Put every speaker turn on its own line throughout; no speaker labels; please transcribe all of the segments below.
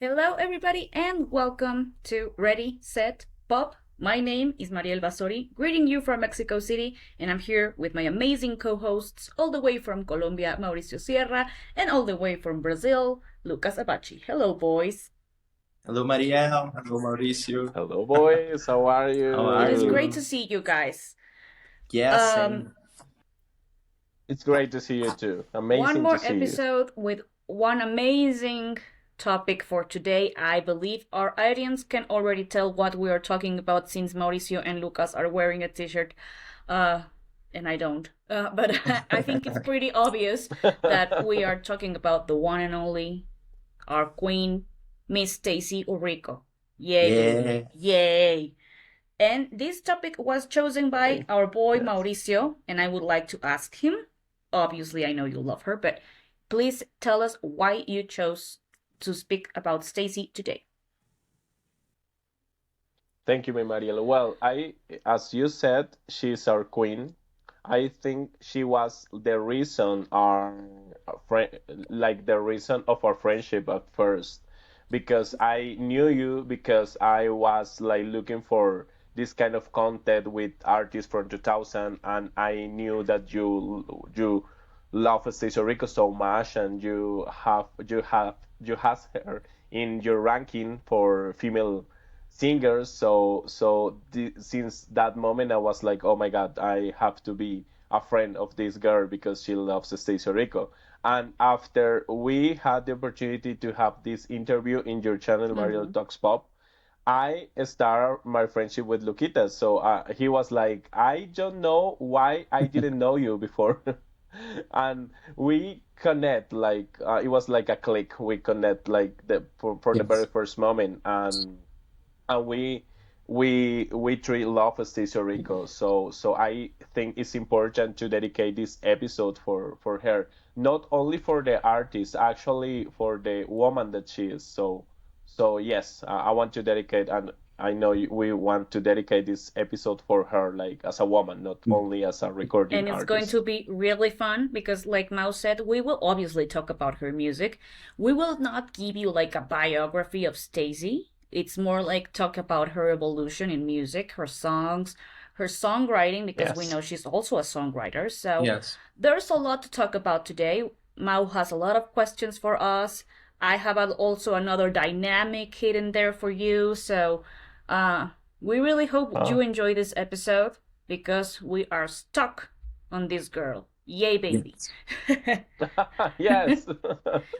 Hello, everybody, and welcome to Ready, Set, Pop. My name is Mariel Basori, greeting you from Mexico City, and I'm here with my amazing co hosts, all the way from Colombia, Mauricio Sierra, and all the way from Brazil, Lucas Abachi. Hello, boys.
Hello, Marielle. Hello, Mauricio.
Hello, boys. How are
How
It
are
is
you?
great
you?
to see you guys.
Yeah,
Um,
same.
It's great to see you too.
one
Amazing to
more
see you.
episode with one amazing topic for today. I believe our audience can already tell what we are talking about since Mauricio and Lucas are wearing a t-shirt, uh, and I don't. But I think it's pretty obvious that we are talking about the one and only, our queen, Miss Stacy Ulrico. Yay, baby.
Yeah.
Yay. And this topic was chosen by our boy
Yes.
Mauricio, and I would like to ask him. Obviously, I know you love her, but please tell us why you chose to speak about Stacy today.
Thank you, my Mariel. Well, as you said, she's our queen. I think she was the reason like the reason of our friendship at first, because I knew you because I was like looking for this kind of content with artists from 2000, and I knew that you love Stacey Rico so much, and you has her in your ranking for female singers. Since that moment, I was like, oh my God, I have to be a friend of this girl because she loves Stacey Rico. And after we had the opportunity to have this interview in your channel, Mario
Mm-hmm.
Talks Pop, I started my friendship with Lukita. So he was like, I don't know why I didn't know you before. And we connect like it was like a click. We connect like for the very
Yes.
first moment, and we truly love Stacey Rico. So I think it's important to dedicate this episode for her, not only for the artist, actually for the woman that she is. So yes, I want to dedicate, and I know we want to dedicate this episode for her, like as a woman, not only as a recording
And it's going to
artist.
be really fun because, like Mao said, we will obviously talk about her music. We will not give you like a biography of Stacy. It's more like talk about her evolution in music, her songs, her songwriting, because we
Yes.
know she's also a songwriter. So
Yes.
there's a lot to talk about today. Mao has a lot of questions for us. I have also another dynamic hidden there for you. So uh, we really hope you
Oh.
enjoy this episode because we are stuck on this girl. Yay, baby.
Yes.
Yes.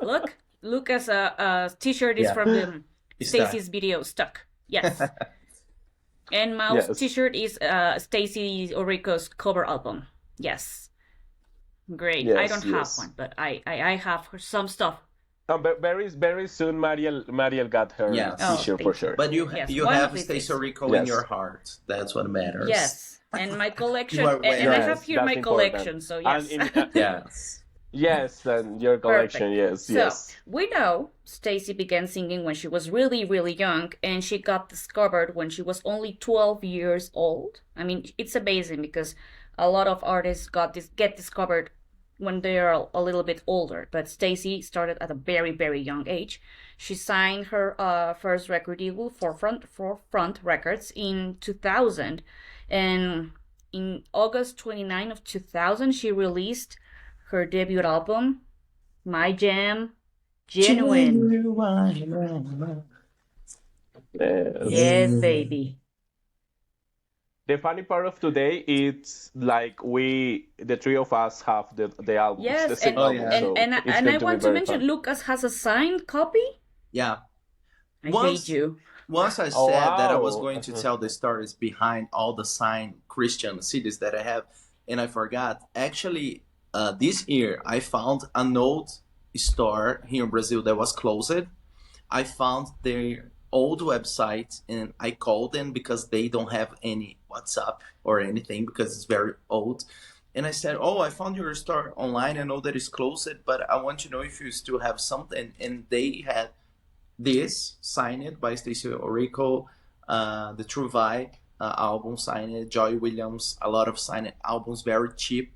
Look, Lucas' t-shirt is
Yeah.
from the
It's that.
Stacy's video, Stuck. Yes. And Mao's
Yes.
t-shirt is Stacy Orico's cover album. Yes. Great. I don't
Yes.
have
Yes.
one, but I have some stuff.
Very soon, Mariel got her
Oh,
Yes.
T-shirt for
thank you.
sure.
But you
Yes,
you
one of
have
these
Stacey
days.
Rico in your
Yes.
heart. That's what matters.
Yes. And my
You
collection,
are
and I
wearing.
have
Yes,
here
that's
my
important.
collection, so
And
yes.
in
Yes.
yes, and your collection.
Perfect.
Yes,
So
yes.
we know Stacy began singing when she was really, really young, and she got discovered when she was only 12 years old. I mean, it's amazing because a lot of artists get discovered when they are a little bit older, but Stacy started at a very, very young age. She signed her first record deal for Front Records in 2000, and in August 29 of 2000, she released her debut album, My Jam, Genuine.
Genuine.
Yes.
Yes,
Yeah.
baby.
The funny part of today, it's like the three of us, have the albums, the
Yes,
same
and
Oh
album.
yeah.
and
So
and
it's
and I
going to be
want to
very
mention
fun.
Lucas has a signed copy.
Yeah.
I hate
Once
you.
once I
Oh
said that I was
wow.
going to tell the stories behind all the signed Christian CDs that I have, and I forgot. Actually, this year I found an old store here in Brazil that was closed. I found their old website and I called them because they don't have any WhatsApp or anything because it's very old. And I said, "Oh, I found your store online. I know that it's closed, but I want to know if you still have something." And they had this signed by Stacey Orico, the True Vibe album signed, Joy Williams, a lot of signed albums, very cheap.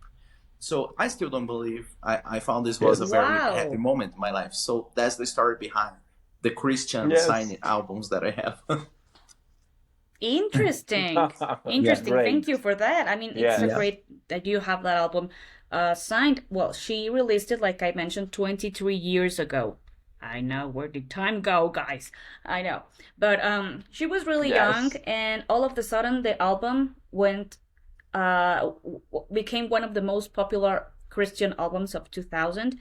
So I still don't believe I found this was a
Yes.
very happy
Wow.
moment in my life. So that's the story behind. the Christian
Yes.
signing albums that I have.
Interesting.
Yeah,
Interesting. Thank you
great.
for that. I mean, it's a
Yeah.
Yes.
great that you have that album signed. Well, she released it, like I mentioned, 23 years ago. I know, where did time go, guys? I know. But she was really young,
Yes.
and all of a sudden the album went became one of the most popular Christian albums of 2000.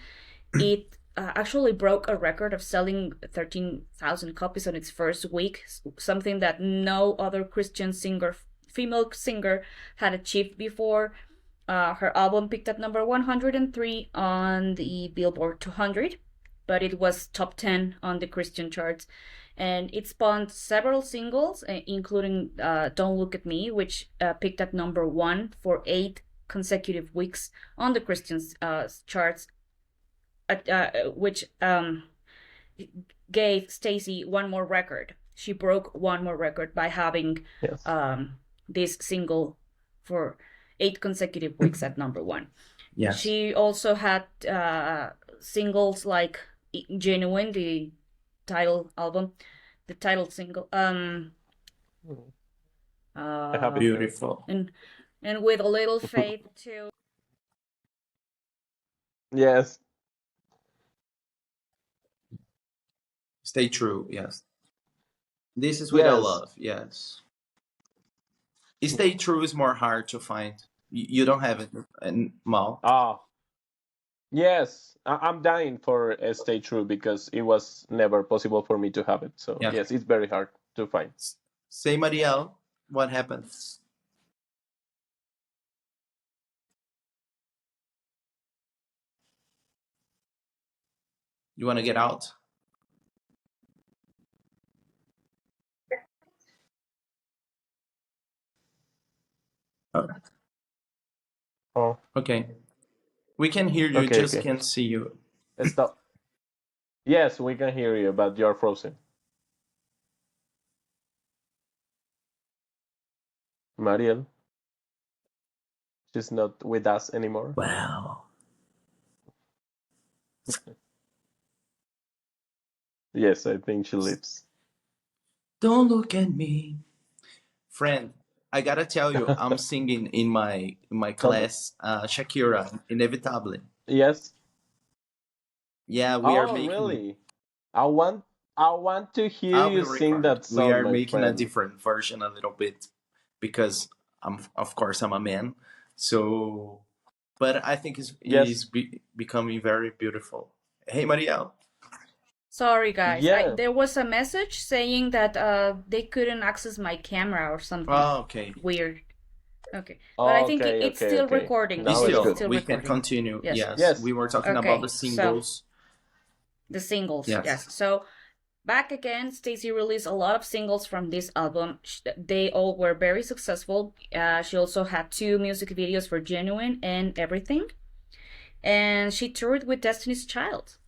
It actually broke a record of selling 13,000 copies on its first week, something that no other Christian singer, female singer, had achieved before. Her album peaked at number 103 on the Billboard 200, but it was top 10 on the Christian charts. And it spawned several singles, including Don't Look at Me, which peaked at number 1 for 8 consecutive weeks on the Christian charts, which gave Stacy one more record. She broke one more record by having
Yes.
this single for 8 consecutive weeks at number 1.
Yes.
She also had singles like Genuine, the title album, the title single,
I have it here.
Beautiful.
and With a Little Faith too.
Yes.
Stay True. Yes. This is with a
Yes.
love. Yes. Stay True is more hard to find. You don't have it in Mal.
Ah, yes. I'm dying for Stay True because it was never possible for me to have it. So
Yeah.
yes, it's very hard to find.
Say, Marielle, what happened? You want to get out? Oh,
Oh,
okay. We can hear you,
okay,
just
okay.
can't see you.
Stop. Yes, we can hear you, but you're frozen. Mariel, she's not with us anymore.
Wow.
Yes, I think she lives.
Don't look at me. Friend, I gotta tell you, I'm singing in my class Shakira, Inevitably.
Yes.
Yeah, we are
Oh,
making
really? I want to hear
I'll be
you sing
recording.
that
We
song,
are
my
making a
friend.
different version a little bit because of course I'm a man. So but I think
Yes.
becoming very beautiful. Hey, Marielle.
Sorry, guys.
Yeah.
There was a message saying that they couldn't access my camera or something
Oh, okay.
weird. Okay, but I think
Okay,
it's
okay,
still
okay.
recording.
Now
It's
it's
Still,
good.
still
we can
recording.
continue.
Yes.
Yes.
Yes.
We were talking
Okay,
about the
so
singles.
the singles.
Yes.
Yes. So back again, Stacy released a lot of singles from this album. They all were very successful. She also had 2 music videos for Genuine and Everything, and she toured with Destiny's Child.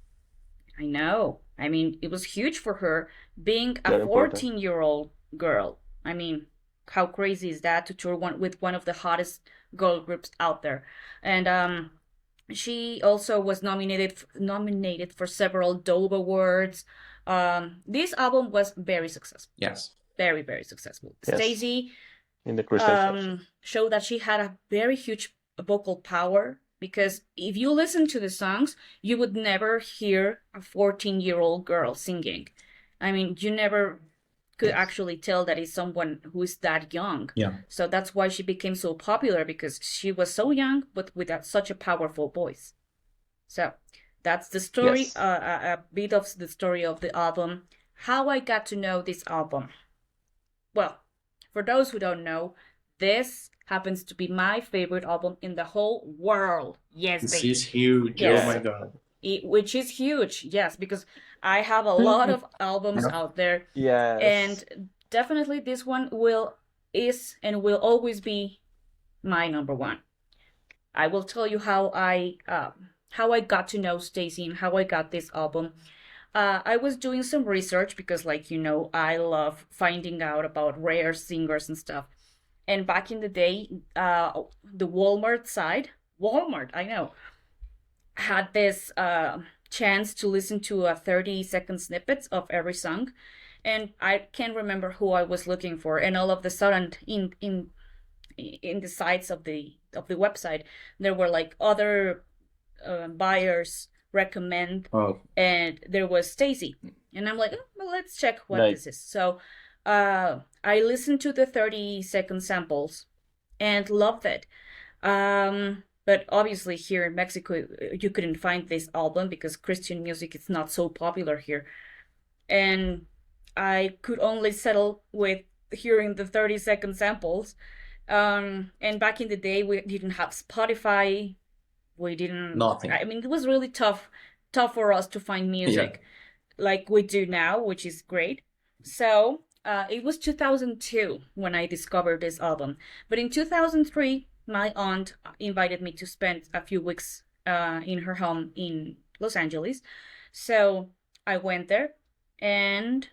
I know. I mean, it was huge for her being a
Very important.
14-year-old girl. I mean, how crazy is that to tour with one of the hottest girl groups out there? And she also was nominated for several Dove Awards. This album was very successful,
Yes.
very, very successful.
Yes.
Stacy
In the Christian church.
showed that she had a very huge vocal power, because if you listen to the songs, you would never hear a 14-year-old girl singing. I mean, you never could actually tell that it's someone who is that young.
Yeah.
So that's why she became so popular, because she was so young, but with such a powerful voice. So that's the story,
Yes.
a bit of the story of the album. How I got to know this album. Well, for those who don't know, this happens to be my favorite album in the whole world. Yes,
This
baby.
is huge.
Yes.
Oh my god.
Which is huge, yes, because I have a lot of albums out there,
Yes.
and definitely this one is and will always be my number one. I will tell you how I got to know Stacy and how I got this album. I was doing some research because, like, I love finding out about rare singers and stuff. And back in the day, the Walmart, I know, had this chance to listen to a 30-second snippets of every song, and I can't remember who I was looking for, and all of the sudden in the sites of the website there were like other buyers recommend,
Oh,
and there was Stacy, and I'm like, oh, well, let's check what
Like,
this is. So I listened to the 30-second samples and loved it. But obviously here in Mexico you couldn't find this album because Christian music is not so popular here, and I could only settle with hearing the 30-second samples. And back in the day, we didn't have Spotify. We didn't.
nothing.
I mean, it was really tough for us to find
Yeah.
music like we do now, which is great. So it was 2002 when I discovered this album. But in 2003, my aunt invited me to spend a few weeks in her home in Los Angeles. So I went there, and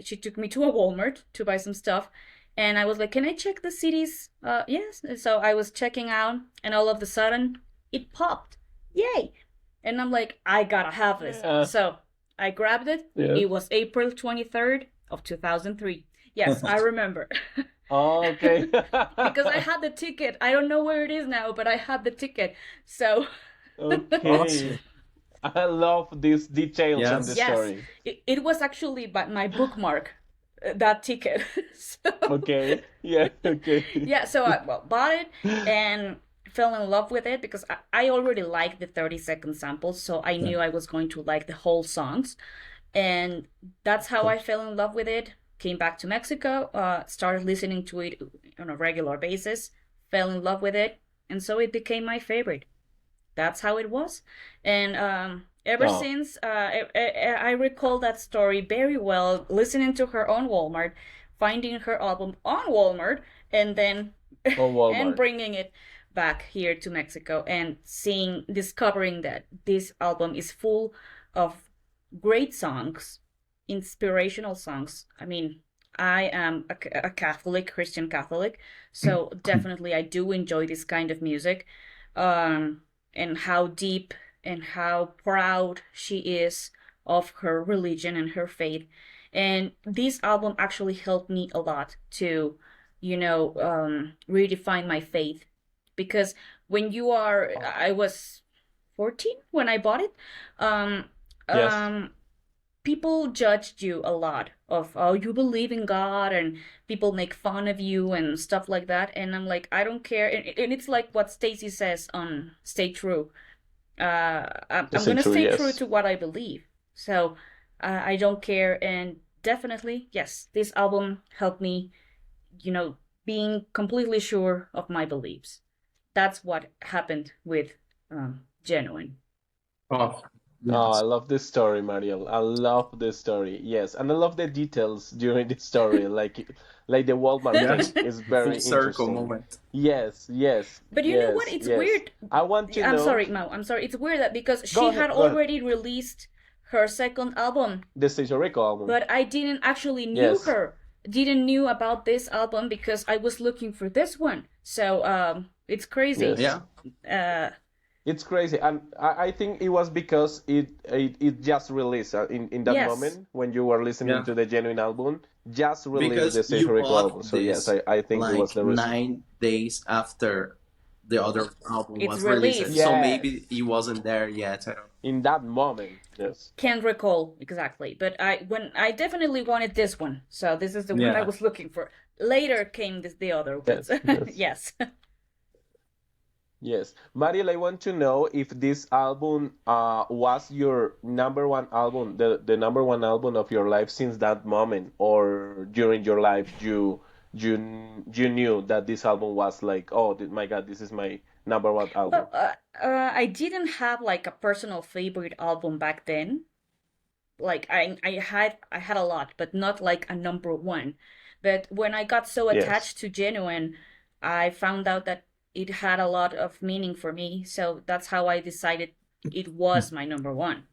she took me to a Walmart to buy some stuff. And I was like, can I check the CDs? Yes. So I was checking out, and all of a sudden, it popped. Yay! And I'm like, I gotta have this.
yeah,
So I grabbed it.
yes.
It was April 23rd of 2003. Yes, I remember.
Oh, okay.
Because I had the ticket. I don't know where it is now, but I had the ticket. So
Okay. I love these details on the
Yes.
yes,
story.
it was actually my bookmark, that ticket. So
Okay. Yeah, okay.
yeah, so I bought it and fell in love with it because I already liked the 30-second samples, so I
Yeah.
knew I was going to like the whole songs. And that's how I fell in love with it. Came back to Mexico, started listening to it on a regular basis, fell in love with it, and so it became my favorite. That's how it was. And ever
Oh,
since, I recall that story very well, listening to her on Walmart, finding her album on Walmart, and then
on
and
Walmart.
bringing it back here to Mexico and discovering that this album is full of great songs, inspirational songs. I mean, I am a Catholic, Christian Catholic, so definitely I do enjoy this kind of music, and how deep and how proud she is of her religion and her faith. And this album actually helped me a lot to, redefine my faith. Because when you are,
Oh,
I was 14 when I bought it. Um,
yes.
um, People judged you a lot of, oh, you believe in God, and people make fun of you and stuff like that. And I'm like, I don't care. And it's like what Stacy says on Stay True. I'm
Is it
gonna
true?
stay true
Yes.
to what I believe. So I don't care. And definitely, yes, this album helped me, being completely sure of my beliefs. That's what happened with Genuine.
Oh,
Oh, I
yes.
love this story, Mariel. I love this story. Yes, and I love the details during this story, like the Walmart
Yeah.
thing is
Full
very
circle
interesting.
moment.
Yes, yes,
But you know what?
yes,
It's
yes.
weird.
I want to
I'm
know.
sorry, Mo. I'm sorry. It's weird that because
Go
she
ahead,
had
go ahead.
already released her second album,
The Station Rico album.
but I didn't actually
Yes.
didn't knew about this album because I was looking for this one. So it's crazy.
Yes.
Yeah.
Uh,
It's crazy, and I think it was because it just released in that
yes,
moment when you were listening
Yeah.
to the Genuine album, just released the
Because you
Station Rico album.
bought
So yes,
this
I think it was
like
the reason.
9 days after the other album
it's
was released.
released.
So
Yes,
maybe he wasn't there yet. I don't
in that moment. Yes.
Can't recall exactly, but I definitely wanted this one. So this is the one I
Yeah.
was looking for. Later came the other ones.
Yes, yes,
Yes.
yes. Mariel, I want to know if this album was your number one album, the number one album of your life since that moment, or during your life you knew that this album was like, oh my God, this is my number one album.
Well, I didn't have like a personal favorite album back then. Like I had a lot, but not like a number one. But when I got so
Yes.
attached to Genuine, I found out that it had a lot of meaning for me. So that's how I decided it was my number one.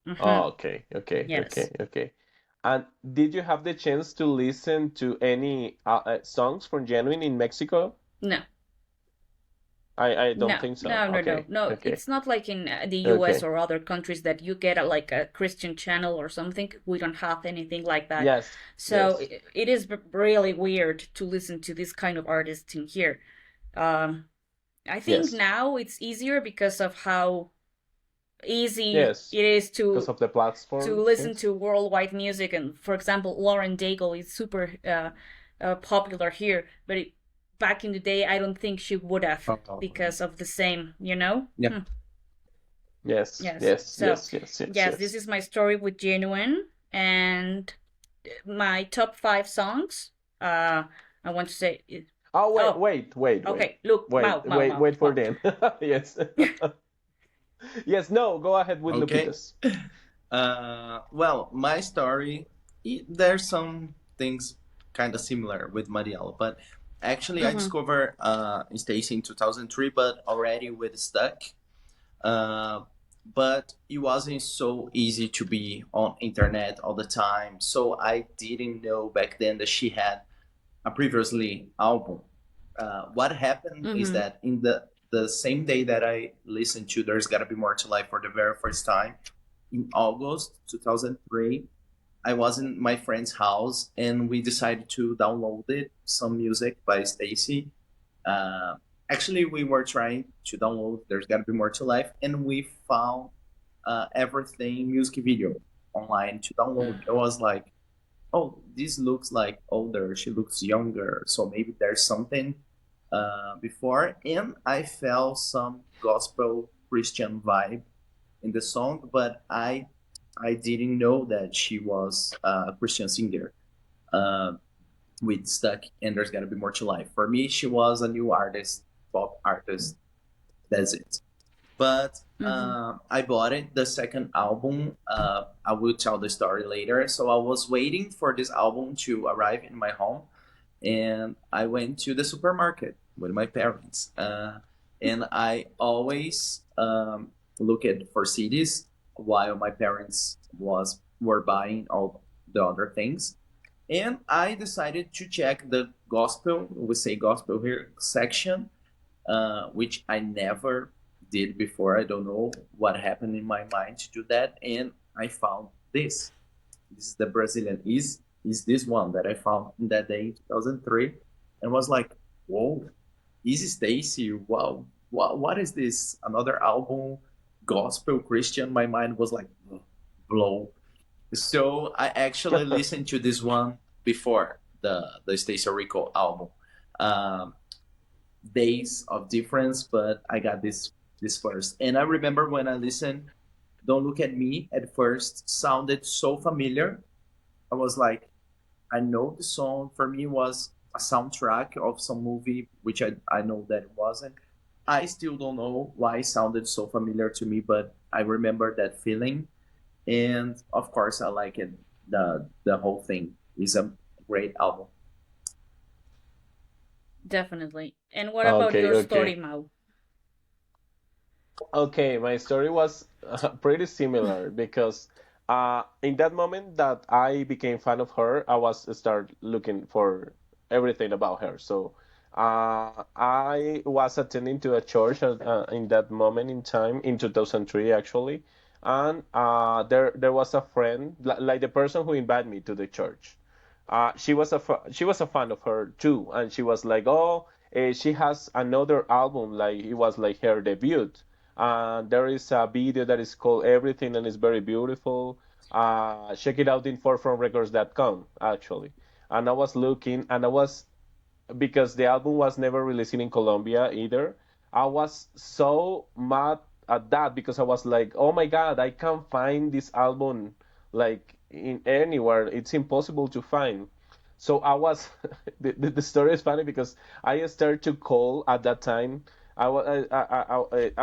Oh,
Mm-hmm.
okay, okay,
Yes.
okay, okay. And did you have the chance to listen to any songs from Genuine in Mexico?
No.
I don't
No,
think so.
no, no, no,
Okay,
no.
okay,
It's not like in the US
okay.
or other countries that you get like a Christian channel or something. We don't have anything like that.
Yes,
So
yes,
it is really weird to listen to this kind of artist in here. Um, I think
yes,
now it's easier because of how easy
yes.
it is
Because of the
to
platforms,
listen
yes.
to worldwide music. And for example, Lauren Daigle is super popular here, but back in the day, I don't think she would have
Oh,
because of the same, you know?
yeah.
Hmm.
Yes,
Yes.
yes,
So,
yes, yes, yes,
yes, this
yes.
is my story with Genuine and my top five songs. Uh, I want to say,
Oh, wait,
oh,
wait, wait, wait,
okay. Look,
wait, wait,
Mau,
wait for
Mau.
them. Yes. Yes, no, go ahead with
Okay.
Lupitas.
Well, my story, there's some things kind of similar with Mariela, but actually I
Mm-hmm.
discovered Stacy in 2003, but already with Stuck. Uh, but it wasn't so easy to be on internet all the time, so I didn't know back then that she had a previously album. What happened is
Mm-hmm.
that in the same day that I listened to "There's Gotta Be More to Life" for the very first time in August 2003, I was in my friend's house and we decided to download it, some music by Stacy. Uh, Actually, we were trying to download "There's Gotta Be More to Life" and we found everything music video online to download. It was like, oh, this looks like older. She looks younger. So maybe there's something before. And I felt some gospel Christian vibe in the song, but I didn't know that she was a Christian singer uh, with Stuck and There's Gotta Be More to Life. For me, she was a new artist, pop artist. That's it. But
Mm-hmm.
I bought it, the second album. I will tell the story later. So I was waiting for this album to arrive in my home, and I went to the supermarket with my parents. And I always look at for CDs while my parents were buying all the other things. And I decided to check the gospel, we say gospel here, section, which I never did before. I don't know what happened in my mind to do that, and I found this. This is the Brazilian. Is this one that I found in that day, 2003, and was like, whoa, Easy Stacy. Wow, what is this? Another album, gospel Christian. My mind was like, blow. So I actually listened to this one before the Stacy Rico album. Um, Days of difference, but I got this first. And I remember when I listened, "Don't Look at Me" at first sounded so familiar. I was like, I know the song. For me, it was a soundtrack of some movie, which I know that it wasn't. I still don't know why it sounded so familiar to me, but I remember that feeling. And of course, I like it. The whole thing is a great album.
Definitely. And what about
Okay,
your story,
okay.
Mau?
Okay, my story was pretty similar because in that moment that I became fan of her, I was start looking for everything about her. So I was attending to a church in that moment in time in 2003 actually, and there was a friend like the person who invited me to the church. She was a fan of her too, and she was like, "Oh, she has another album, like it was like her debut." There is a video that is called Everything and it's very beautiful. Check it out in forefrontrecords.com actually. And I was looking, and I was because the album was never released in Colombia either. I was so mad at that because I was like, oh my God, I can't find this album like in anywhere. It's impossible to find. So I was the story is funny because I started to call at that time. I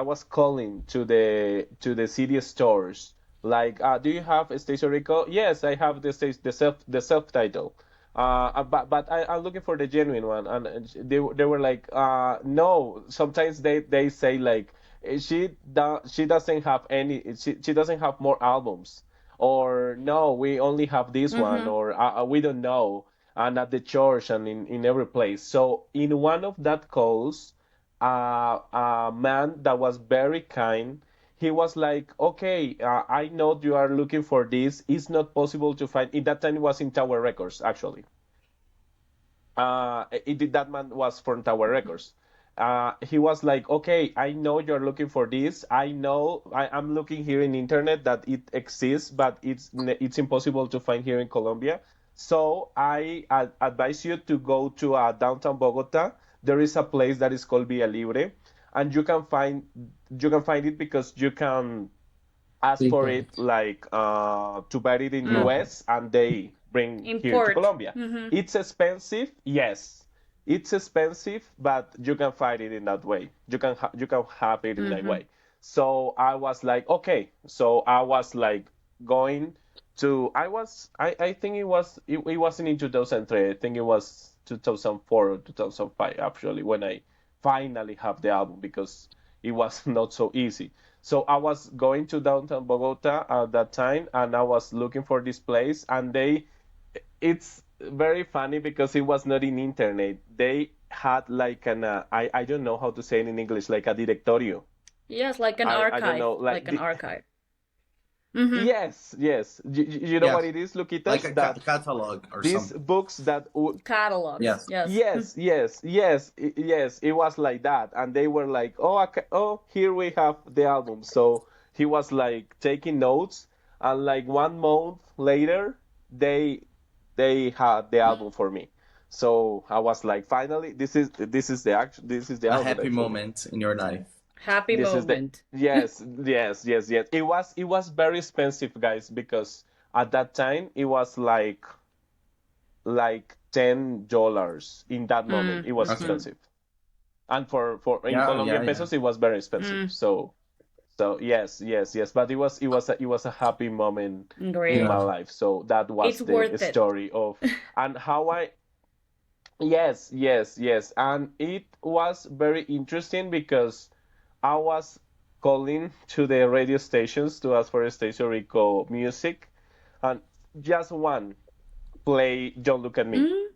was calling to the CD stores like, do you have Station Rico? Yes, I have the subtitle. But I'm looking for the genuine one, and they were like, no. Sometimes they say like she doesn't have she doesn't have more albums, or no, we only have this one,
Mm-hmm.
or we don't know, and at the church and in every place. So in one of that calls, a man that was very kind. He was like, okay, I know you are looking for this. It's not possible to find. In that time, it was in Tower Records, actually. That man was from Tower Records. He was like, okay, I know you're looking for this. I know I'm looking here in internet that it exists, but it's impossible to find here in Colombia. So I advise you to go to downtown Bogota. There is a place that is called Via Libre, and you can find it because you can ask for
People.
it like to buy it in
Mm.
US and they bring here to
Import.
Colombia.
Mm-hmm.
It's expensive, yes. It's expensive, but you can find it in that way. You can have it in that
Mm-hmm.
way. So I was like, okay. So I was like going to I think it wasn't in 2003. I think it was 2004 or 2005 actually when I finally have the album because it was not so easy. So I was going to downtown Bogota at that time, and I was looking for this place, and it's very funny because it was not in internet. They had like I don't know how to say it in English, like a directorio.
Yes, like an
I don't
archive,
know, like
like an archive. Mm-hmm.
yes, yes. You know what
Yes,
it is,
like
Luquitas?
a
That
catalog or
these
something.
books that
Catalogs.
Yes.
Yes.
yes, yes, yes, yes. It was like that, and they were like, "Oh, okay, oh, here we have the album." So he was like taking notes, and like 1 month later, they they had the album for me. So I was like, finally, this is the
A
album
happy
actually.
moment in your life.
Happy
This is the
moment.
yes, yes, yes, yes. It was very expensive, guys, because at that time it was like $10 in that moment. It was
Okay.
Mm-hmm.
expensive, and for in
Yeah,
Colombian
yeah, yeah.
pesos, it was very expensive.
Mm.
So yes, yes, yes. But it was a happy moment in
Great.
my
Yeah.
life. So that was
It's
the
worth it.
story of and how I yes, yes, yes. And it was very interesting because I was calling to the radio stations to ask for Station Rico music, and just one play Don't Look at Me.
Mm.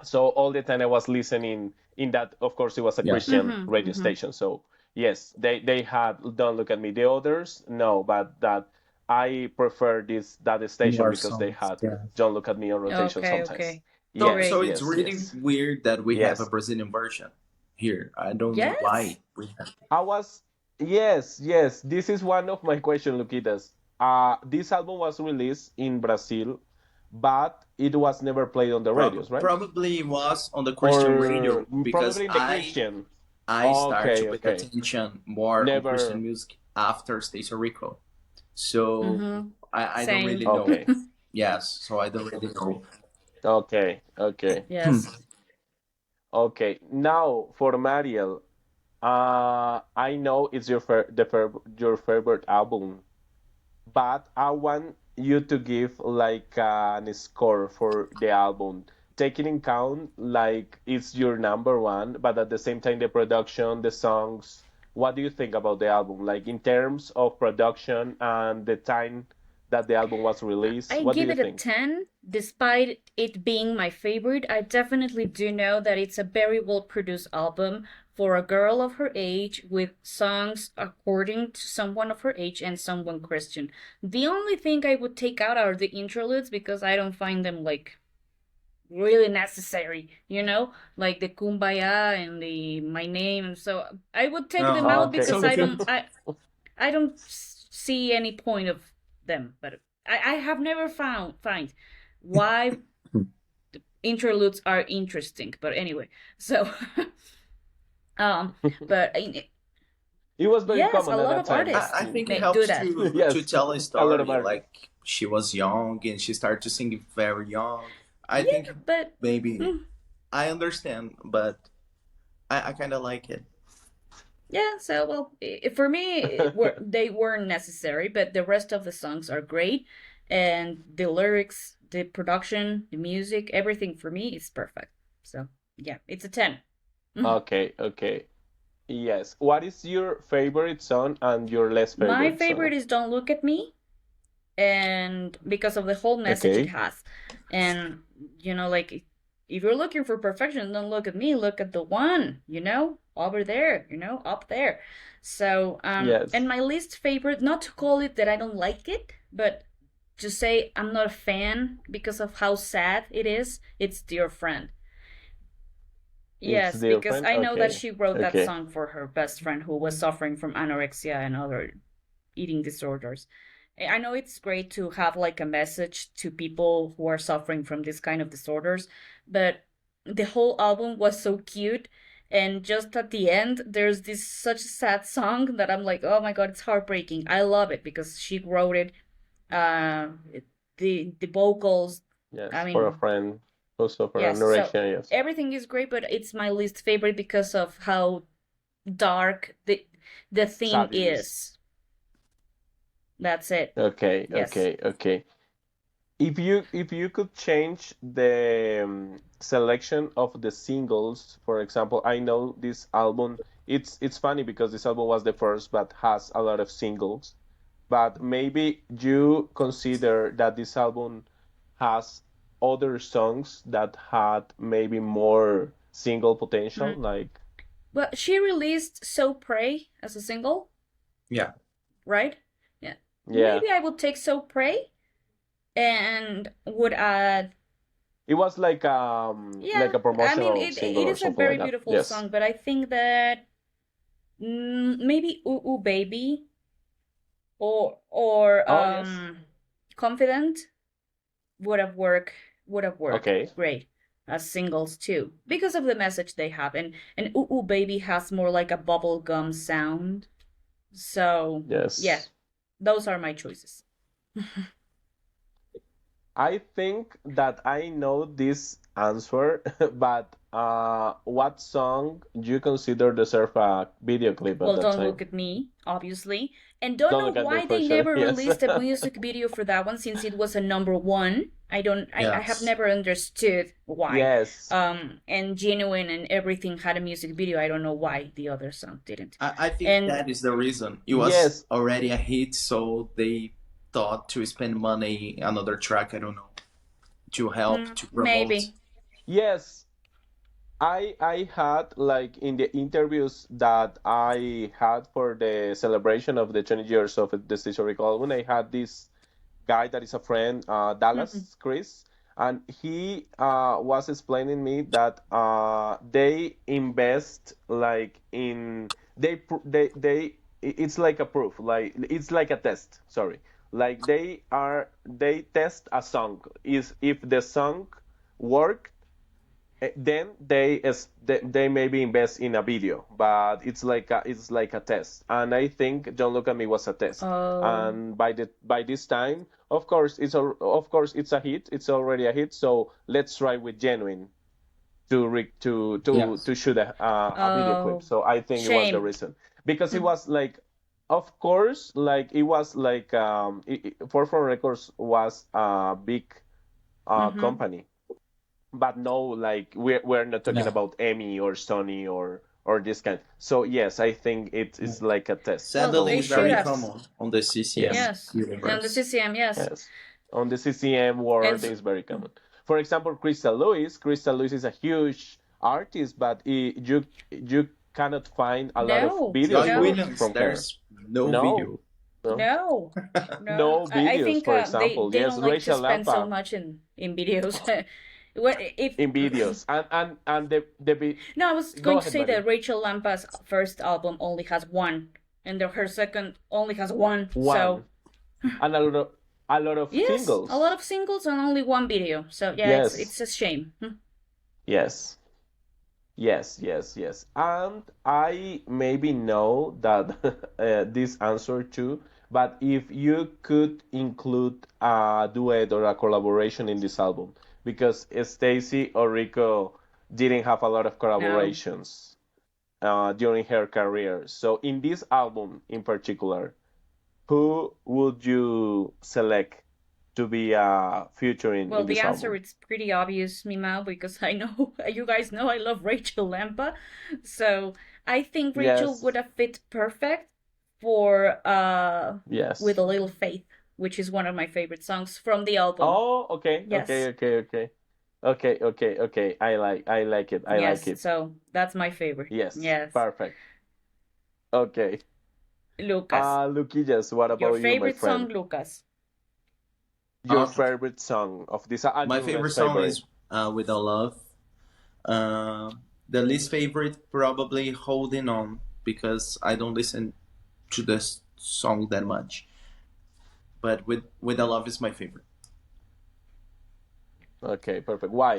So all the time I was listening in that, of course, it was a
Yeah.
Christian
Mm-hmm.
radio
Mm-hmm.
station. So yes, they had Don't Look at Me. The others, no, but that I prefer that station
More
because they
songs.
had
Yeah.
Don't Look at Me on rotation
Okay,
sometimes.
okay.
Yes,
So
Great.
it's
yes,
really
yes,
weird that we have a
yes.
Brazilian version here. I don't know
Yes.
why we have.
I was, yes, yes. This is one of my questions, Luquitas. This album was released in Brazil, but it was never played on the radios, right?
Probably was on the Christian
Or
radio because
probably in the Christian.
I start to
Okay,
pay
okay.
attention more on Christian
Never.
music after Stacey Rico. So
Mm-hmm.
I don't
Same.
really know.
Okay,
Yes, so I don't really know.
okay, okay,
Yes.
okay. Now for Mariel, I know it's your favorite album, but I want you to give like an score for the album, taking in count like it's your number one, but at the same time the production, the songs. What do you think about the album? Like in terms of production and the time that the album was released,
I
what do
give
you
it a
think?
10, despite it being my favorite. I definitely do know that it's a very well produced album for a girl of her age with songs according to someone of her age and someone Christian. The only thing I would take out are the interludes because I don't find them like really necessary, like the Kumbaya and the My Name. So I would take them
Oh,
out
Okay,
it's
because
so
I
okay.
don't
cute.
I don't see any point of them, but I have never find why interludes are interesting. But anyway, so um, but
It was very
yes, a
common at
lot
that
of
time.
artists
I think it
may do
helps
that.
to
Yes,
tell a
a lot of
story.
artists.
Like she was young and she started to sing very young. I
Yeah,
think
but
maybe
mm,
I understand, but I kind of like it.
yeah. So well, for me, they weren't necessary, but the rest of the songs are great, and the lyrics, the production, the music, everything for me is perfect. So yeah, it's a 10.
Okay, okay. Yes. What is your favorite song and your less
My
favorite
favorite
song?
is Don't Look at Me, and because of the whole message it
Okay.
has, and like if you're looking for perfection, don't look at me, look at the one, over there, up there. So, and
Yes,
my least favorite, not to call it that I don't like it, but to say I'm not a fan because of how sad it is, it's Dear Friend.
it's
Yes, because
different.
I know that
Okay,
she wrote that
okay.
song for her best friend who was suffering from anorexia and other eating disorders. I know it's great to have like a message to people who are suffering from this kind of disorders, but the whole album was so cute. And just at the end, there's this such a sad song that I'm like, oh my God, it's heartbreaking. I love it because she wrote it. Uh, the vocals, I
Yes, for a
mean,
friend who suffer
yes. So
anorexia. Yes.
everything is great, but it's my least favorite because of how dark the theme
Sad it is.
is. That's it.
Okay,
Yes.
okay, okay. If you could change the selection of the singles, for example, I know this album. It's funny because this album was the first, but has a lot of singles. But maybe you consider that this album has other songs that had maybe more single potential,
Mm.
like
Well, she released So Pray as a single,
Yeah.
right? Yeah.
yeah,
Maybe I would take So Pray and would add,
it was
yeah,
like a
I mean,
promotional
it
single or
is a
something like
very
that.
beautiful
Yes.
song, but I think that maybe Ooh Ooh Baby or
Oh yes.
Confident would have worked
Okay.
great as singles too because of the message they have, and Ooh Ooh Baby has more like a bubblegum sound. So yeah,
Yes.
those are my choices.
I think that I know this answer, but what song do you consider deserve a video clip at
Well,
that
Don't
time?
Look at Me, obviously. And don't
Don't
know
look at me
why
for
they
sure.
never
Yes.
released a music video for that one since it was a number one. I have
Yes.
never understood why.
Yes.
And Genuine and Everything had a music video. I don't know why the other song didn't.
I think
And
that is the reason. It was
Yes.
already a hit, so they thought to spend money another track, I don't know, to help to promote.
maybe.
Yes. I had like in the interviews that I had for the celebration of the 20 years of the historical album, I had this guy that is a friend,
Mm-mm.
Dallas Chris, and he was explaining me that they invest like in they it's like a proof, like it's like a test. Sorry, like they test a song is if the song worked then they maybe invest in a video, but it's like a test, and I think Don't Look at Me was a test.
Oh.
And by this time, of course it's a hit. It's already a hit. So let's try with Genuine to
Yes.
shoot a video clip.
Oh.
So I think it was the
Shame.
reason because it was like, of course, like it was like 44 Records was a big
Mm-hmm.
company, but no, like we're not talking
No.
about Emmy or Sony or this kind. So yes, I think it is like a test.
Well,
So
Sadly,
they
it's
should
very
have.
common on the CCM
yes,
Yes. On the
universe.
CCM, yes.
yes, on the CCM
And
world is very common. For example, Crystal Lewis is a huge artist, but you cannot find a lot of
no,
videos
Joy
no,
Williams,
from her.
there's no
No,
video.
no,
no, no.
no
I
videos.
think
For
they
example,
they
yes,
don't like to
Rachel
spend so
Lampa
much in videos. What if
in videos, and
no, I was
go
going to
ahead,
say
Maria.
that Rachel Lampa's first album only has one, and her second only has one. So
One and a lot of
yes, a lot
singles.
of singles and only one video. So yeah,
Yes,
it's a shame.
yes, yes, yes, yes. And I maybe know that this answer too, but if you could include a duet or a collaboration in this album, because Stacy or Rico didn't have a lot of
No.
collaborations during her career. So in this album in particular, who would you select to be a feature
Well,
in
the
this
answer
album?
it's pretty obvious, Mimao, because I know you guys know I love Rachel Lampa. So I think Rachel would
Yes,
have fit perfect for With
yes.
a Little Faith, which is one of my favorite songs from the album.
Oh, okay, okay,
Yes.
okay, okay. Okay, okay, okay. I like it. I like
Yes,
it.
so that's my favorite.
Yes,
Yes.
perfect. Okay.
Lucas,
Luquillas, what
your
about you, my
favorite song,
friend?
Lucas?
Your
Uh,
favorite song of this, and
my
your
favorite
less
song
favorite.
is Without Love. Uh, the least favorite probably Holding On because I don't listen to this song that much. But Without Love is my favorite.
Okay, perfect. Why?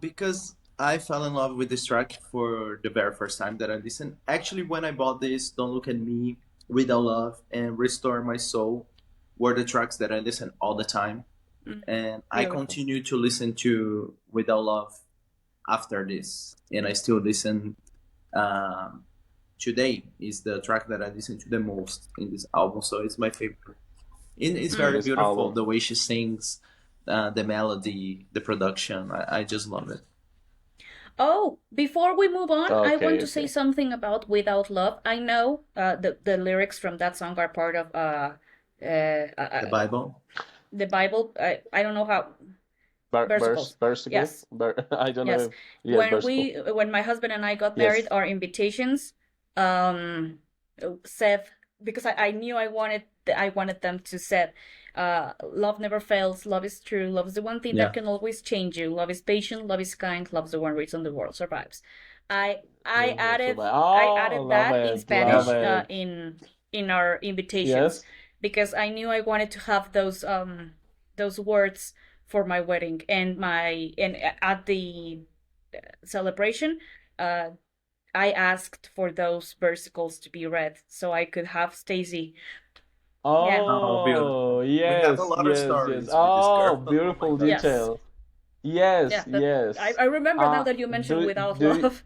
Because I fell in love with this track for the very first time that I listened. Actually, when I bought this, Don't Look at Me, Without Love, and Restore My Soul were the tracks that I listen all the time.
Mm,
And I
beautiful.
continue to listen to Without Love after this. And I still listen um, today is the track that I listen to the most in this album. So it's my favorite. It's
In
very
Mm.
this
beautiful
album.
the way she sings, the melody, the production. I just love it.
Oh, before we move on, I want
Okay,
to say
okay.
something about Without Love. I know the lyrics from that song are part of
The Bible.
the Bible. I don't know how versicles.
Versicle?
Yes,
I don't know
yes.
if, yes, versicle.
When my husband and I got married,
Yes.
our invitations, um, said because I knew I wanted them to say, love never fails, love is true, love is the one thing that
Yeah.
can always change you, love is patient, love is kind, love is the one reason the world survives. I I
Love will
added
survive.
I
Oh,
added
love
that in
it, love
Spanish
it.
in our invitations
Yes.
because I knew I wanted to have those words for my wedding and at the celebration uh I asked for those versicles to be read so I could have Stacy. Yeah.
Oh,
Oh,
beautiful. We have a
yes,
lot of
yes, yes.
stories with this
Oh,
girl. Oh my
beautiful
goodness.
Yes.
detail. Yes,
Yeah, that
yes.
I remember now
Uh,
that you mentioned
do
Without
do
Love.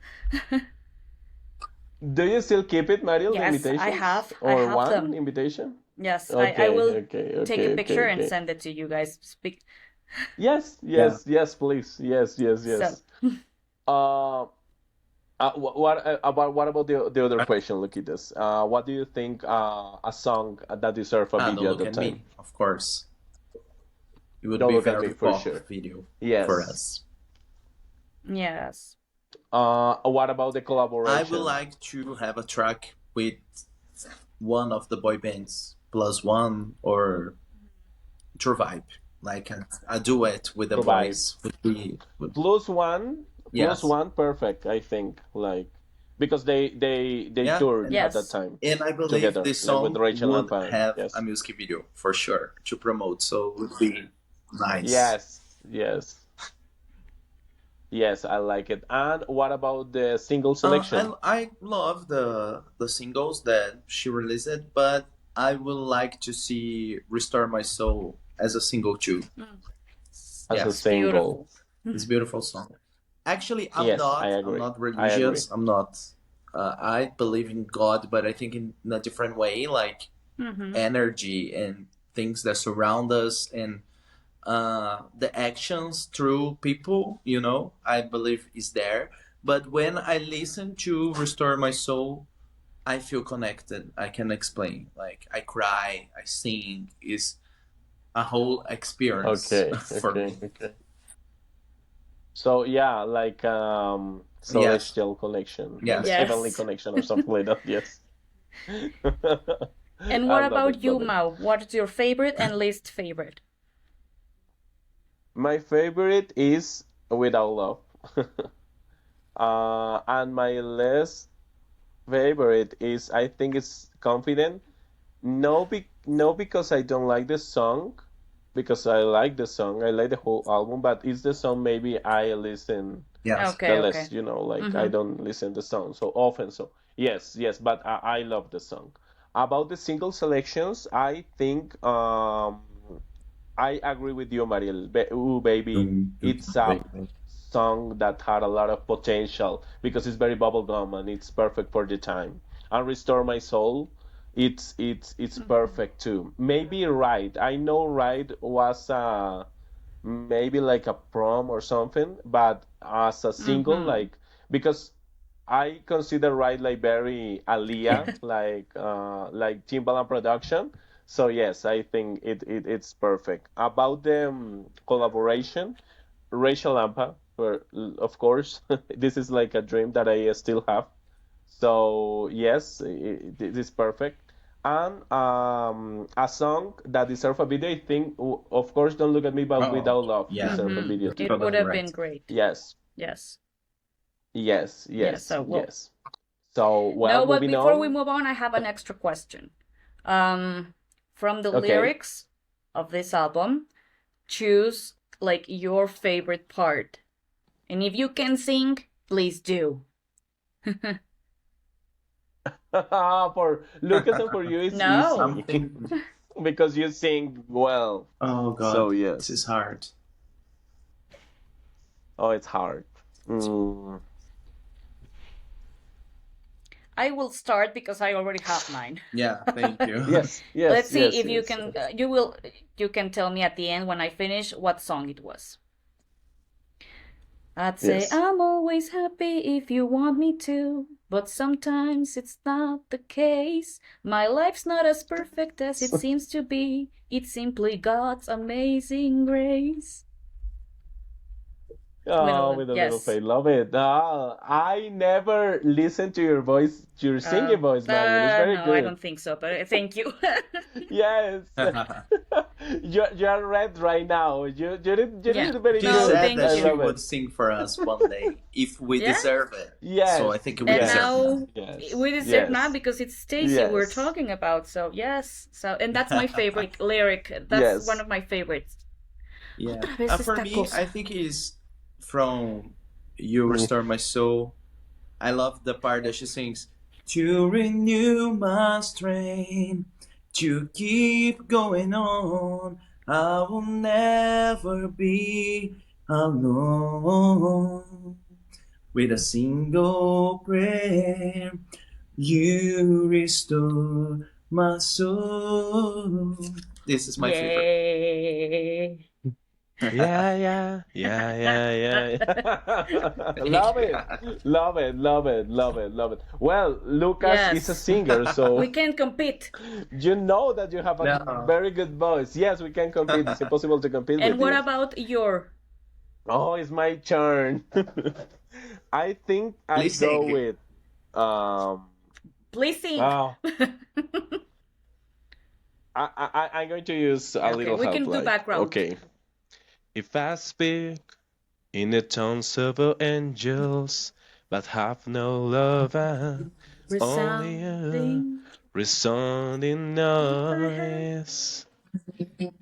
do you still keep it, Mariel, the
Yes,
invitations
I
or
have
one
them.
invitation?
Yes, I
Okay,
will
okay,
take a
okay, okay,
picture and
okay.
send it to you guys. Speak.
Yes,
Yeah.
yes, yes, please. Yes, yes,
So,
yes. Uh, what about the other question, Luquitas? What do you think a song that deserve a
Don't
video at
look
the
at
time?
me. Of course, it would
Don't
be
look at
very
me for
pop
sure.
video for
Yes.
us.
yes.
What about the
I would
collaboration?
like to have a track with one of the boy bands, plus one or True Vibe, like a duet with the
Provide
boys would be would,
plus one, plus
yes,
one, perfect. I think like because they
yeah,
toured at that
Yes.
time
and I believe
together,
this
like with
song
Rachel
would
Lampan.
have a
Yes,
music video for sure to promote, so it would be nice.
yes, yes, yes. I like it. And what about the single selection?
I love the singles that she released, but I would like to see "Restore My Soul" as a single too.
Mm,
As a
it's
Yes,
single?
beautiful.
it's a beautiful song. Actually,
Yes, I
I'm
agree.
not
I agree.
religious. I'm not. I believe in God, but I think in a different way, like
Mm-hmm.
energy and things that surround us and the actions through people. I believe is there. But when I listen to "Restore My Soul," I feel connected. I can explain. Like I cry, I sing. Is a whole experience
Okay,
for
okay,
me.
okay. So yeah, like
Yes,
celestial connection, like the
yes.
heavenly
Yes.
connection or something like that. Yes.
And
I
what
love it,
about you,
love it.
Mao? What's your favorite and least favorite?
My favorite is Without Love. And my least favorite is I think it's Confident. No, because I don't like the song, because I like the song. I like the whole album, but it's the song maybe I listen
Yes.
the
Okay,
less,
okay.
like I
Mm-hmm.
don't listen the song so often. So yes, yes, but I love the song. About the single selections, I think I agree with you, Mariel. Ooh, baby, it's a song that had a lot of potential because it's very bubblegum and it's perfect for the time. And Restore My Soul, it's
Mm-hmm.
perfect too. Maybe Ride. I know Ride was maybe like a prom or something, but as a single,
Mm-hmm.
like because I consider Ride like very Aaliyah, like Timbaland production. So yes, I think it's perfect. About the collaboration, Rachel Lampa, of course. This is like a dream that I still have. So yes, this is perfect. And a song that deserve a video, I think, of course, Don't Look at Me, but
Oh,
Without Love
yeah,
deserve a
Mm-hmm.
video
you're
too.
It would
totally
have been
right.
great.
Yes,
Yes.
yes,
Yeah,
yes,
so well.
yes. So, well,
No, but
moving
before we
on.
move on, I have an extra question. Um, from the
Okay.
lyrics of this album, choose like your favorite part. And if you can sing, please do.
For Lucas and for you, it's
No.
easy
Something.
because you sing well.
Oh
So
God, this is
yes.
hard.
Oh, it's hard. Mm.
I will start because I already have mine.
Yeah, thank you.
Yes,
Let's
yes,
see
yes,
if you
yes.
can you can tell me at the end when I finish what song it was. I'd say
Yes.
I'm always happy if you want me to, but sometimes it's not the case. My life's not as perfect as it seems to be. It's simply God's amazing grace.
Oh,
Well,
with a little
yes.
face. Love it. I never listened to your singing voice, Marian. It's very
No, I
good.
don't think so, but thank you.
Yes. You're red right now. You
Yeah.
did very
She
No,
good.
said
thank
that
I
she
you.
love it.
would sing for us one day if we
Yeah?
deserve it.
Yes.
So I think we
And
Yes.
deserve that.
now
Yes.
we deserve now
Yes.
because it's Stacy we're
Yes.
talking about. So yes. So and that's my favorite lyric. That's one
Yes.
of my favorites.
Yeah.
Otra vez
For
esta
me,
cosa.
I think it's from You
Mm.
Restore My Soul. I love the part that she sings, to renew my strength, to keep going on. I will never be alone. With a single prayer, you restore my soul. This is my favorite.
Yay.
Yeah, yeah, yeah, yeah, yeah. Love it. Love it, love it, love it, love it. Well, Lucas is a
Yes.
singer, so
We can compete.
you know that you have a
No.
very good voice. Yes, we can compete. It's impossible to compete
And
with
what
you.
about your
Oh, it's my turn. I think I'd
Please
go
sing.
with um
please sing?
oh, I'm going to use a
Okay,
little
we
help
can do
like
background.
okay. If I speak in the tones of angels, but have no love, and only a
Resounding.
resounding noise.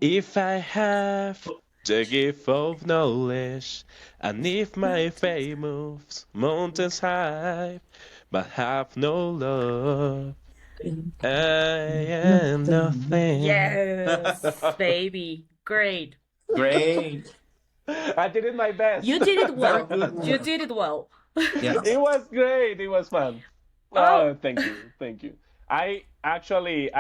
If I have the gift of knowledge, and if my faith moves mountains high, but have no love, I am nothing.
Yes, baby. Great.
Great.
I did it my best.
You did it
Very
well.
good.
You did it well.
Yeah.
It was great. It was fun.
Oh.
Oh, thank you, thank you. I actually,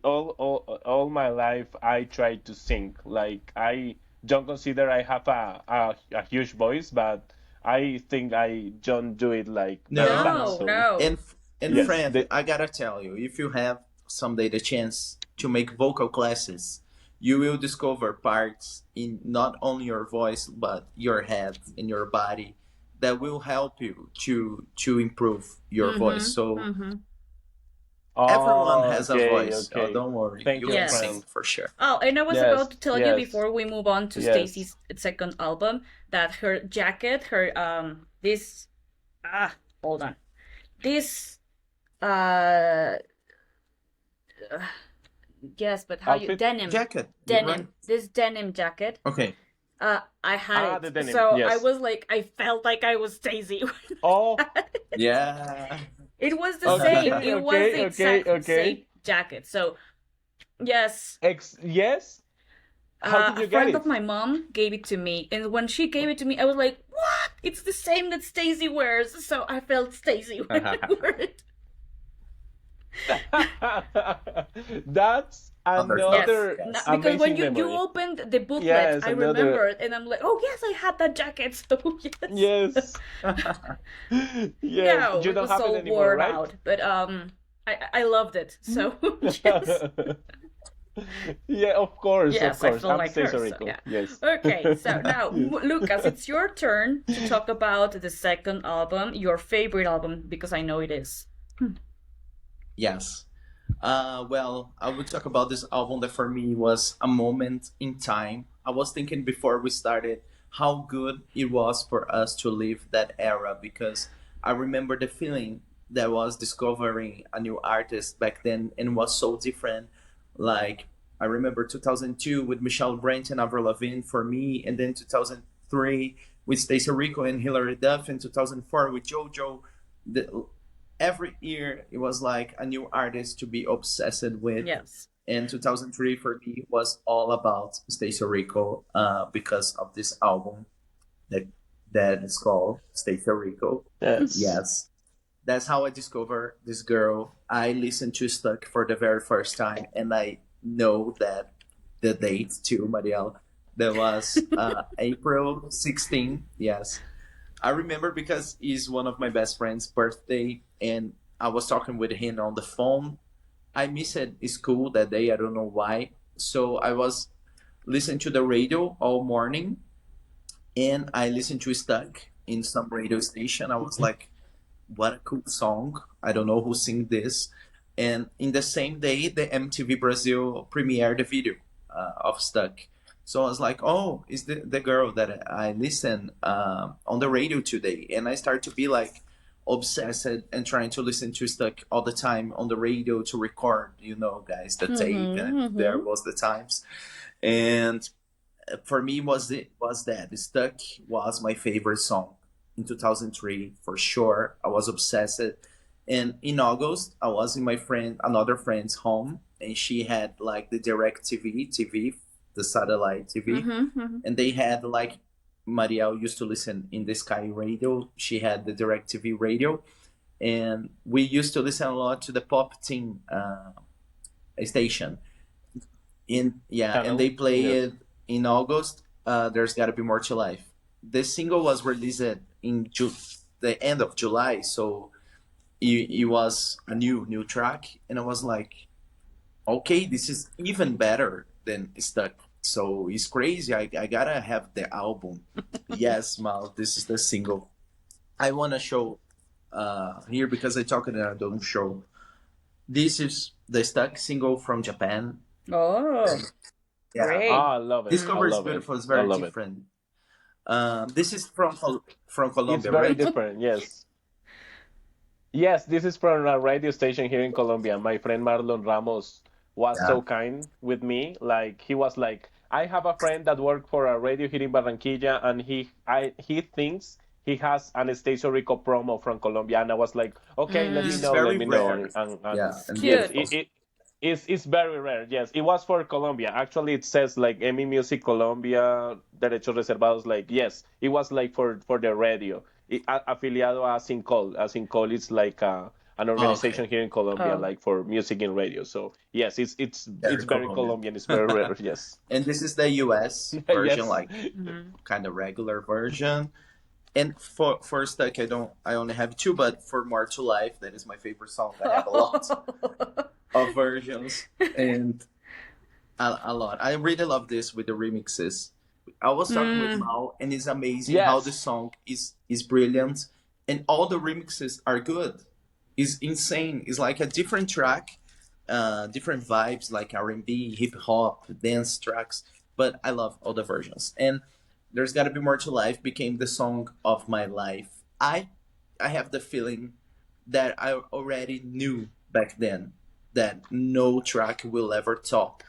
all my life, I try to sing. Like I don't consider I have a huge voice, but I think I don't do it like very bad.
No,
So
no.
And
yes,
friend, I gotta tell you, if you have someday the chance to make vocal classes, you will discover parts in not only your voice but your head and your body that will help you to improve your voice. So everyone
oh,
has a
okay,
voice. Oh,
okay.
don't worry,
Thank
you
you,
can
Yes.
sing
friend.
for sure.
Oh, and I was
Yes,
about to tell you
yes,
before we move on to
yes.
Stacy's second album that her jacket, her this hold on. This uh yes, but how you
Outfit?
denim
Jacket,
denim
right?
this denim jacket.
Okay.
I had
the
it.
denim,
So I
yes.
was like I felt like I was Stacy.
Oh,
Yeah.
It was the
Okay,
same. It was
okay,
the
okay,
exact
okay.
same jacket. So yes.
yes. How did you
A
get
friend
it?
of my mom gave it to me, and when she gave it to me, I was like, "What? It's the same that Stacy wears." So I felt Stacy when I wore it.
That's another
Yes, because
amazing
when you
memory.
opened the booklet,
Yes,
I
another-
remembered, and I'm like, "Oh yes, I had that jacket." So yes,
Yes. Yes.
no,
You
it
don't
was
have
so
it anymore,
worn
right?
out, but I loved it. So yes,
Yeah, of
Yes, I
course.
feel
I'm
like her.
Stacey
So
Rico.
yeah.
Yes.
Okay, so now Lucas, it's your turn to talk about the second album, your favorite album, because I know it is.
Yes. Well, I would talk about this album that for me was a moment in time. I was thinking before we started how good it was for us to live that era because I remember the feeling that was discovering a new artist back then and was so different. Like I remember 2002 with Michelle Brandt and Avril Lavigne for me, and then 2003 with Stacey Rico and Hilary Duff, and 2004 with JoJo. The, every year it was like a new artist to be obsessed with.
Yes.
And 2003 for me was all about Stacey Rico because of this album that that is called Stacey Rico.
Yes.
Yes, that's how I discovered this girl. I listened to Stuck for the very first time, and I know that the date too, Marielle. That was April 16th. Yes, I remember because he's one of my best friend's birthday, and I was talking with him on the phone. I missed school that day. I don't know why. So I was listening to the radio all morning, and I listened to Stuck in some radio station. I was like, "What a cool song!" I don't know who sing this. And in the same day, the MTV Brazil premiered the video of Stuck. So I was like, "Oh, is the girl that I listen on the radio today?" And I started to be like obsessed and trying to listen to Stuck all the time on the radio to record, guys, the tape, and there was the times. And for me, was that Stuck was my favorite song in 2003 for sure. I was obsessed. And in August, I was in another friend's home, and she had like the direct TV, the satellite TV, and they had like Marielle used to listen in the Sky Radio. She had the direct TV radio, and we used to listen a lot to the Pop Team station. In Yeah, and
Channel.
they play
Yes.
it in August. There's got to be more to life. The single was released in the end of July, so it was a new track, and I was like, okay, this is even better than Stuck. So it's crazy. I gotta have the album. Yes, Mal, this is the single. I wanna show here because I talk and I don't show. This is the Stuck single from Japan.
Oh,
Yeah,
great.
Ah, I love it.
this
I
cover is
love it.
beautiful. It's
I
very
love it.
different. This is from
It's
Colombia,
very
right?
different. Yes. Yes, this is from a radio station here in Colombia. My friend Marlon Ramos was
Yeah.
so kind with me. Like he was like, I have a friend that worked for a radio here in Barranquilla, and he thinks he has an Estacio Rico promo from Colombia. And I was like, okay,
This is
let
very
me know.
rare.
And
Yeah, and
yes,
Cute.
beautiful.
it's very rare. Yes, it was for Colombia. Actually, it says like EMI Music Colombia, Derechos Reservados. Like yes, it was like for the radio. Afiliado a Sincol. A Sincol is like an
Okay,
organization here in Colombia,
Oh.
like for music and radio. So yes, it's
very
very
Colombian.
Colombian. It's very rare. Yes,
And this is the US version,
yes.
like kind of regular version. And for Stuck, I only have two, but for More to Life, that is my favorite song. I have a lot of versions and a lot. I really love this with the remixes. I was talking with Mao, and it's amazing how the
Yes.
song is brilliant, and all the remixes are good. It's insane. It's like a different track, different vibes, like R&B, hip hop, dance tracks. But I love all the versions. And There's Gotta Be More to Life became the song of my life. I have the feeling that I already knew back then that no track will ever top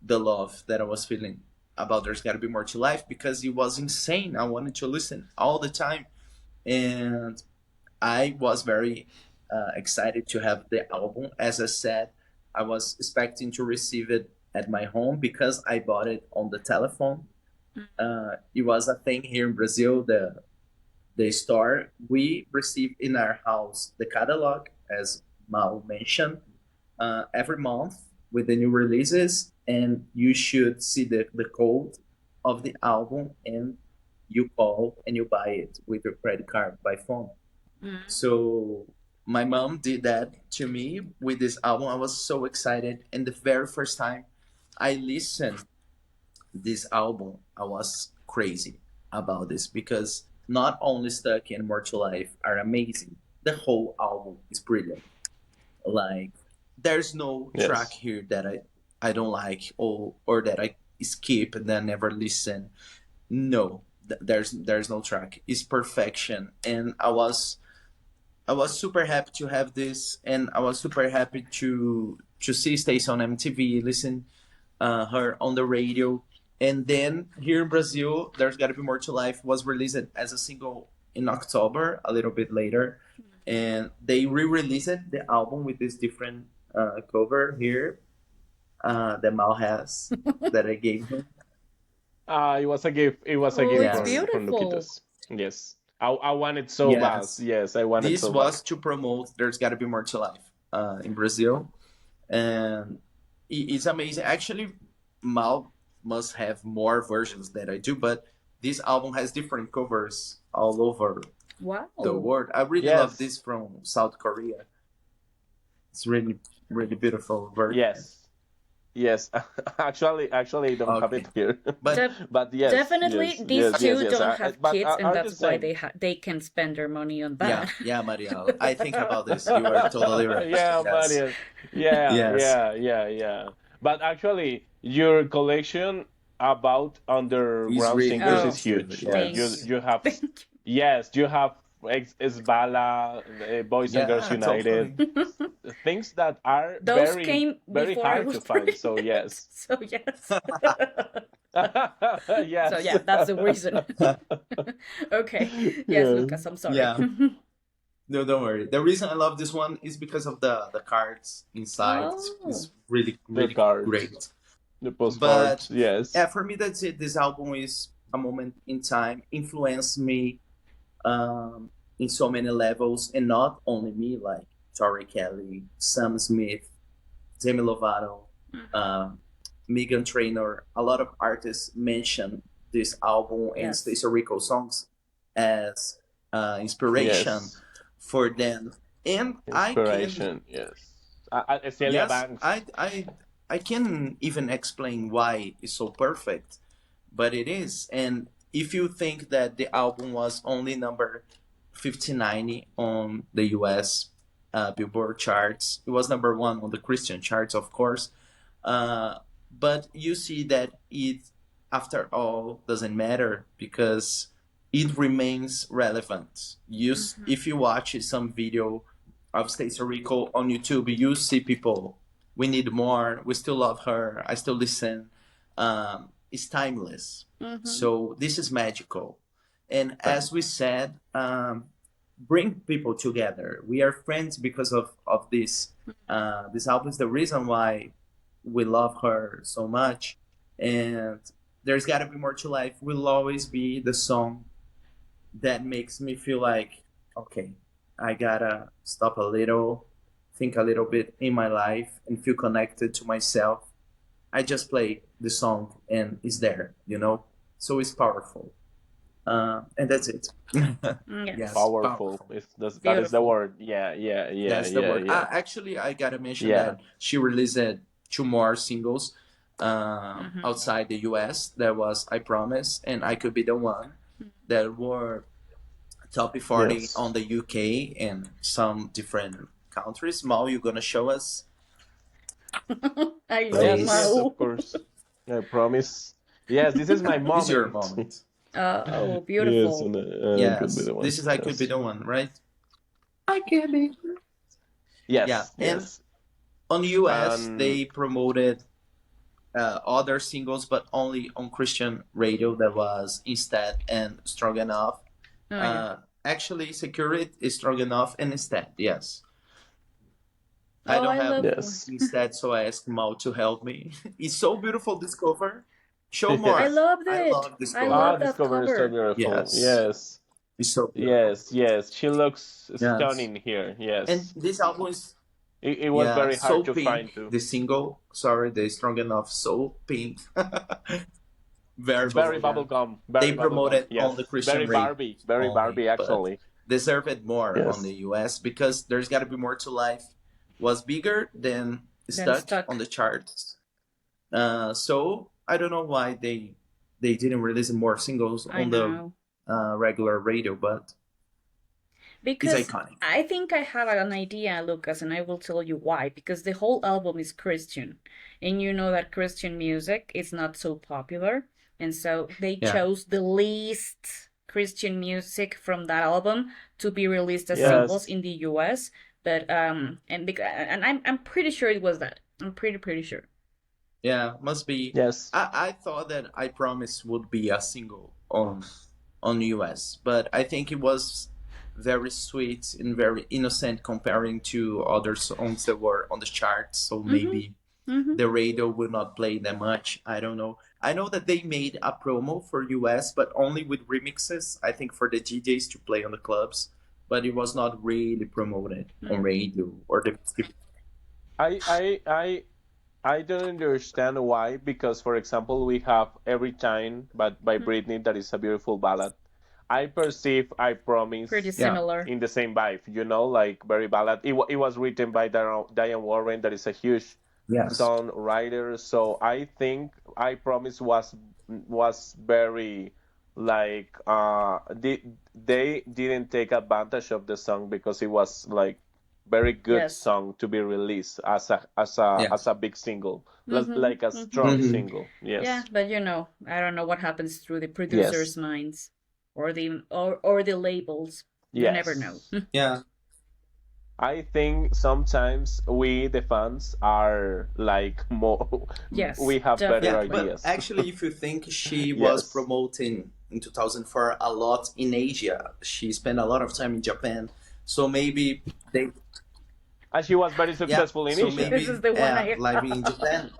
the love that I was feeling about There's Gotta Be More to Life because it was insane. I wanted to listen all the time. And I was very excited to have the album. As I said, I was expecting to receive it at my home because I bought it on the telephone. It was a thing here in Brazil. The store we received in our house the catalog, as Mal mentioned, every month with the new releases, and you should see the code of the album, and you call and you buy it with your credit card by phone. So my mom did that to me with this album. I was so excited, and the very first time I listened this album, I was crazy about this because not only Stuck and More to Life are amazing, the whole album is brilliant. Like there's no track
Yes.
here that I don't like or that I skip and then never listen. No, there's no track. It's perfection, and I was super happy to have this, and I was super happy to see Stacey on MTV, listen her on the radio, and then here in Brazil, There's Gotta Be More to Life was released as a single in October, a little bit later, and they re-released the album with this different cover here that Mal has that I gave him.
It was a gift. It was a
Oh,
gift
it's
Yes,
from
beautiful.
Luquitas. Yes. I wanted so bad.
yes.
Yes, I wanted
This
so bad.
was to promote There's Gotta Be More to Life in Brazil, and it's amazing. Actually, Mal must have more versions that I do, but this album has different covers all over the
Wow.
world. I really love
Yes.
this from South Korea. It's really, really beautiful version.
Yes. Yes. Actually, I don't have
Okay,
it here.
but
Def
But yes,
Definitely,
yes,
these
yes, yes,
two
yes.
don't have
But
kids, and
are the
that's why
same.
they can spend their money on
yeah,
that.
yeah, Mariel. I think about this. You are totally right.
Yeah,
Yes,
Mario. Yeah,
yes,
yeah, yeah, yeah. But actually, your collection about
it's
underground
really
singers
good.
is
Oh,
It's really
huge. Like you,
yes,
thank
you have,
thank
yes, you have Esbala, Boys and Girls
yeah,
United,
totally.
you.
things that are
Those
very,
came
very
before I
hard
was
to find. So
pregnant,
yes,
so yes. So
yes,
yeah, that's the reason. Okay. Yes,
yeah,
Lucas, I'm sorry.
Yeah. No, don't worry. The reason I love this one is because of the cards inside.
Oh.
It's really
the
really
cards,
great.
the
But
postcards. Yes,
yeah, for me that's it. This album is a moment in time, influenced me in so many levels, and not only me, like Tori Kelly, Sam Smith, Demi Lovato, um, Megan Trainor. A lot of artists mention this album and
Yes.
Stacey Rico songs as inspiration
yes.
for them. And I can,
Inspiration. Yes. Celia
yes,
Banks.
I can even explain why it's so perfect, but it is. And if you think that the album was only number 59 on the US Billboard charts, it was number one on the Christian charts, of course. Uh, but you see that it, after all, doesn't matter because it remains relevant.
Hmm.
If you watch some video of Stacey Rico on YouTube, you see people. We need more. We still love her. I still listen. It's timeless.
Hmm.
So this is magical. And
Right.
as we said, bring people together. We are friends because of this. This album is the reason why we love her so much. And There's Gotta Be More to Life will always be the song that makes me feel like, okay, I gotta stop a little, think a little bit in my life, and feel connected to myself. I just play the song and it's there, you know? So it's powerful. And that's it.
Yes.
Yes,
Powerful.
powerful.
That is the
Beautiful.
word. Yeah, yeah, yeah,
That's the
yeah,
word.
yeah.
Actually, I gotta mention
Yeah.
that she released two more singles
Hmm.
outside the US. There was I Promise and I Could Be the One that were top 40
Yes.
on the UK and some different countries. Mal, you gonna show us,
I love
Yes, yes,
please?
of
Mau.
course. I promise. Yes, this is my
It's your
moment.
moment.
Oh,
Yes,
beautiful.
and could be
Yes,
the one.
this is I Could Be
Yes.
the One, right? I can be. Yeah,
Yes,
and
yes.
on US
And
they promoted other singles, but only on Christian radio. That was Instead and Strong Enough.
Oh yeah.
Uh, Actually, Secure It is Strong Enough and Instead. Yes, I
Oh,
don't
I
have
love one.
yes.
Instead, so I asked Mal to help me. It's so beautiful this cover. Show
I
more.
Yes.
loved
I
it.
love this
I
Ah,
cover.
love
this
that
cover is so
cover.
beautiful.
Yes,
Yes.
it's so beautiful.
Yes, yes. She looks
Yes,
stunning here.
and
Yes.
this album is
It was
yeah
very
so
hard to
pink.
find too.
The single, sorry, the Strong Enough, so pink. Very
Very
bubblegum.
bubblegum.
They
Very bubblegum.
promoted on the
Yes.
Christian
Very
radio
Barbie. Very
only,
Barbie
but
actually.
deserved more on the
Yes.
US because There's Gotta Be More to Life was bigger than
Then
Stuck on
stuck.
the charts. So I don't know why they didn't release more singles
I
on the
know.
regular radio, but it's
Because
iconic.
I think I have an idea, Lucas, and I will tell you why. Because the whole album is Christian, and you know that Christian music is not so popular, and so they
Yeah.
chose the least Christian music from that album to be released as singles
Yes,
in the US. But and I'm pretty sure it was that. I'm pretty sure.
Yeah, must be.
yes.
I thought that I Promise would be a single on US, but I think it was very sweet and very innocent comparing to other songs that were on the charts. So
Mm-hmm.
maybe
Mm-hmm.
the radio will not play that much. I don't know. I know that they made a promo for US, but only with remixes. I think for the DJs to play on the clubs, but it was not really promoted on radio or the.
I I I I don't understand why, because for example, we have Every Time but by Britney, that is a beautiful ballad. I perceive I
Pretty
Promise
Yeah.
similar.
in the same vibe, like very ballad. It was written by Diane Warren, that is a huge
Yes.
songwriter. So I think I Promise was very like they didn't take advantage of the song because it was like very good
Yes.
song to be released as
Yes.
a big single,
Mm-hmm.
like a
Mm-hmm.
strong
Hmm.
single.
Yeah,
Yes.
but you know, I don't know what happens through the
Yes.
producers' minds or the labels. You never know.
Yes.
Yeah.
I think sometimes we, the fans, are like more,
Yes,
we have better
Yeah,
definitely.
but
ideas.
actually, if you think she was
Yes.
promoting in 2004 a lot in Asia, she spent a lot of time in Japan. So maybe they,
And she was very
yeah,
successful in
so
Asia.
This
maybe
is the one I
live in Japan.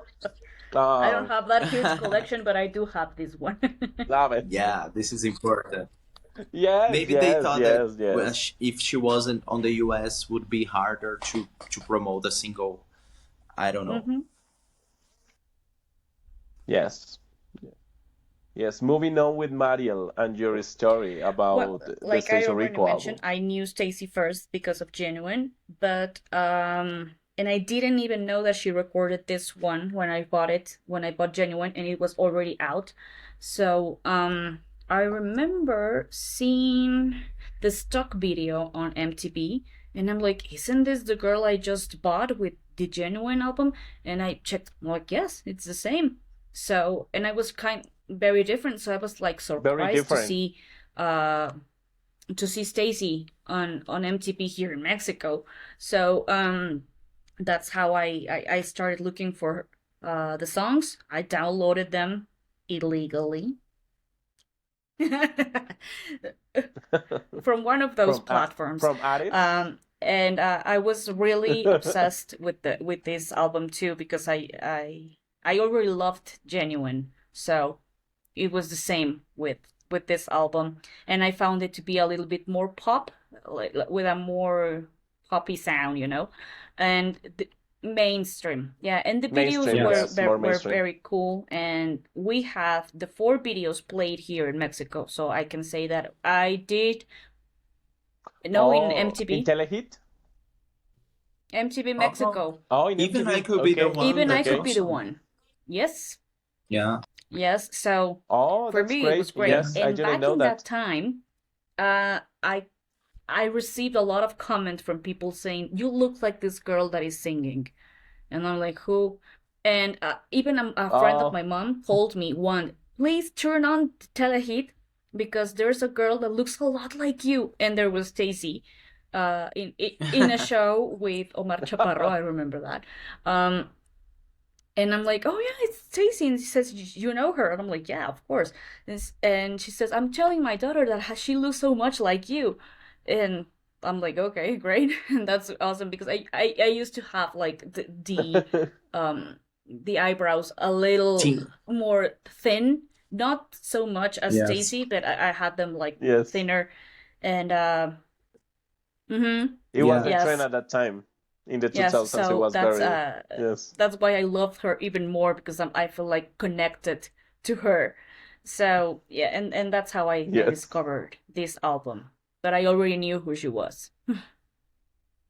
I don't
Oh,
have that huge collection, but I do have this one.
love it.
Yeah, this is important.
Yes,
Maybe they
yes,
thought that
yes, yes.
if she wasn't on the US, would be harder to promote the single. I don't know.
Hmm.
Yes. Yes. Moving on with Mariel and your story
Well,
about the
like I
Stacio
already
Rico
mentioned,
album.
I knew Stacy first because of Genuine, but and I didn't even know that she recorded this one when I bought Genuine and it was already out. So, I remember seeing the stock video on MTV and I'm like, isn't this the girl I just bought with the Genuine album? And I checked, I'm like, yes, it's the same. So, and I was kind very different, so I was like
Very
surprised
different.
uh to see Stacy on MTV here in Mexico. So that's how I started looking for the songs. I downloaded them illegally from one of those
From
platforms.
from Addis.
And I was really obsessed with this album too because I already loved Genuine, so it was the same with this album, and I found it to be a little bit more pop, like with a more poppy sound, and mainstream. Yeah, and the videos
Mainstream,
were
Yes.
yes, more
were
mainstream.
very cool, and we have the 4 videos played here in Mexico, so I can say that I did know in
Oh, in Telehit?
MTV
Uh-huh.
Mexico.
Oh, in
Even I
MTV.
could be the
Okay,
one
Even I
that's
could
okay.
be the
awesome.
one. Yes,
Yeah.
yes. So
Oh,
for
that's
me, it was
great.
great.
Yes, I
And
didn't
back
know
in that
that.
time, I received a lot of comment from people saying, "You look like this girl that is singing," and I'm like, "Who?" And even a friend of
Oh,
my mom told me one, "Please turn on Telehit because there's a girl that looks a lot like you." And there was Stacy, in a show with Omar Chaparro. I remember that. Um, and I'm like, oh yeah, it's Stacy. And she says, you know her? And I'm like, yeah, of course. And she says, I'm telling my daughter that she looks so much like you. And I'm like, okay, great. And that's awesome because I used to have like the eyebrows a little
Team.
more thin, not so much as
Yes.
Stacy, but I had them like
yes.
thinner. And mm-hmm.
It was
Yeah.
the trend
Yes.
at that time. In the
Yes,
2000s, it
so
was very, yes.
that's why I love her even more because I feel like connected to her. So yeah, and that's how I
Yes.
discovered this album. But I already knew who she was.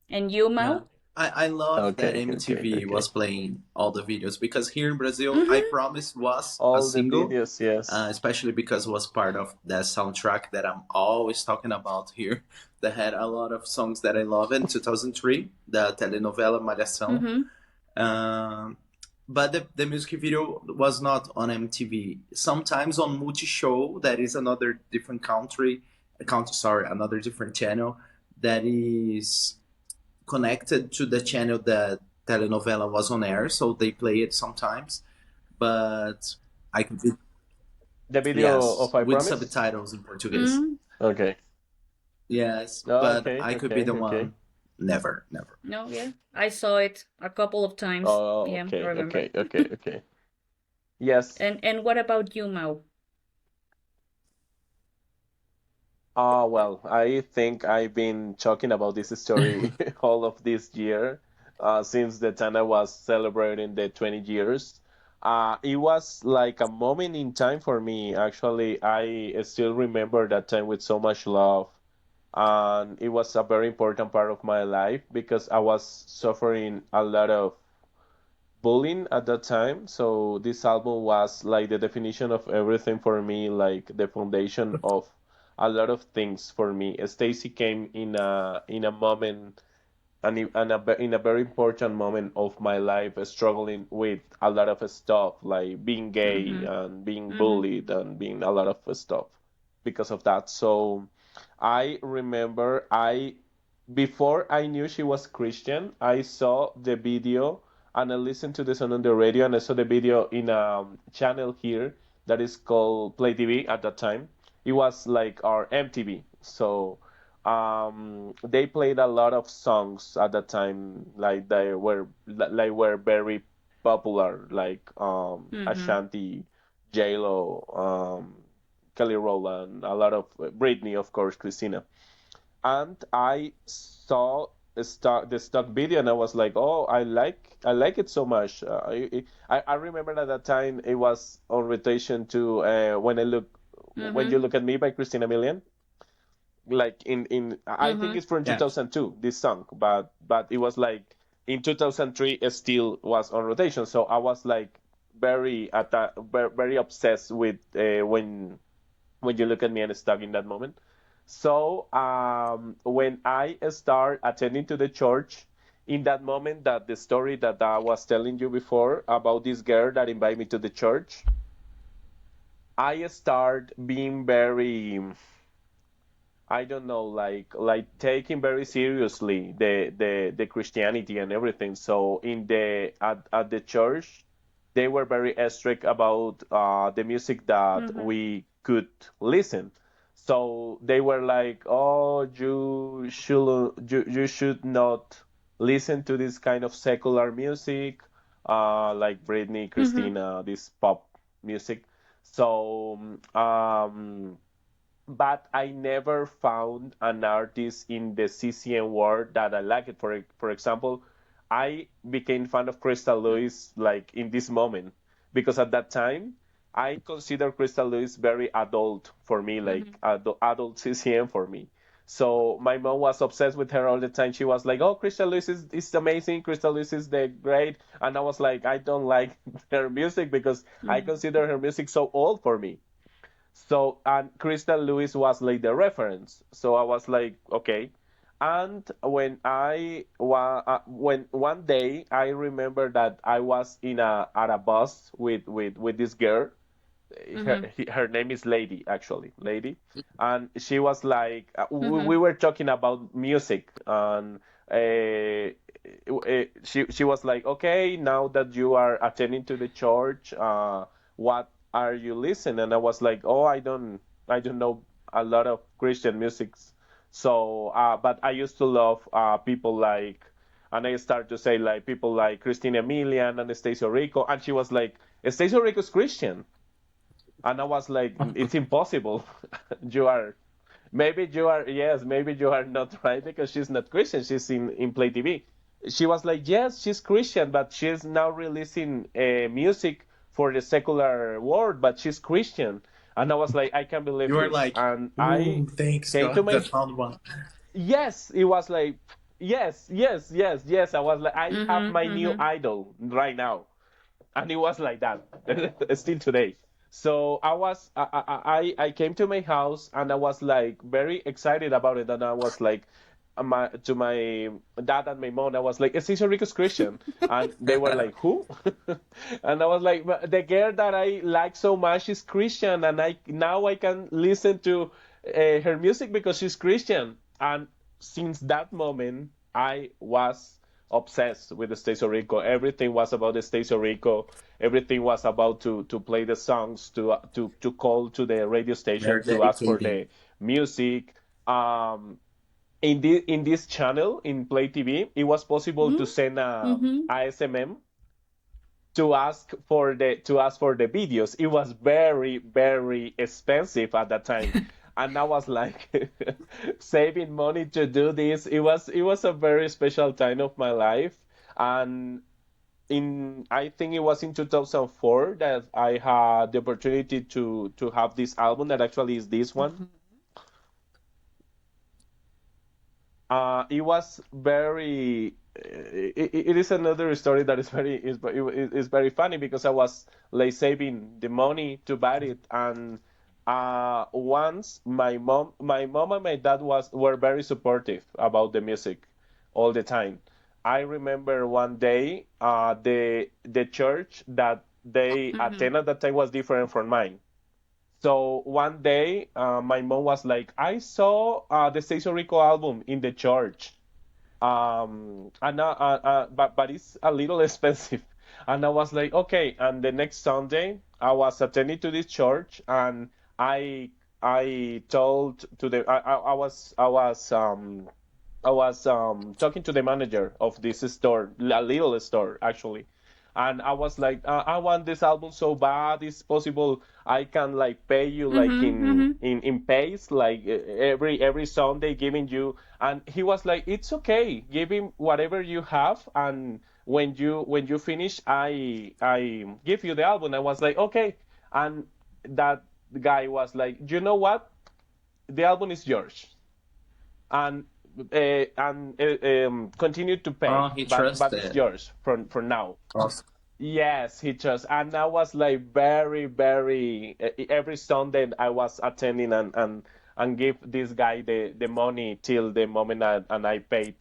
And you,
Yeah.
Mo?
I love that
Okay, okay,
MTV
okay.
was playing all the videos because here in Brazil, I
Mm-hmm.
Promise was a
All the
single,
videos, yes.
especially because it was part of that soundtrack that I'm always talking about here. That had a lot of songs that I love in 2003, the telenovela Malhação.
Mm-hmm.
Um, but the music video was not on MTV. Sometimes on Multishow, that is another different country, another different channel that is connected to the channel that telenovela was on air, so they play it sometimes. But I could be,
The video
yes,
of I
with
Promise?
subtitles in Portuguese.
Mm-hmm.
Okay.
Yes,
Oh,
but
okay,
I could be
okay,
the
okay.
one. Never, never.
No, yeah. I saw it a couple of times.
Oh,
Yeah, I
okay,
remember.
okay, okay, okay. Yes.
And what about you, Mao?
Well, I think I've been talking about this story all of this year, since the time I was celebrating the 20 years. It was like a moment in time for me. Actually, I still remember that time with so much love. And it was a very important part of my life because I was suffering a lot of bullying at that time. So this album was like the definition of everything for me, like the foundation of a lot of things for me. Stacy came in a moment in a very important moment of my life, struggling with a lot of stuff, like being gay
Mm-hmm.
and being
Mm-hmm.
bullied and being a lot of stuff because of that. So I remember I before I knew she was Christian, I saw the video and I listened to the song on the radio and I saw the video in a channel here that is called Play TV at that time. It was like our MTV. So they played a lot of songs at that time like were very popular like
Mm-hmm.
Ashanti, J-Lo, Kelly Rowland, a lot of Britney, of course, Christina. And I saw the stock video and I was like, oh, I like it so much. I remember at that time it was on rotation to when
Mm-hmm.
you look at me by Christina Milian. Like in I think
Mm-hmm.
it's from
Yes.
2002 this song, but it was like in 2003 it still was on rotation. So I was like very obsessed with when you look at me and stuck in that moment. So when I start attending to the church, in that moment that the story that I was telling you before about this girl that invited me to the church, I start being very, I don't know, like taking very seriously the Christianity and everything. So at the church, they were very strict about the music that
Mm-hmm.
we could listen. So they were like, "Oh, you should not listen to this kind of secular music, like Britney,
Mm-hmm.
Christina, this pop music." So but I never found an artist in the CCM world that I like it. For example, I became fan of Crystal Lewis like in this moment because at that time I consider Crystal Lewis very adult for me,
Mm-hmm.
like adult CCM for me. So my mom was obsessed with her all the time. She was like, "Oh, Crystal Lewis is amazing. Crystal Lewis is the great," and I was like, "I don't like her music because I
Mm-hmm.
consider her music so old for me." So, and Crystal Lewis was like the reference. So I was like, okay. And when one day I remember that I was in a at a bus with this girl.
Mm-hmm.
Her name is Lady, actually, Lady, and she was like, we
Mm-hmm.
were talking about music, and she was like, okay, now that you are attending to the church, what are you listening? And I was like, oh, I don't know a lot of Christian music, so but I used to love people like. And I started to say like people like Christina Milian and Anastasia Rico, and she was like, Anastasia Rico's Christian. And I was like, it's impossible. You are, maybe you are, yes, maybe you are not right because she's not Christian. She's in Play TV. She was like, yes, she's Christian, but she's now releasing music for the secular world, but she's Christian. And I was like, I can't believe
You are
this.
like,
And I
ooh, thanks
came to
God, I
my
found one.
yes, it was like yes. I was like, I have
Mhm.
my new
Mhm.
idol right now, and it was like that still today. So I came to my house and I was like very excited about it, and I was like to my dad and my mom, I was like, is Cesar Rico's Christian? And they were like, who? And I was like, "But the girl that I like so much is Christian, and I now I can listen to her music because she's Christian." And since that moment I was obsessed with the States of Rico. Everything was about the States of Rico. Everything was about to play the songs, to call to the radio
Very
station to ask for
dedicated.
the music. Um, in this channel in Play TV, it was possible to
Mhm.
send a
Mhm.
ASMM to ask for the videos. It was very very expensive at that time, and I was like saving money to do this. It was a very special time of my life, and in I think it was in 2004 that I had the opportunity to have this album that actually is this one.
Mhm.
It was very. It is another story that is very funny because I was like saving the money to buy it, and once my mom and my dad were very supportive about the music all the time. I remember one day, the church that they
Mhm.
attended at that time was different from mine. So one day, my mom was like, "I saw the Seiso Rico album in the church, but it's a little expensive." And I was like, "Okay." And the next Sunday, I was attending to this church, and I I told to the I was talking to the manager of this store, a little store actually, and I was like, I want this album so bad. It's possible I can like pay you like
Mhm. Mhm.
in pays, like every Sunday giving you. And he was like, it's okay, give him whatever you have, and when you finish, I give you the album. I was like, okay, and that guy was like, you know what? The album is yours, and continued to pay,
Oh, he
but it's
trusted.
yours for now.
Awesome.
Yes, he just, and I was like very very every Sunday I was attending and give this guy the money till the moment and I paid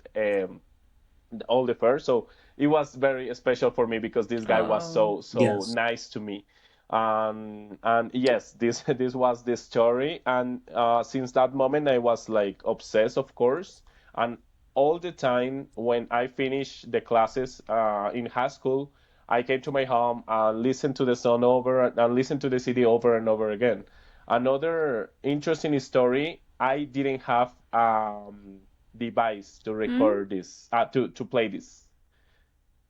all the fares. So it was very special for me because this guy was
Oh.
so
Yes.
nice to me. And yes, this this was the story. And since that moment, I was like obsessed, of course. And all the time when I finished the classes in high school, I came to my home and listened to the song over and listened to the CD over and over again. Another interesting story, I didn't have device to
Mm?
record this, to play this.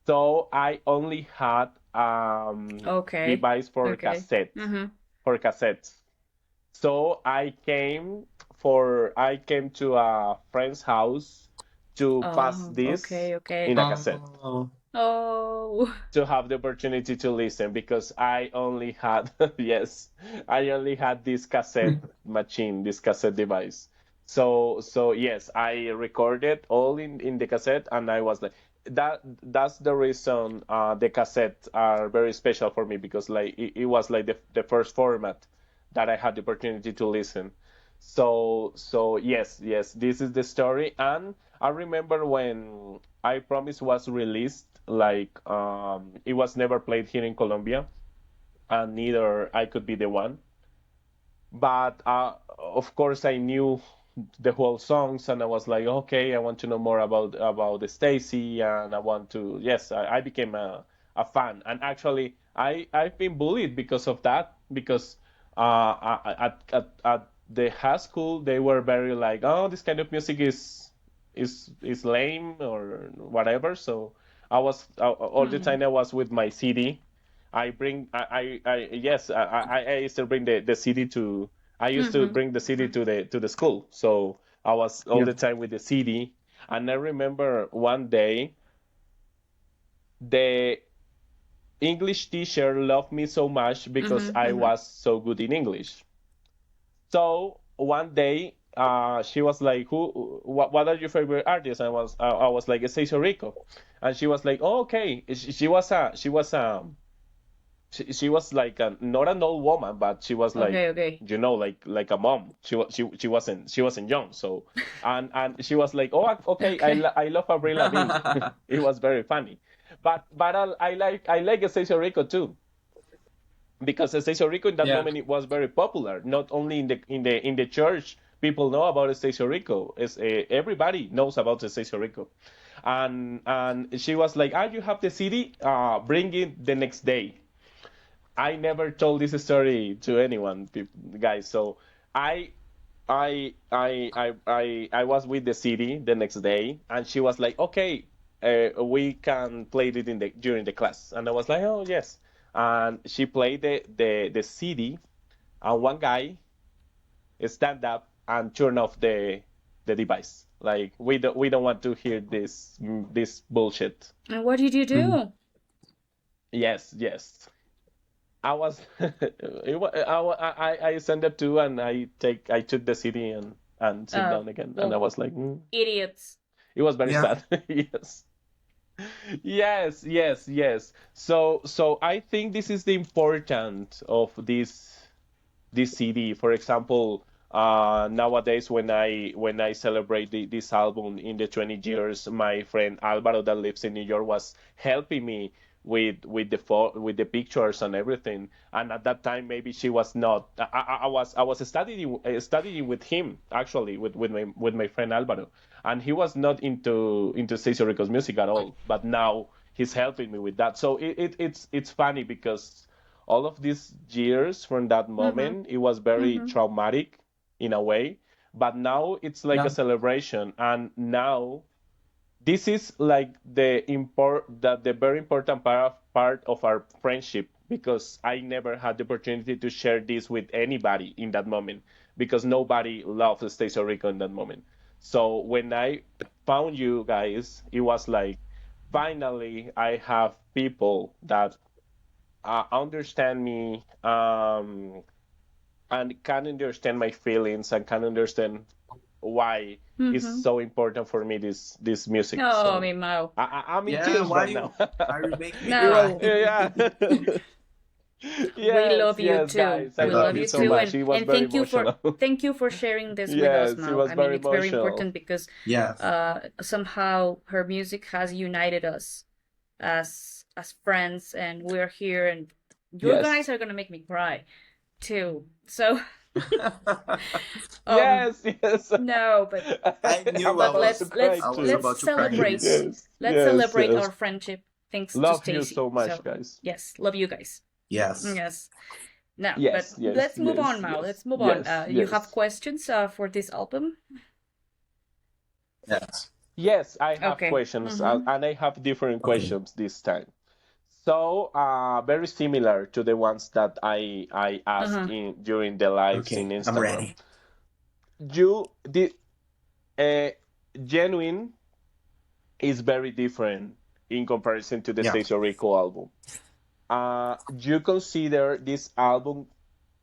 So I only had
Okay.
device
Okay. Mhm.
for cassettes. So I came to a friend's house to pass
Oh,
this
okay, okay.
in a cassette,
Oh,
Oh.
to have the opportunity to listen because I only had yes, I only had this cassette machine, this cassette device. So yes, I recorded all in the cassette, and I was like that's the reason the cassettes are very special for me because like it was like the first format that I had the opportunity to listen. So yes, this is the story. And I remember when I Promise was released, like it was never played here in Colombia, and neither I Could Be the One. But of course, I knew the whole songs, and I was like, okay, I want to know more about the Stacy, and I want to. Yes, I became a fan, and actually, I've been bullied because of that because at the high school they were very like, oh, this kind of music is lame or whatever. So I was all the
Hmm.
time I was with my CD. I yes, I used to bring the CD to I used to
Mhm.
bring the CD to the school. So I was all
yeah.
the time with the CD. And I remember one day the English teacher loved me so much because
Mhm.
I
Mhm.
was so good in English. So one day she was like, "Who? What are your favorite artists?" I was like, "Stacey Rico," and she was like, "Oh, okay." She was like not an old woman, but she was like,
Okay, okay.
like a mom. She wasn't young. So, and she was like, "Oh, okay,
Okay.
I love Avril Lavigne." It was very funny, but I like Stacey Rico too, because Stacey Rico in that
Yeah.
moment it was very popular. Not only in the church, people know about Stacey Rico. Everybody knows about Stacey Rico, and she was like, "Ah, you have the CD? Bring it the next day." I never told this story to anyone, guys. So I I was with the city the next day, and she was like, "Okay, we can play it in the during the class." And I was like, "Oh yes." And she played the CD, and one guy stand up and turn off the device. Like we don't want to hear this bullshit.
And what did you
Mhm.
do?
Yes, yes. I was I sent it to, and I took the CD and sit
Oh,
down again, and I
well,
was like,
idiots.
it was very
Yeah.
sad. Yes. Yes. So I think this is the importance of this CD. For example, nowadays when I celebrate this album in the 20 years, my friend Alvaro that lives in New York was helping me with the pictures and everything. And at that time, maybe she was not. I was studying with him actually with my friend Alvaro, and he was not into Stacey Rico's music at all. But now he's helping me with that. So it's funny because all of these years from that
Mm-hmm.
moment, it was very
Mm-hmm.
traumatic in a way. But now it's like a
Yeah.
celebration, and now this is like the very important part of our friendship, because I never had the opportunity to share this with anybody in that moment, because nobody loved Stacey Rico in that moment. So when I found you guys, it was like finally I have people that understand me, and can understand my feelings, and can understand why it's
Mm-hmm.
so important for me this music.
Oh,
So
Mimao.
I'm in
Yeah.
tears
Why
right
you
now.
why you make me
It was
No,
cry?
yeah.
we
Yes,
love you
yes,
too.
guys,
I
I
We
love
love
love
you
you
you
so
too,
too.
much. It was
and
very emotional.
thank you for sharing this with us,
Yes, it
Mao.
was
I mean,
very
it's very
emotional.
important because
Yes.
somehow her music has united us as friends, and we're here, and you guys
Yes,
are gonna make me cry too. So, um,
yes.
no, but
I
I
knew
was
I
about to
was
cry
I was
too.
let's
about to cry in
celebrate.
this.
Yes,
Let's
yes,
celebrate our
yes.
friendship thanks to
Love you
Stacy.
so much,
So,
guys.
yes, love you guys.
Yes.
Yes. No, but
Yes, yes,
let's move
yes,
on, Mal.
yes,
Let's move on.
yes,
You have
yes.
questions for this album?
Yes.
Yes, I have
Okay.
questions,
Mm-hmm.
and I have different
Okay.
questions this time. So, very similar to the ones that I asked
Uh-huh.
in during the lives in
Okay. I'm
Instagram.
ready.
The uh, Genuine is very different in comparison to the
Yeah.
Stacey Rico album. You consider this album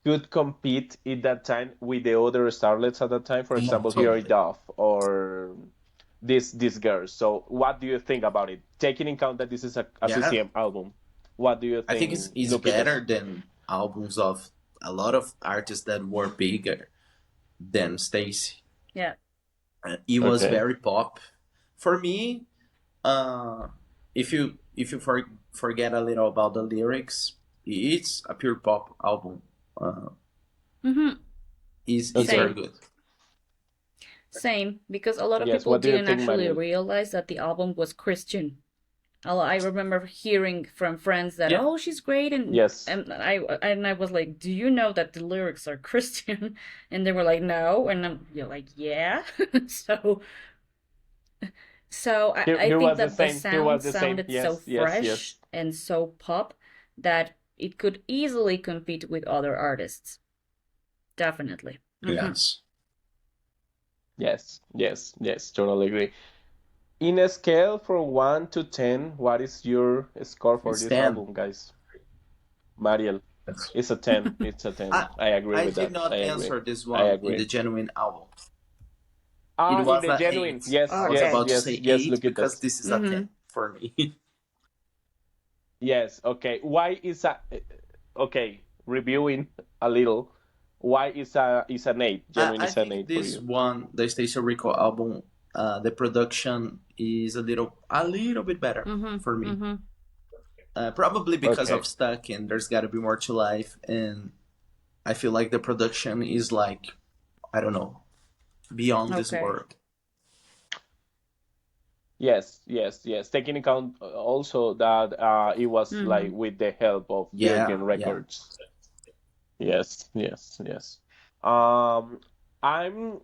could compete in that time with the other starlets at that time, for
Yeah.
example, Hilary
Totally.
Duff or this girl. So what do you think about it? Taking in account that this is a
Yeah.
CCM album, what do you
I think
think,
it's
Luquitas?
better than albums of a lot of artists that were bigger than Stacy.
Yeah.
It was
Okay.
very pop. For me, uh, if you forget a little about the lyrics, it's a pure pop album. Uh,
Mm-hmm.
it's
Okay.
very
Same.
good.
Same. Because a lot of
Yes.
people
What do you
didn't
think,
actually
Mariel?
realize that the album was Christian. I remember hearing from friends that,
Yeah.
oh, she's great, and
Yes.
I was like, do you know that the lyrics are Christian? And they were like, no, and you're like, yeah. So I
Here
think
was the
that the
same. Here
sound
was the same.
sounded so
Yes. Yes.
fresh
Yes.
and so pop that it could easily compete with other artists. Definitely. Mm-hmm.
Yes.
Yes. Totally agree. In a scale from 1 to 10, what is your score for
It's
this
10.
album, guys? Mariel,
Yes.
it's a 10. It's a 10.
I
I agree
I
with
did
that. I
not
agree.
answer this
I
one in
agree.
the genuine album. It
In
was
the
a
genuine.
8.
Yes,
I was
yes,
Okay.
about to
yes,
say
yes.
8
Look at
because
this.
this is a
Mm-hmm.
10 for me.
Yes. Okay. Why is a okay? Reviewing a little. Why is an eight? Genuine
I
is an
think
eight for
this
you.
one, the Stacey Rico album, the production is a little bit better
Mm-hmm.
for me.
Mm-hmm.
Probably because of
Okay.
Stuck and There's Gotta Be More to Life, and I feel like the production is like, I don't know, beyond this
Okay.
world.
Yes, yes, yes. Taking account also that it was like
Mm-hmm.
with the help of
Yeah,
Virgin
yeah.
Records. Yes, yes, yes. Um, I'm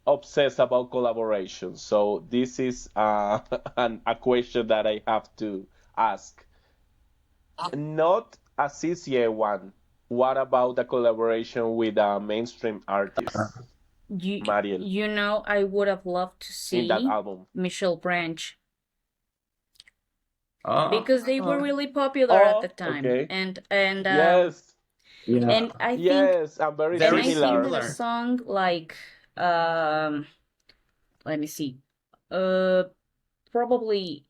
obsessed about collaboration, so this is a question that I have to ask. Not a CCA one. What about the collaboration with a mainstream artist, Mariel,
I would have loved to
in that
see
album?
Michelle Branch
Uh,
because they were really popular at the
Oh,
time,
okay.
and
Yes,
yeah.
I think
yes, I'm very
and
Very
I think
similar.
that a
similar.
song like um let me see, uh probably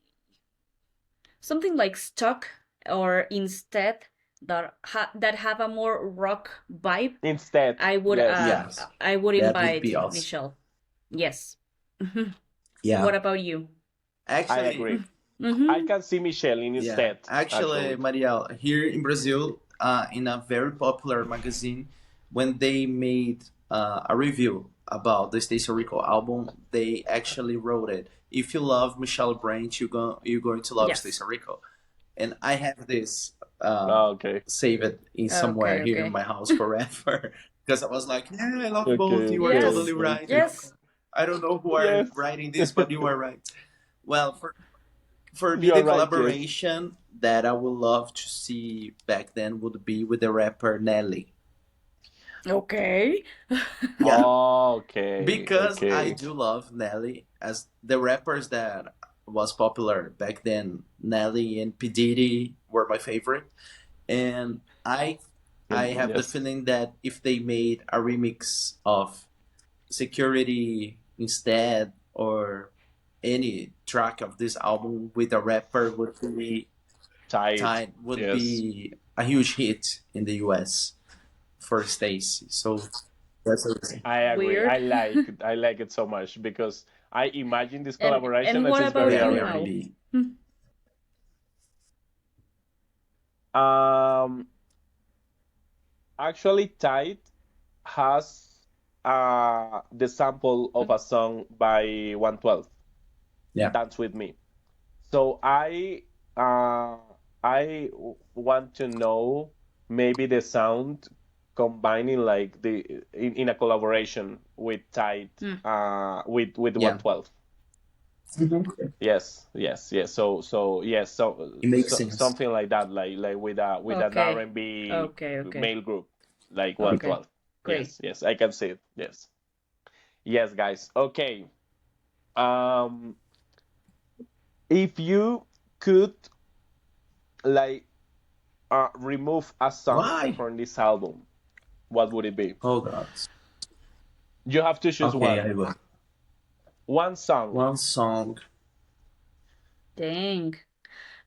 something like Stuck or Instead that have a more rock vibe.
Instead,
I would
yes.
Yes,
I would
that would be
invite
awesome.
Michelle. Yes.
Yeah.
What about you?
I
Actually,
agree. I
Mm-hmm.
can see Michelle in
yeah.
Instead,
Actually,
actually.
Mariel, here in Brazil, in a very popular magazine, when they made a review about the Stacey Rico album, they actually wrote it. If you love Michelle Branch, you're going to love
Yes.
Stacey Rico. And I have this
Okay,
saved in somewhere
Okay,
here in
okay.
my house forever because I was like, yeah, I love both.
okay,
You are
okay,
Yes.
totally
okay,
right.
okay.
Yes.
I don't know who are
Yes.
writing this, but you are right. Well, for me,
You're
the
right, yes.
collaboration that I would love to see back then would be with the rapper Nelly.
Okay.
Yeah,
Okay,
because I
okay.
do love Nelly as the rappers that was popular back then. Nelly and P Diddy were my favorite, and I have the
Yes.
feeling that if they made a remix of Security instead or any track of this album with a rapper
Tight.
would
Yes.
be a huge hit in the US for Stacy. So that's okay.
I agree.
Weird.
I like it so much because I imagine this
And
collaboration as
what
is very
about
Very
R&B.
Bruno?
R&B.
Hmm.
Um, Actually, Tight has the sample of a song by 112,
Yeah.
Dance with Me. So uh want to know maybe the sound combining like in a collaboration with Tide
Hmm.
with
Yeah.
112.
Mhm.
Yes, yes, yes. So yes,
It makes sense.
something like that, like with an
Okay.
R&B
Okay, okay.
male group like
Okay.
112.
Great.
Yes, yes, I can see it. Yes. Yes, guys. Okay. Um if you could like remove a song
Why?
from this album, what would it be?
Oh God.
You have to choose
Okay,
one.
I will.
One song.
One song.
Dang.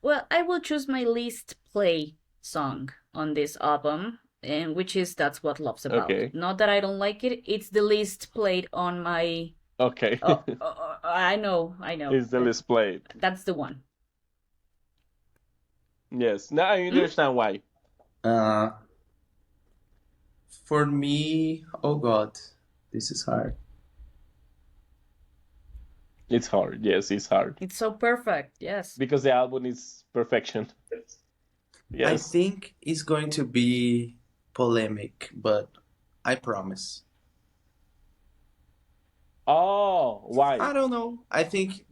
Well, I will choose my least play song on this album, and which is That's What Love's About.
Okay.
Not that I don't like it, it's the least played on my.
Okay.
Oh, I know.
Is the list played?
That's the one.
Yes. Now I
Hmm?
understand why.
Uh, for me, oh God, this is hard.
It's hard. Yes, it's hard.
It's so perfect. Yes.
Because the album is perfection.
I
Yes.
think it's going to be polemic, but I promise.
Oh, why?
I don't know. I think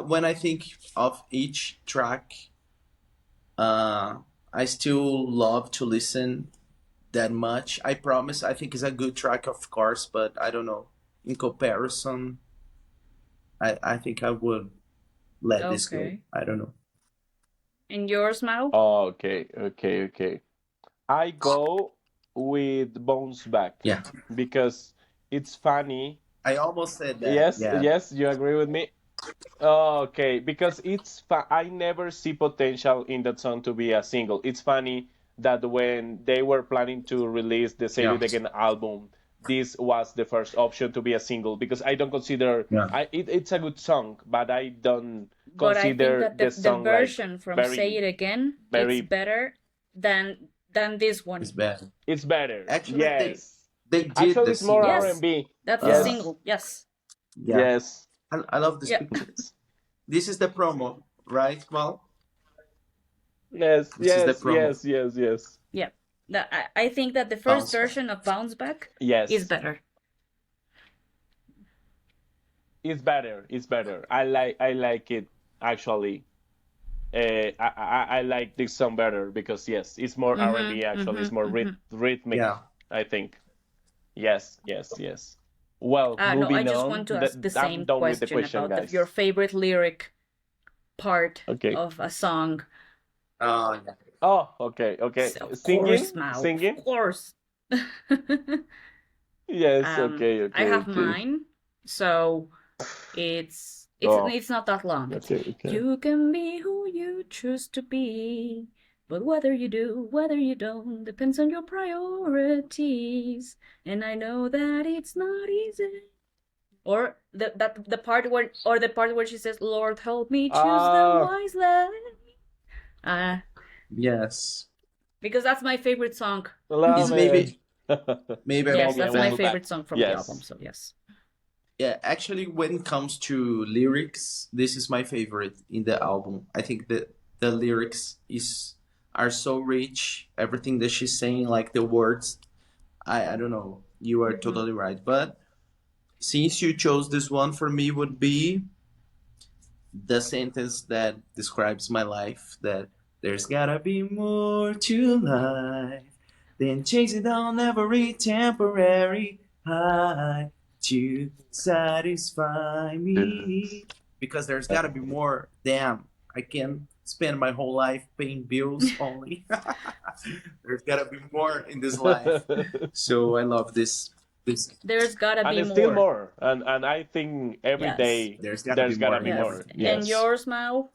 when I think of each track, uh, I still love to listen that much. I promise. I think it's a good track, of course, but I don't know. In comparison, I think I would let this go.
Okay.
I don't know.
And yours, Mao?
Oh, okay, okay, okay. I go with Bounce Back
Yeah.
because it's funny
I almost said that.
Yes,
Yeah.
yes, you agree with me? Okay, because I never see potential in that song to be a single. It's funny that when they were planning to release the Say
Yeah.
It Again album, this was the first option to be a single because I don't consider
Yeah.
it's a good song, but I don't
But I think
consider
that
the
the
song like
version from Say
very,
It Again, it's
very.
better than this
It's
one.
bad.
It's better.
Actually,
Yes.
they did
Actually,
the
it's more
single.
Yes,
R&B.
that's the
Uh,
Yes.
single. Yes.
yeah.
Yes.
I love this.
Yeah.
Yes.
This is the promo, right? Well,
Yes.
this is the
Yes.
promo.
Yes. Yes. Yes.
Yeah. I think that the first
Bounce back.
version of Bounce Back is
Yes.
better.
It's better. It's better. I like it actually. I like this song better because yes, it's more
Mm-hmm.
R&B actually. It's more
Mm-hmm. Mm-hmm.
rhythmic,
Yeah.
I think. Yes, yes, yes. Well,
No, I
moving
just
on.
want to ask the
I'm
same
done with the
question
question,
about your
guys.
favorite lyric part
Okay.
of a song.
Yeah.
Oh, okay, okay.
Of course,
Singing,
Mao.
singing.
Of course.
Yes. Okay.
I
Okay.
have
Okay.
mine, so it's
Oh.
it's not that long. It's
Okay. Okay.
you can be who you choose to be, but whether you do, whether you don't, depends on your priorities. And I know that it's not easy. Or the part where she says, "Lord, help me choose them
Ah,
wisely." Uh,
Yes.
because that's my favorite song.
love
Is
it.
maybe I
Yes,
will
Maybe I
that's
give
will
my
go
that.
back.
favorite song from the album.
Yes.
So yes.
Yeah, actually, when it comes to lyrics, this is my favorite in the album. I think that the lyrics is are so rich. Everything that she's saying, like the words, I don't know. You are
Mm-hmm.
totally right. But since you chose this one for me, would be the sentence that describes my life. That there's gotta be more to life than chasing down every temporary high to satisfy me. Because there's gotta be more. Damn, I can spend my whole life paying bills only. There's gotta be more in this life. So I love this. This
There's gotta
And
be
it's still
more.
more. And I think every
Yes.
day
there's gotta be
there's
more
gotta
in
be
my
Yes.
more.
life.
And
Yes.
Yes.
yours, Mao?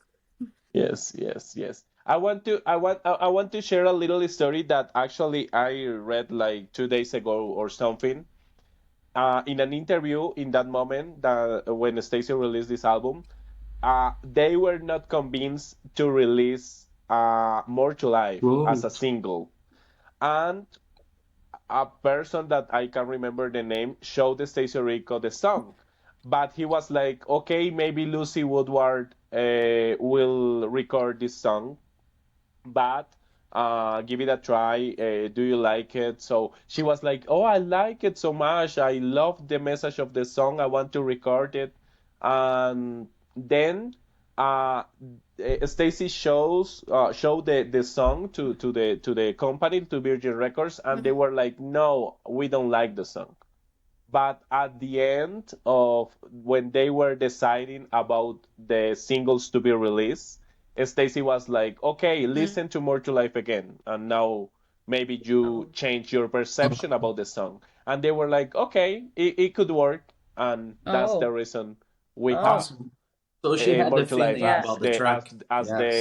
Yes, yes, yes. I want to share a little story that actually I read like 2 days ago or something. In an interview in that moment that when Stacy released this album, they were not convinced to release More to Life as
Whoa.
a single. And a person that I can't remember the name showed Stacey Rico the song, but he was like, okay, maybe Lucy Woodward will record this song, but give it a try. Do you like it? So she was like, oh, I like it so much. I love the message of the song. I want to record it. And then uh, Stacy showed the song to the company, to Virgin Records, and they
Mm-hmm.
were like, no, we don't like the song. But at the end of when they were deciding about the singles to be released, Stacy was like, "Okay,
Mm-hmm.
listen to More to Life again, and now maybe you
Oh.
change your perception about the song." And they were like, "Okay, it could work," and that's the
Oh.
reason we have
Oh.
Awesome. So she had
More
the
to Life
feeling
Yeah.
as
about the
the as
track.
as the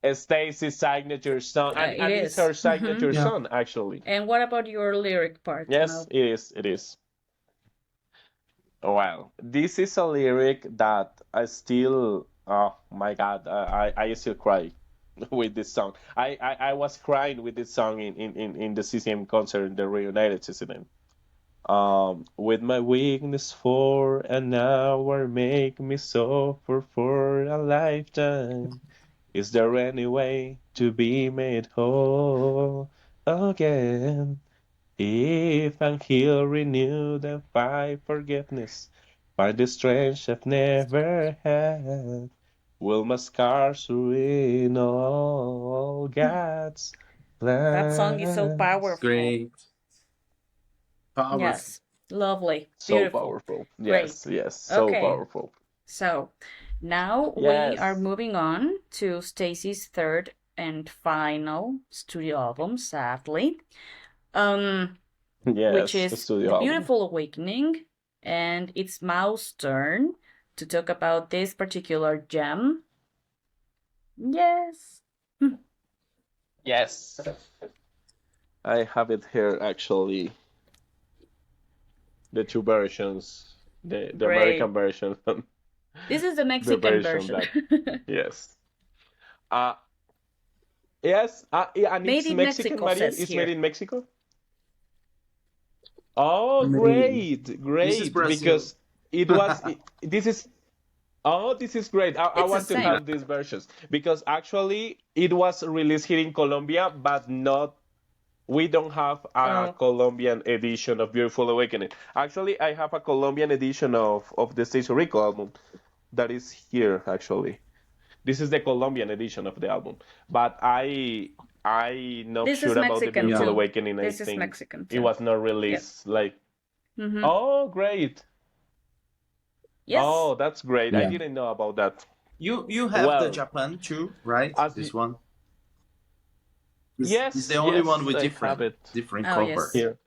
Yes.
Stacy signature song,
It
and it's
is.
her
Mm-hmm.
signature
Yeah.
song actually.
And what about your lyric part,
Yes,
Mao?
it is. It is. Well, this is a lyric that I still, oh my God, I still cry with this song. I was crying with this song in the CCM concert, in the reunited CCM. With my weakness for an hour, make me suffer for a lifetime. Is there any way to be made whole again? If I'm healed, renewed, and find forgiveness, find the strength I've never had. Will my scars ruin all God's
That song is so
plans?
powerful.
Great. Powerful.
Yes. Lovely.
So
Beautiful.
powerful. Yes,
Great.
yes, so
Okay.
powerful.
So now we are
Yes,
moving on to Stacy's third and final studio album, sadly. Um, which
yes, a
is The
studio album.
Beautiful Awakening. And it's Mau's turn to talk about this particular gem. Yes.
Yes. I have it here actually. The two versions, the
Great.
American version and
This is the
the
Mexican
version
version.
that yes. Uh yes, yeah, and
Made
it's
in
Mexican,
Mexico
Mariel.
says
It's made
here.
in Mexico. Oh,
Amazing.
great,
This is
great.
Brazil.
Because it was this is oh, this is great. I
It's the
want to
same.
have these versions because actually it was released here in Colombia, but not we don't have a
Oh,
Colombian edition of Beautiful Awakening. Actually, I have a Colombian edition of the Stacey Rico album that is here actually. This is the Colombian edition of the album, but I not
this is
sure about the
Mexican
Beautiful
Yeah.
too.
Awakening. I
This is
think
Mexican
it
too.
was not
Yep.
released like
Mm-hmm.
oh great.
Yes.
Oh, that's great. I
Yeah.
didn't know about that.
You have the
Well,
Japan too, right?
as
This
you,
one is the
yes,
only one
yes,
with
I have it
different
Oh,
cover.
yes.
here.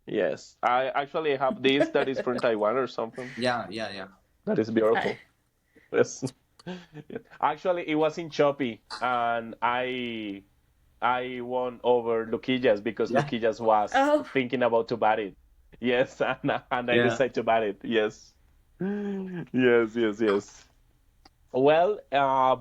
Yes, I actually have this that is from Taiwan or something.
Yeah, yeah, yeah.
That is
I,
beautiful. Yes. Actually, it was in Shopee, and I won over Luquillas because
Yeah,
Luquillas was
oh,
thinking about to buy it. Yes, and I
yeah.
decided to buy it. Yes. Yes, yes, yes. Well,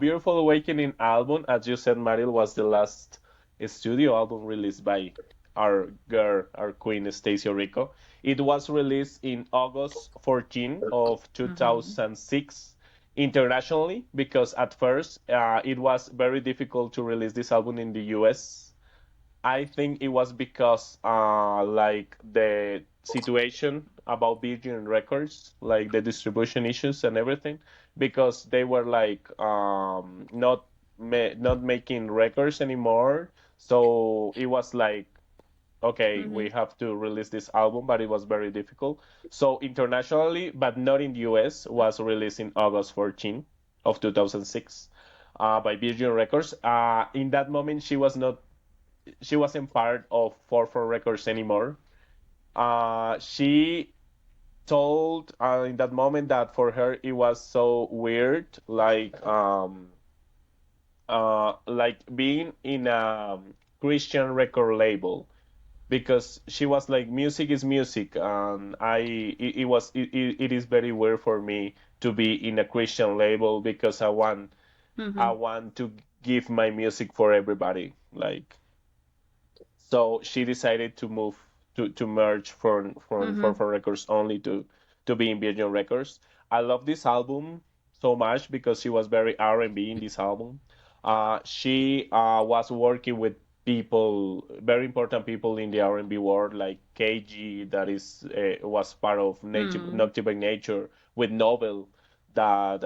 Beautiful Awakening album, as you said, Maril, was the last studio album released by our girl, our queen, Stacey Rico. It was released in August 14 of
mm-hmm.
2006 internationally because at first it was very difficult to release this album in the US. I think it was because like the situation about Virgin Records, like the distribution issues and everything, because they were like not making records anymore. So it was like okay,
Mm-hmm.
we have to release this album, but it was very difficult. So internationally, but not in the US, was released in August 14 of 2006 by Virgin Records. In that moment, she wasn't part of 4 Records anymore. She told in that moment that for her it was so weird, like being in a Christian record label because she was like music is music and it is very weird for me to be in a Christian label because I
Mm-hmm.
want to give my music for everybody like so she decided to move to merge
Mm-hmm.
for records only to be in Virgin Records. I love this album so much because she was very R&B in this album. She was working with people, very important people in the R&B world, like KG, that is was part of
Mm.
Naughty by Nature, with Nobel, that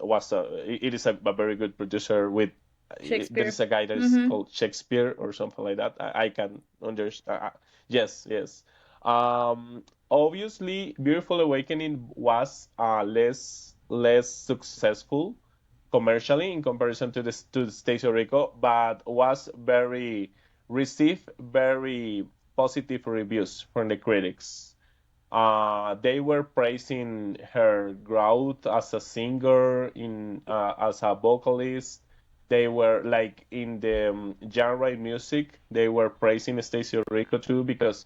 was it is a very good producer with there is
Shakespeare.
a guy that is
Mm-hmm.
called Shakespeare or something like that. I can understand. Yes, yes. Obviously, Beautiful Awakening was less successful commercially in comparison to the Stacey Rico, but was very received very positive reviews from the critics. They were praising her growth as a singer, in as a vocalist. They were like in the genre music. They were praising Stacey Rico too because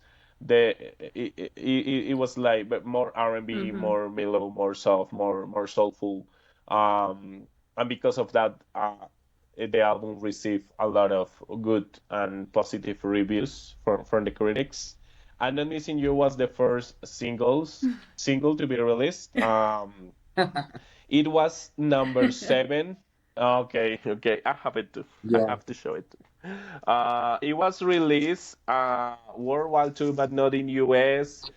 it was like more R&B,
Mm-hmm.
more mellow, more soft, more soulful. And because of that, the album received a lot of good and positive reviews from the critics. And Not Missing You was the first single to be released. It was number 7. Okay, okay, I have it too. I
Yeah.
have to show it. It was released worldwide too, but not in US.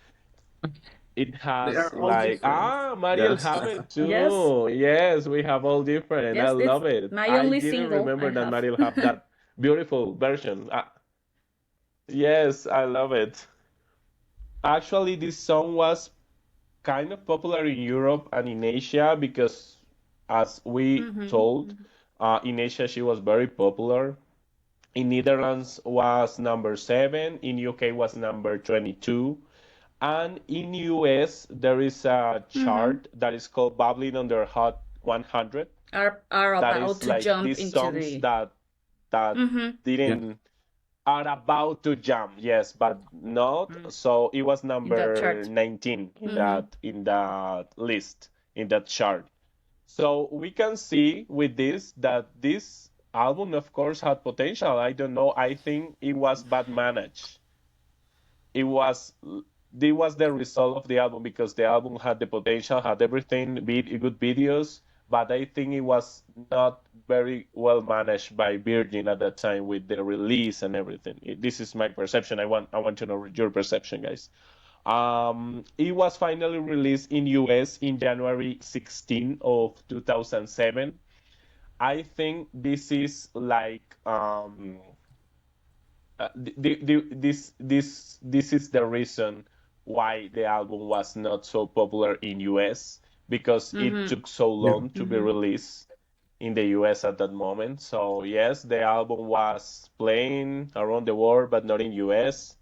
It
They
has
are all
like
different.
Mariel
Yes.
have it
Yes.
too. Yes, we have all different. I
Yes. It's
love it.
my
I
only
didn't
single I
remember that
have.
Mariel have that beautiful version. Yes, I love it. Actually, this song was kind of popular in Europe and in Asia because, as we
Mm-hmm.
told, in Asia she was very popular. In Netherlands was number 7, in UK was number 22, And in US, there is a
Mm-hmm.
chart that is called Bubbling Under Hot 100.
Are
That
about
is
to
like
jump
these
into
songs
the
that
mm-hmm.
Yeah.
didn't are about to jump, yes, but not.
Mm.
So it was
In that
number
chart.
19
Mm-hmm.
in that list in that chart. So we can see with this that this album, of course, had potential. I don't know. I think it was bad managed. It was it was the result of the album because the album had the potential, had everything, good videos, but I think it was not very well managed by Virgin at that time with the release and everything. This is my perception. I want to know your perception, guys. It was finally released in US in January 16 of 2007. I think this is like this is the reason why the album was not so popular in US because it
Mm-hmm.
took so
Yeah.
long to be
Mm-hmm.
released in the US at that moment. So yes, the album was playing around the world, but not in US.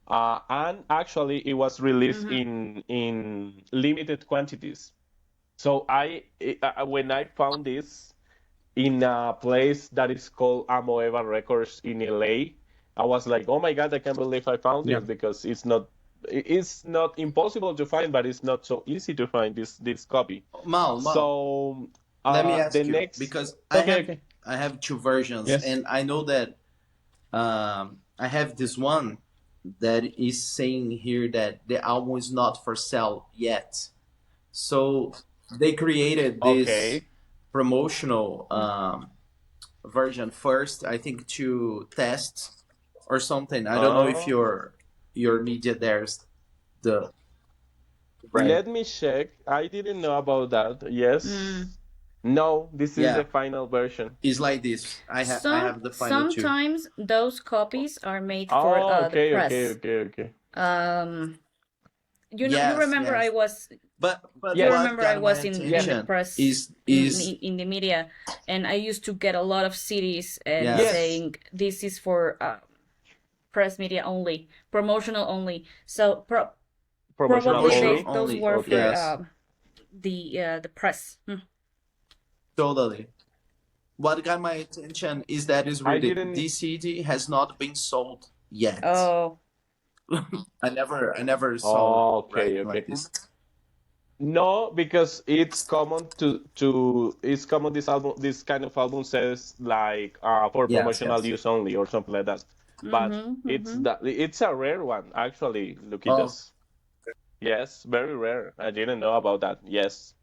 And actually, it was released
Mm-hmm.
in limited quantities. So when I found this in a place that is called Amoeba Records in LA. I was like, oh my God, I can't believe I found
Yeah.
this because it's not impossible to find, but it's not so easy to find this copy.
Mal,
So
let me
the
ask you
next
because
okay, okay.
I have two versions,
Yes.
and I know that I have this one that is saying here that the album is not for sale yet. So they created this
Okay.
promotional version first, I think, to test or something. I don't know if
Uh,
your media there's the right.
Let me check. I didn't know about that.
Mm.
Yes. No, this is
Yeah,
the final version.
it's like this. I have the final two.
Sometimes those copies are made for
Oh,
the
okay, okay,
press.
okay, okay.
Um, you
Yes,
remember I
yes.
was
But
you
Yes,
what
remember I
got my
was in the
yes,
attention
press
is
in the media, and I used to get a lot of CDs and
yes.
yes.
saying this is for press media only, promotional only. So
Promotional
probably
Promotional
only.
those
only.
were for
Okay.
Yes,
the press. Mm.
totally. What got my attention is that is
I
really
didn't.
this CD has not been sold yet.
Oh.
I never saw it
Oh,
right
okay,
like
okay.
this.
No, because it's common to it's common this kind of album says like for
Yes,
promotional
yes.
use only or something like that. But
Mm-hmm.
it's
Mm-hmm.
it's a rare one actually,
Oh,
Luquitas. Yes, very rare. I didn't know about that. Yes.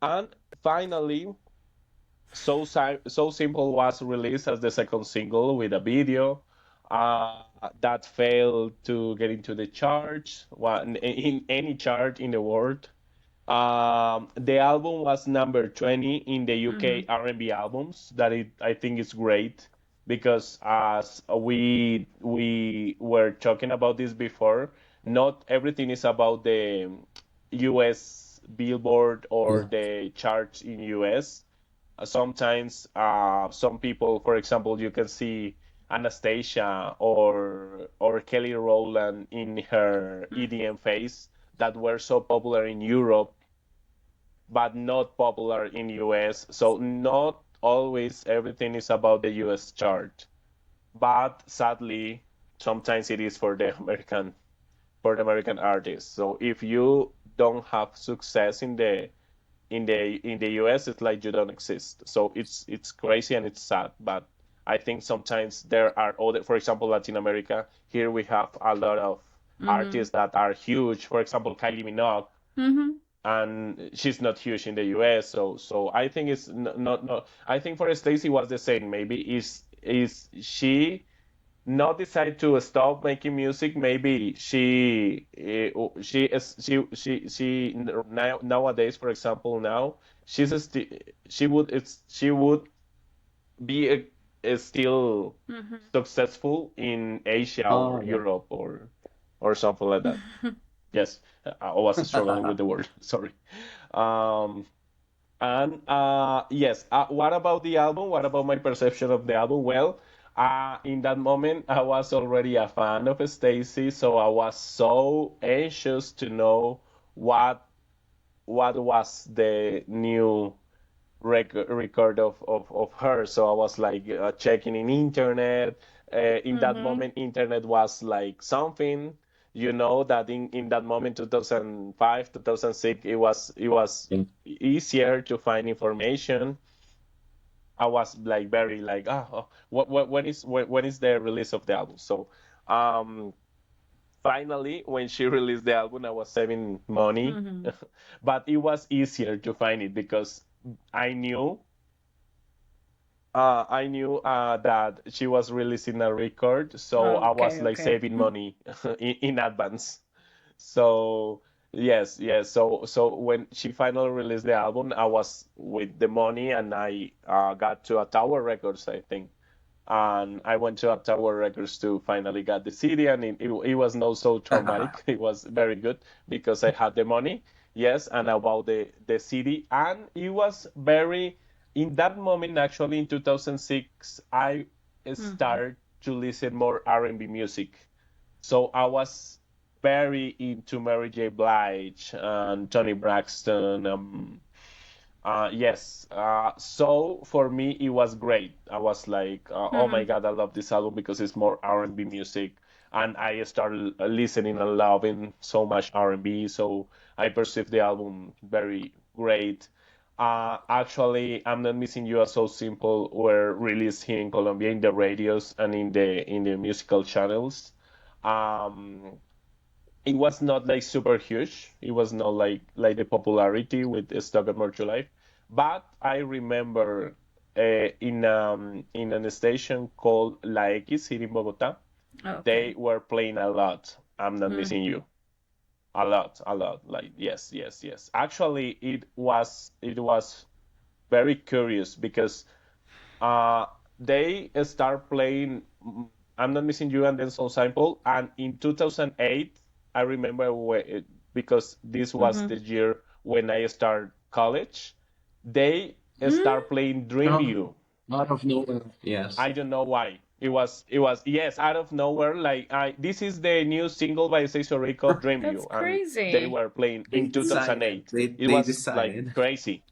And finally, So Simple was released as the second single with a video that failed to get into the charts, in any chart in the world. The album was number 20 in the
Mm-hmm.
UK R&B albums. I think is great because as we were talking about this before, not everything is about the US Billboard or
yeah.
the charts in US. Sometimes some people, for example, you can see Anastasia or Kelly Rowland in her EDM phase that were so popular in Europe but not popular in US. So not always everything is about the US chart, but sadly sometimes it is for the American artists. So if you don't have success in the US, it's like you don't exist. So it's crazy and it's sad. But I think sometimes there are other, for example, Latin America. Here we have a lot of
Mm-hmm.
artists that are huge. For example, Kylie Minogue,
Mm-hmm.
and she's not huge in the US. So I think it's not. I think for Stacey was the same. Maybe is she not decide to stop making music. Maybe she nowadays, for example, now she's she would be still
Mm-hmm.
successful in Asia
Oh,
or
yeah.
Europe or something like that. Yes, I was struggling with the word. Sorry. Um, and yes, what about the album? What about my perception of the album? Well, In that moment, I was already a fan of Stacy, so I was so anxious to know what was the new record of her. So I was like checking in internet. In that
Mm-hmm.
moment, internet was like something, that in that moment, 2005, 2006, it was easier to find information. I was like very like, when is the release of the album? So um finally, when she released the album, I was saving money,
Mm-hmm.
but it was easier to find it because I knew that she was releasing a record, so I was
Okay,
like
okay.
saving money in advance. So yes, yes. So when she finally released the album, I was with the money and I got to a Tower Records, I think. And I went to a Tower Records to finally get the CD, and it was not so traumatic. It was very good because I had the money, yes, and I bought the CD, and it was very. In that moment, actually, in 2006, I
Mm-hmm.
started to listen more R&B music. So I was very into Mary J. Blige and Tony Braxton. Yes. So for me, it was great. I was like, oh my
Mm-hmm.
God, I love this album because it's more R&B music. And I started listening and loving so much R&B. So I perceived the album very great. Actually, I'm Not Missing You are So Simple were released here in Colombia in the radios and in the musical channels. Um, it was not like super huge. It was not like the popularity with Stuck at More to Life. But I remember in a station called La X here in Bogota, they
Okay.
were playing a lot. I'm Not
Mm.
Missing You. A lot. Like yes, yes, yes. Actually, it was very curious because uh, they start playing I'm Not Missing You and then Soul Sample. And in 2008, I remember because this was
Mm-hmm.
the year when I started college, they
Mm.
start playing Dream
Oh,
You.
out of nowhere. Yes.
I don't know why. It was yes, out of nowhere. Like this is the new single by Cesar Rico, Dream
That's
You, and they
crazy.
were playing
They
in
decided.
2008.
They
It
they
was like
decided.
crazy.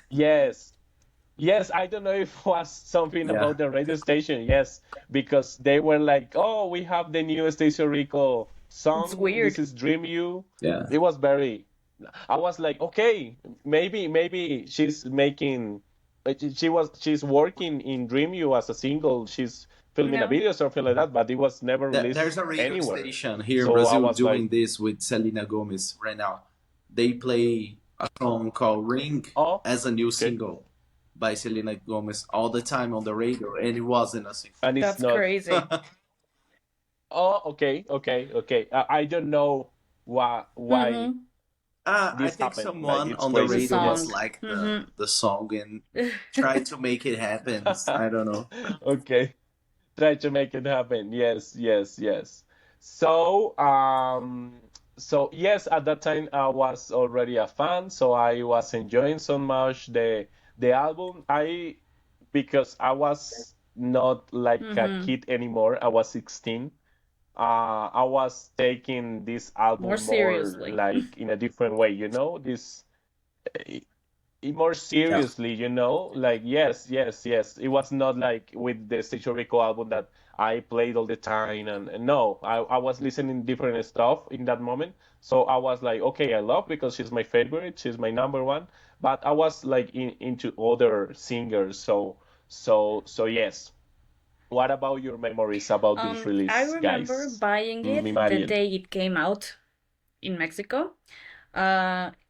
Yes, yes, I don't know if it was something
Yeah.
about the radio station. Yes, because they were like, "Oh, we have the new Station Rico
It's
song. This
weird.
is Dream You."
Yeah.
It was very. I was like, okay, maybe she's making. She's working in Dream You as a single. She's filming a
No.
video or something like that, but it was never
There's
released
a radio
anywhere.
station here in
So I
Brazil
was like,
doing this with Selena Gomez right now. They play a song called Ring
oh,
as a new
okay,
single by Selena Gomez all the time on the radio, and it wasn't a single.
and it's
That's
not.
crazy.
Oh, okay, okay, okay. I don't know why
Mm-hmm.
I
this
think
happened. Like
someone
it's
on the
The
crazy
radio
to me.
just
song.
liked the
Mm-hmm.
the song and tried to make it happen. I don't know.
Okay, try to make it happen. Yes, yes, yes. So, so yes, at that time I was already a fan, so I was enjoying so much the album. Because I was not like a
Mm-hmm.
kid anymore. I was 16. I was taking this
More
album more
seriously.
like in a different way, this more
Yeah.
seriously, like yes, yes, yes. It was not like with the Station Rico album that I played all the time, and no, I was listening different stuff in that moment. So I was like, okay, I love because she's my favorite, she's my number one, but I was like into other singers. So yes. What about your memories about this
I
release,
remember
guys?
buying
Mi
it the
Mariel.
day it came out in Mexico.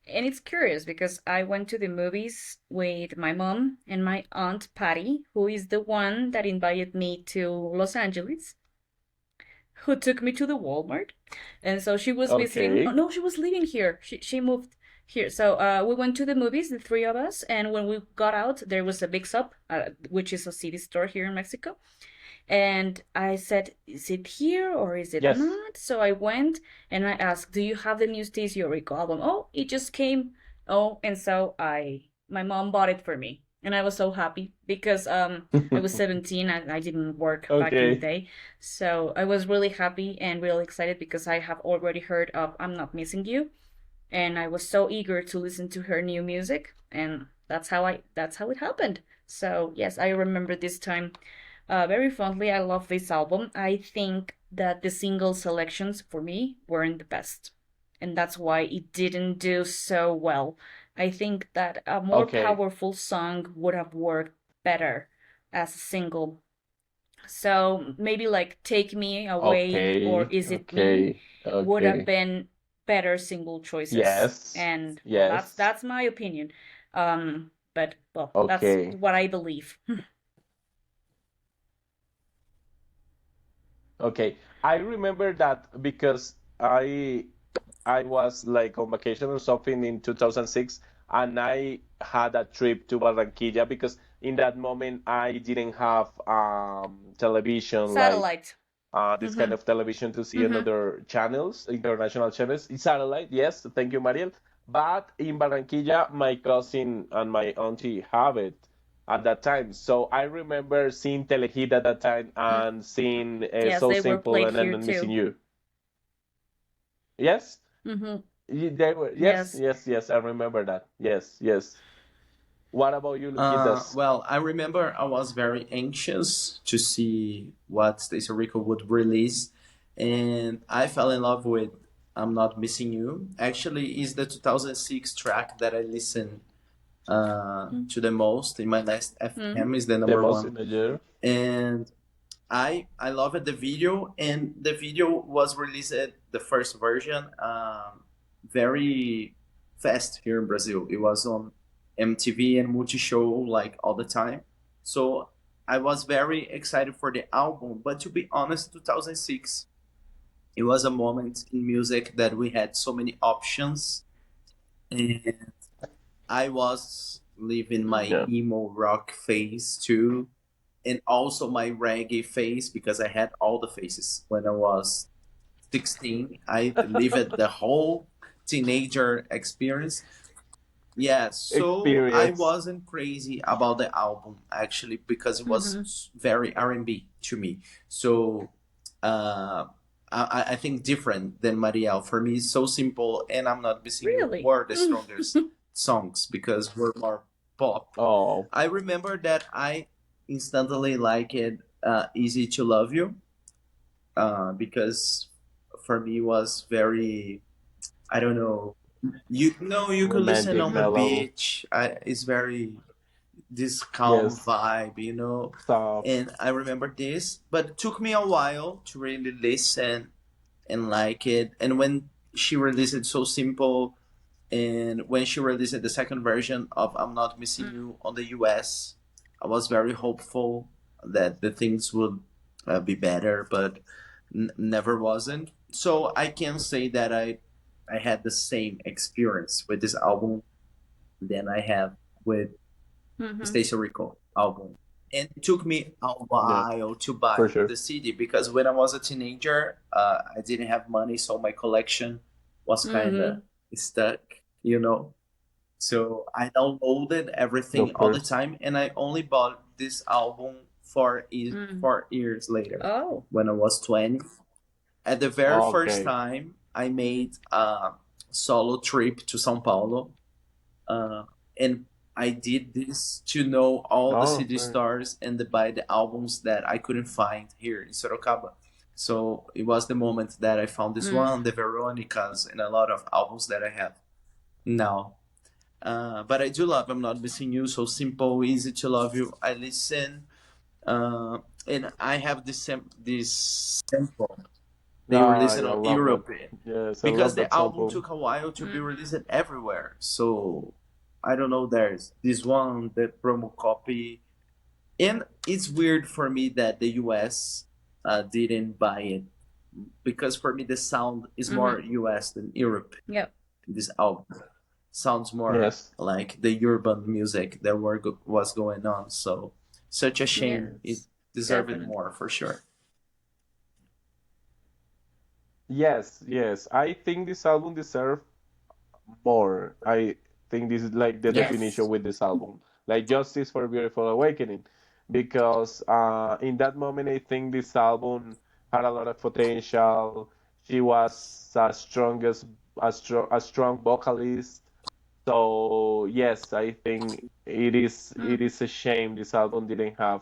And it's curious because I went to the movies with my mom and my aunt Patty, who is the one that invited me to Los Angeles, who took me to the Walmart. And so she was visiting. Oh
Okay.
no, she was living here. She moved here. So we went to the movies, the three of us, and when we got out, there was a Big Stop, which is a city store here in Mexico. And I said, "Is it here or is it
Yes.
not?" So I went and I asked, "Do you have the new Stacy Orico album?" "Oh, it just came." Oh, and so my mom bought it for me. and I was so happy because I was 17 and I didn't work back in the
Okay.
day. So I was really happy and really excited because I have already heard of I'm Not Missing You, and I was so eager to listen to her new music, and that's how it happened. So yes, I remember this time very fondly. I love this album. I think that the single selections for me weren't the best, and that's why it didn't do so well. I think that a more
Okay.
powerful song would have worked better as a single. So maybe like Take Me Away or
Okay.
Is It Me
Okay.
would have
Okay.
been better single choices.
Yes.
And well,
Yes.
that's my opinion. But well, that's
Okay.
what I believe.
Okay. I remember that because I was like on vacation or something in 2006, and I had a trip to Barranquilla because in that moment I didn't have television like
Satellite.
this kind
Mhm.
of television to see
Mhm.
another channels, international channels. It's satellite, yes. Thank you, Mariel. But in Barranquilla, my cousin and my auntie have it at that time. So I remember seeing Telehit at that time and seeing
Yes,
So
they were
Simple
played
and
here
then Missing
too.
You. Yes?
Mhm.
They were, yes,
Yes.
yes, yes. I remember that. Yes, yes. What about you, Luquitas?
Well, I remember I was very anxious to see what Stacey Rico would release, and I fell in love with "I'm Not Missing You." Actually, is the 2006 track that I listened to the most in my last
Mhm.
FM. Is the
The
number
most
one,
in the year?
and I loved the video, and the video was released the first version very fast here in Brazil. It was on MTV and Multishow like all the time. So I was very excited for the album. But to be honest, 2006 it was a moment in music that we had so many options, and I was living my
Mhm.
Yeah.
emo rock phase too, and also my reggae phase because I had all the phases when I was 16. I lived the whole teenager experience. Yeah, so I
Experience.
wasn't crazy about the album actually because it was
Mhm.
very R&B to me. So uh, I think different than Marielle. For me, it's so simple, and I'm Not Missing You
Really?
were the strongest songs because we're more pop.
Oh,
I remember that I instantly liked Easy to Love You because for me was very, I don't know, you know, you could listen
romantic,
on the
Mhm.
mellow.
beach. It's very this calm
Yes.
vibe.
Soft.
And I remember this, but it took me a while to really listen and like it. And when she released it so simple, and when she released the second version of I'm Not Missing
Mm.
You on the US, I was very hopeful that the things would be better, but never wasn't. So I can say that I had the same experience with this album than I have with
Mhm.
Stacey Rico album. And it took me a
Yeah,
while to
for
buy
sure.
the CD because when I was a teenager, I didn't have money, so my collection was kind of
Mhm.
stuck. So I downloaded everything
Of
all the
course.
time, and I only bought this album
Mm.
4 years later,
Oh.
when I was 20. At the very first
Okay.
time, I made a solo trip to São Paulo, and I did this to know all the
Oh,
CD
right.
stars and to buy the albums that I couldn't find here in Sorocaba. So it was the moment that I found this
Mm.
one, the Veronicas, and a lot of albums that I have now. But I do love I'm Not Missing You, so simple, easy to love you. I listen, uh, and I have this sample. They released
I
it on
love that.
Europe
Yes, I
because
love
the
that
album
sample.
took a while to be
Mm.
released everywhere. So I don't know. There's this one, the promo copy, and it's weird for me that the US didn't buy it because for me the sound is more
Mhm.
US than Europe.
Yep.
This album sounds more
Yes.
like the urban music that was going on. So such a shame. It
Yes.
deserved
Definitely.
more for sure.
Yes, yes. I think this album deserves more. I think this is like the definition
Yes.
with this album. like Justice for a Beautiful Awakening, because in that moment I think this album had a lot of potential. She was a strong vocalist. So yes, I think it
Mm,
is a shame this album didn't have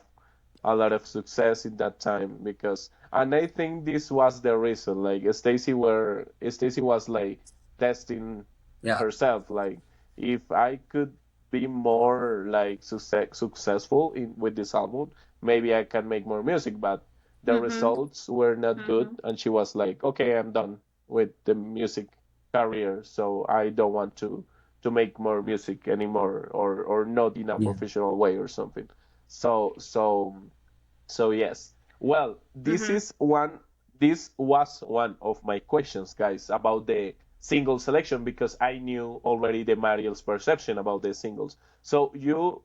a lot of success in that time because and I think this was the reason like Stacy was like testing
Yeah.
herself like if I could be more like successful in with this album maybe I can make more music but the
mm-hmm,
results were not good
mm-hmm,
and she was like okay I'm done with the music career so I don't want to make more music anymore or not in a
Yeah.
professional way or something so so so yes. Well,
mm-hmm.
this was one of my questions, guys, about the single selection because I knew already the Mariel's perception about the singles. So you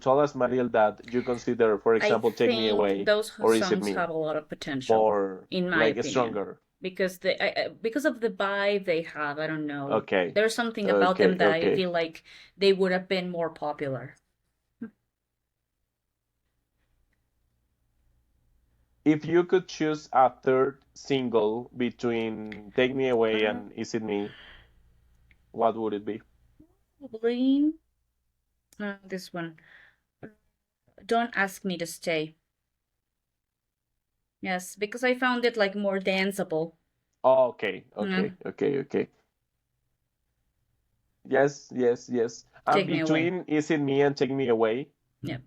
told us, Mariel, that you consider, for
I
example, Take Me
think
Away,
those
or Is It
songs
Me,
have a lot of potential,
more
in my
like
opinion,
stronger.
because because of the vibe they have. I don't know.
Okay,
There's something about them
okay,
that I
okay.
feel like they would have been more popular.
If you could choose a third single between Take Me Away
Uh,
and Is It Me, what would it be?
Probably this one. Don't ask me to stay. Yes, because I found it like more danceable.
Oh, okay,
Yeah,
okay, okay, okay. Yes, yes, yes. And
take me away.
between Is It Me and Take Me Away,
Yeah,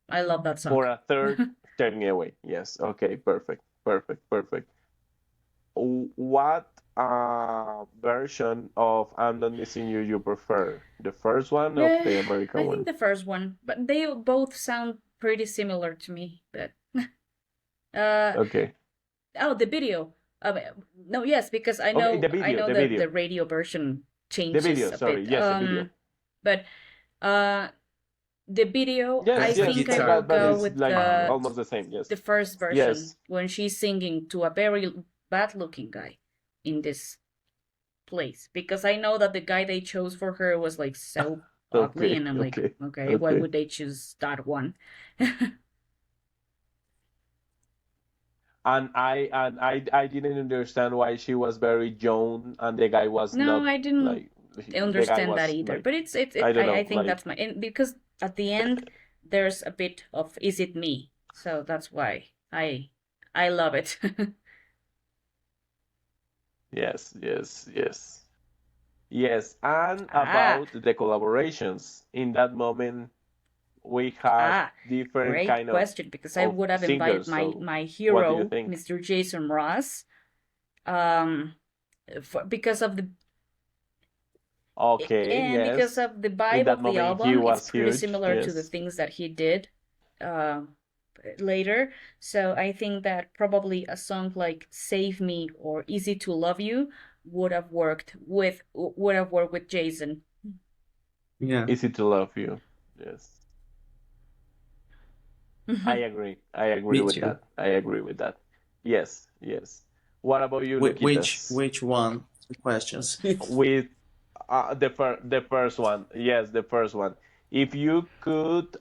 I love that song.
for a third, Take Me Away. Yes, okay, perfect, perfect, perfect. What version of I'm Not Missing You you prefer? The first one of the American
I think
one?
the first one, but they both sound pretty similar to me. But uh,
Okay.
oh, the video. Uh, no, yes, because
Okay,
I know
the
that
video,
the radio version
the
changes
video.
a
Sorry,
bit.
yes, the video.
But uh, the video,
I
I
Yes,
think
yes,
think I
guitar.
will
but
go
it's
with
like almost the same.
the
Yes,
first version
yes.
when she's singing to a very bad-looking guy in this place, because I know that the guy they chose for her was like so ugly,
Okay,
and I'm like,
okay,
okay, why
okay.
would they choose that one?
And I didn't understand why she was very young and the guy was
No,
not
I didn't
like the guy
understand that
was
either.
like
But
I don't
I
know
think
like
that's my, and because at the end there's a bit of is it me? So that's why I love it.
yes, yes, yes, yes. And
Ah,
about the collaborations in that moment we had
ah,
different
great
kind
question, because I
of
would have invited
singers. So
my
what do you
hero,
think?
Mr. Jason Ross, um, because of the
Okay,
and because
yes.
of the
In
vibe
that
of the
moment he
album. It's
was
pretty
huge.
similar to the
Yes.
things that he did uh, later. So I think that probably a song like "Save Me" or "Easy to Love You" would have worked with Jason.
Yeah.
Easy to love you. Yes. I agree. I agree
Me
with
too.
that. I agree with that. Yes, yes. What about you, Luquitas?
Which one? Two questions.
With the first one. Yes, the first one. If you could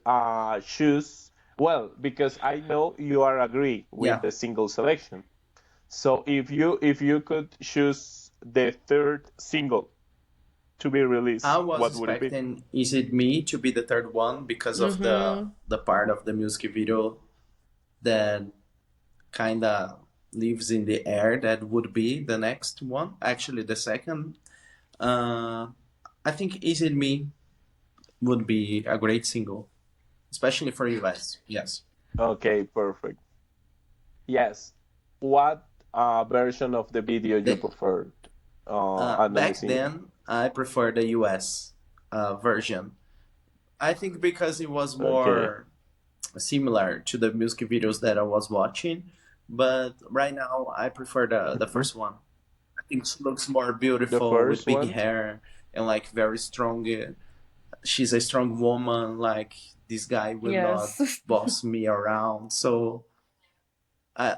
choose, well, because I know you are agree with
Yeah.
the single selection. So if you could choose the third single to be
I
released,
was
what would it be?
expecting Is It Me to be the third one because of
Mm-hmm.
the part of the music video that kind of lives in the air that would be the next one. Actually, the second. Uh, I think Is It Me would be a great single, especially for US. Yes.
Okay, perfect. Yes. What version of the video you
The,
preferred? I'm not
Back
missing you.
then, I prefer the US version. I think because it was
Okay.
more similar to the music videos that I was watching, but right now I prefer the
Mhm.
first one. I think she looks more
The
beautiful with
first
big
one?
hair and like very strong. She's a strong woman. Like this guy will not
Yes.
boss me around. So I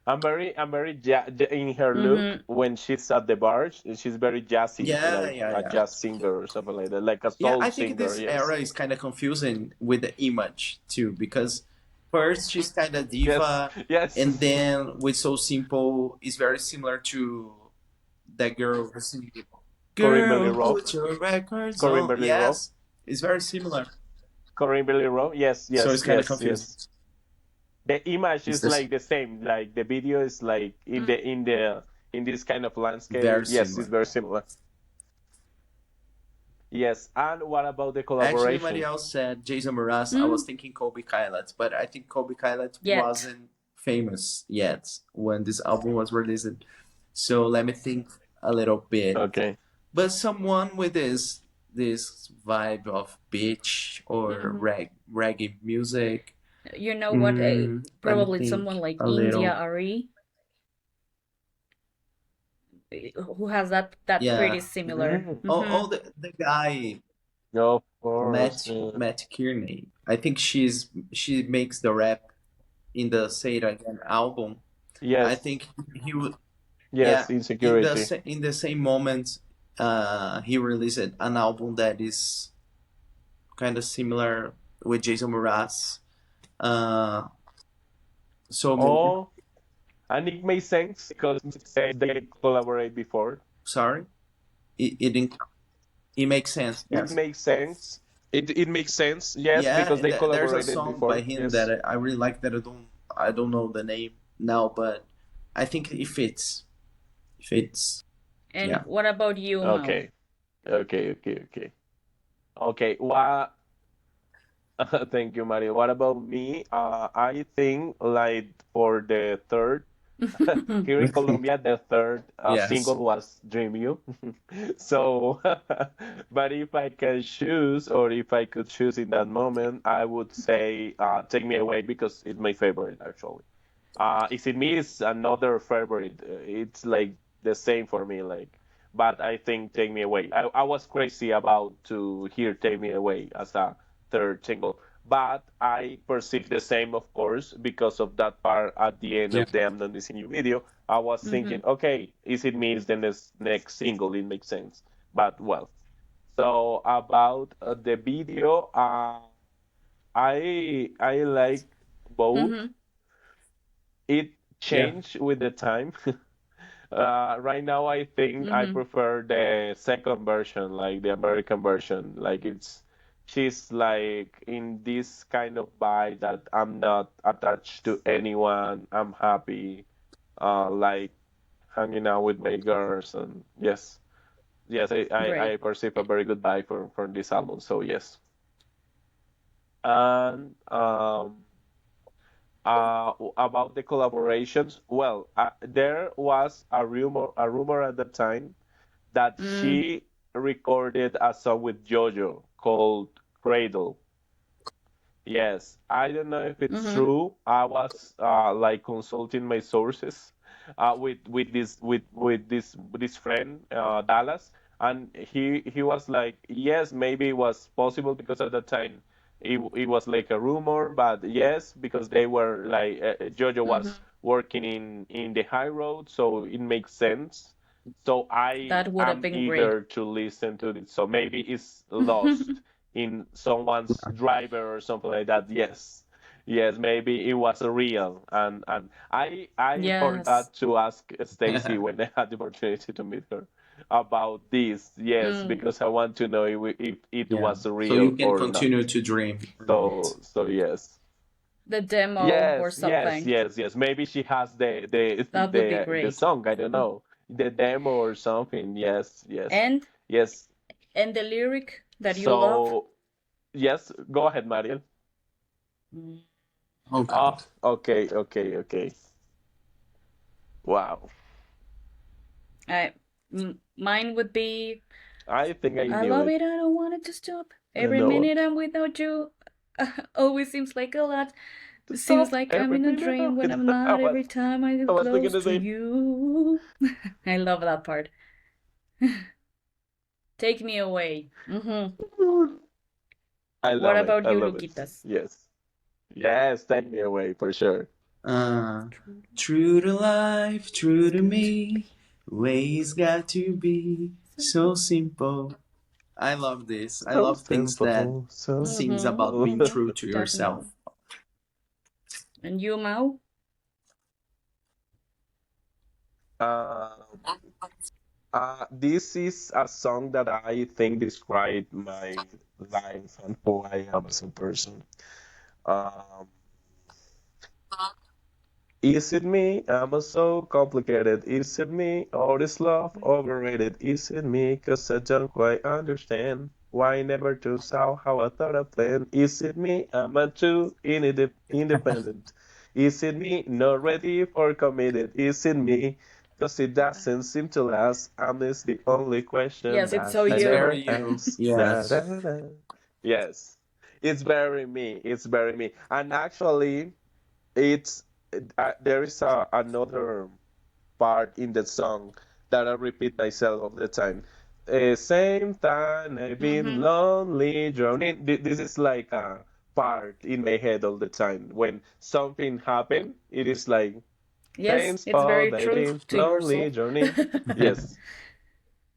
in her look
Mm-hmm.
when she's at the bar. She's very jazzy,
Yeah,
like
yeah,
a
yeah.
jazz singer or something like that, like a
Yeah,
soul
I think
singer.
this
Yes,
era is kind of confusing with the image too, because first she's kind of
yes,
diva, and
yes.
then with So Simple is very similar to that girl who's singing,
Corinne Bailey
Girl,
Rowe,
put your records
Corinne
on.
Bailey Rowe,
Yes, it's very similar.
Corinne Bailey Rowe. Yes,
So
yes,
it's kind of
yes,
confusing.
yes. The image
It's
is
this
like the same. Like the video is like in this kind of landscape.
very
Yes, it's
similar.
very similar. Yes, and what about the
Actually,
collaboration?
Marielle said Jason Mraz. I was
Mm,
thinking Kobe Kylat, but I think Kobe Kylat
yet.
wasn't famous yet when this album was released. So let me think a little bit.
Okay.
But someone with this vibe of beach or
Mm-hmm.
reggae music.
You know what?
Let me
Probably someone
think
like
a
India
little.
Ari, who has that
Yeah.
pretty similar.
Mm.
Oh,
Mm-hmm.
the guy
Of course.
Matt Kearney. I think she makes the rap in the Say It Again album. I
Yes,
think he would, yeah,
yes, insecurity.
in the same moment, he released an album that is kind of similar with Jason Mraz. Uh, so maybe,
Oh, and it makes sense because they collaborate before.
sorry, it didn't, it makes sense.
It
Yes,
makes sense. It makes sense. Yes,
yeah.
because they
There's a
collaborated
song by
before.
him that
Yes.
I really like that I don't know the name now, but I think it fits. It fits.
And
Yeah.
what about you, Mau?
Okay. Okay. Okay. Okay. Okay. What? Thank you, Mario. What about me? I think like for the third here in Colombia, the third
Yes.
single was Dream You. So, but if I can choose, or if I could choose in that moment, I would say Take Me Away because it's my favorite actually. Is it me? Is another favorite. It's like the same for me. Like, but I think Take Me Away. I was crazy about to hear Take Me Away as a third single, but I perceive the same, of course, because of that part at the end
Yeah.
of the I'm Not Missing You video. I was
Mm-hmm.
thinking, okay, Is It Me is the next single. It makes sense. But well, so about the video, I like both.
Mm-hmm.
It
Yeah.
changed with the time. Right now, I think I
Mm-hmm.
prefer the second version, like the American version. Like she's like in this kind of vibe that I'm not attached to anyone. I'm happy, like hanging out with my girls, and yes, yes, I
Great.
perceive a very good vibe for this album. So yes, and about the collaborations, well, there was a rumor at the time that
Mm,
she recorded a song with JoJo called Cradle. Yes, I don't know if it's
mm-hmm.
true. I was like consulting my sources with this friend Dallas, and he was like, yes, maybe it was possible because at the time it was like a rumor, but yes, because they were like Jojo was
Mm-hmm.
working in the high road, so it makes sense. So I
That would have
am
been great.
eager to listen to it. So maybe it's lost in someone's driver or something like that. Yes, yes, maybe it was real. And I
Yes.
forgot to ask Stacy when I had the opportunity to meet her about this. Yes,
Mm,
because I want to know if it
Yeah.
was
So you
real
can
or not.
continue to dream. Right.
So yes.
the demo or
Yes, yes,
something.
yes, yes. Maybe she has
That would be
the
great.
song. I don't know, the demo or something. Yes, yes,
And
yes.
and the lyric that you love.
So yes, go ahead, Mariel.
Mm,
Okay.
Ah, okay, okay, okay. Wow.
mine would be
I think I
I
knew
love
it.
it, I don't want it to stop.
I
Every
know
minute
it.
I'm without you. Always seems like a lot.
To
Seems
stop
like I'm
every
in a
minute
dream
of
when
it.
I'm not every time I
I
get
was thinking
close
the
to
same.
you. I love that part. Take me away. Mm-hmm.
I
What
love it.
about
I
you,
love it.
Luquitas?
Yes. Yes, take me away for sure.
Uh, True to life, true to me. Ways got to be so simple. I love this. I
So
love things that
simple, so
sings
Mm-hmm.
about
simple.
being
Mm-hmm.
true to
Definitely.
yourself.
And you, Mao?
Uh, this is a song that I think described my life and who I am as a person. Um, is it me? Am I so complicated? Is it me? Or is love overrated? Is it me? 'Cause I don't quite understand why I never turns out how I thought I planned. Is it me? Am I too independent? Is it me? Not ready for committed? Is it me? 'Cause it doesn't seem to last. And it's the only question
Yes, it's
that
so
I
It's
you.
never
very you.
ask. Da,
Yes.
da, da. Yes, it's very me. It's very me. And actually, it's there is another part in the song that I repeat myself all the time. Same time I've been
Mm-hmm.
lonely, drowning. This is like a part in my head all the time. When something happen, it is like same
Yes, it's
spot
very
I've
true
been
to
lonely,
yourself.
drowning. Yes,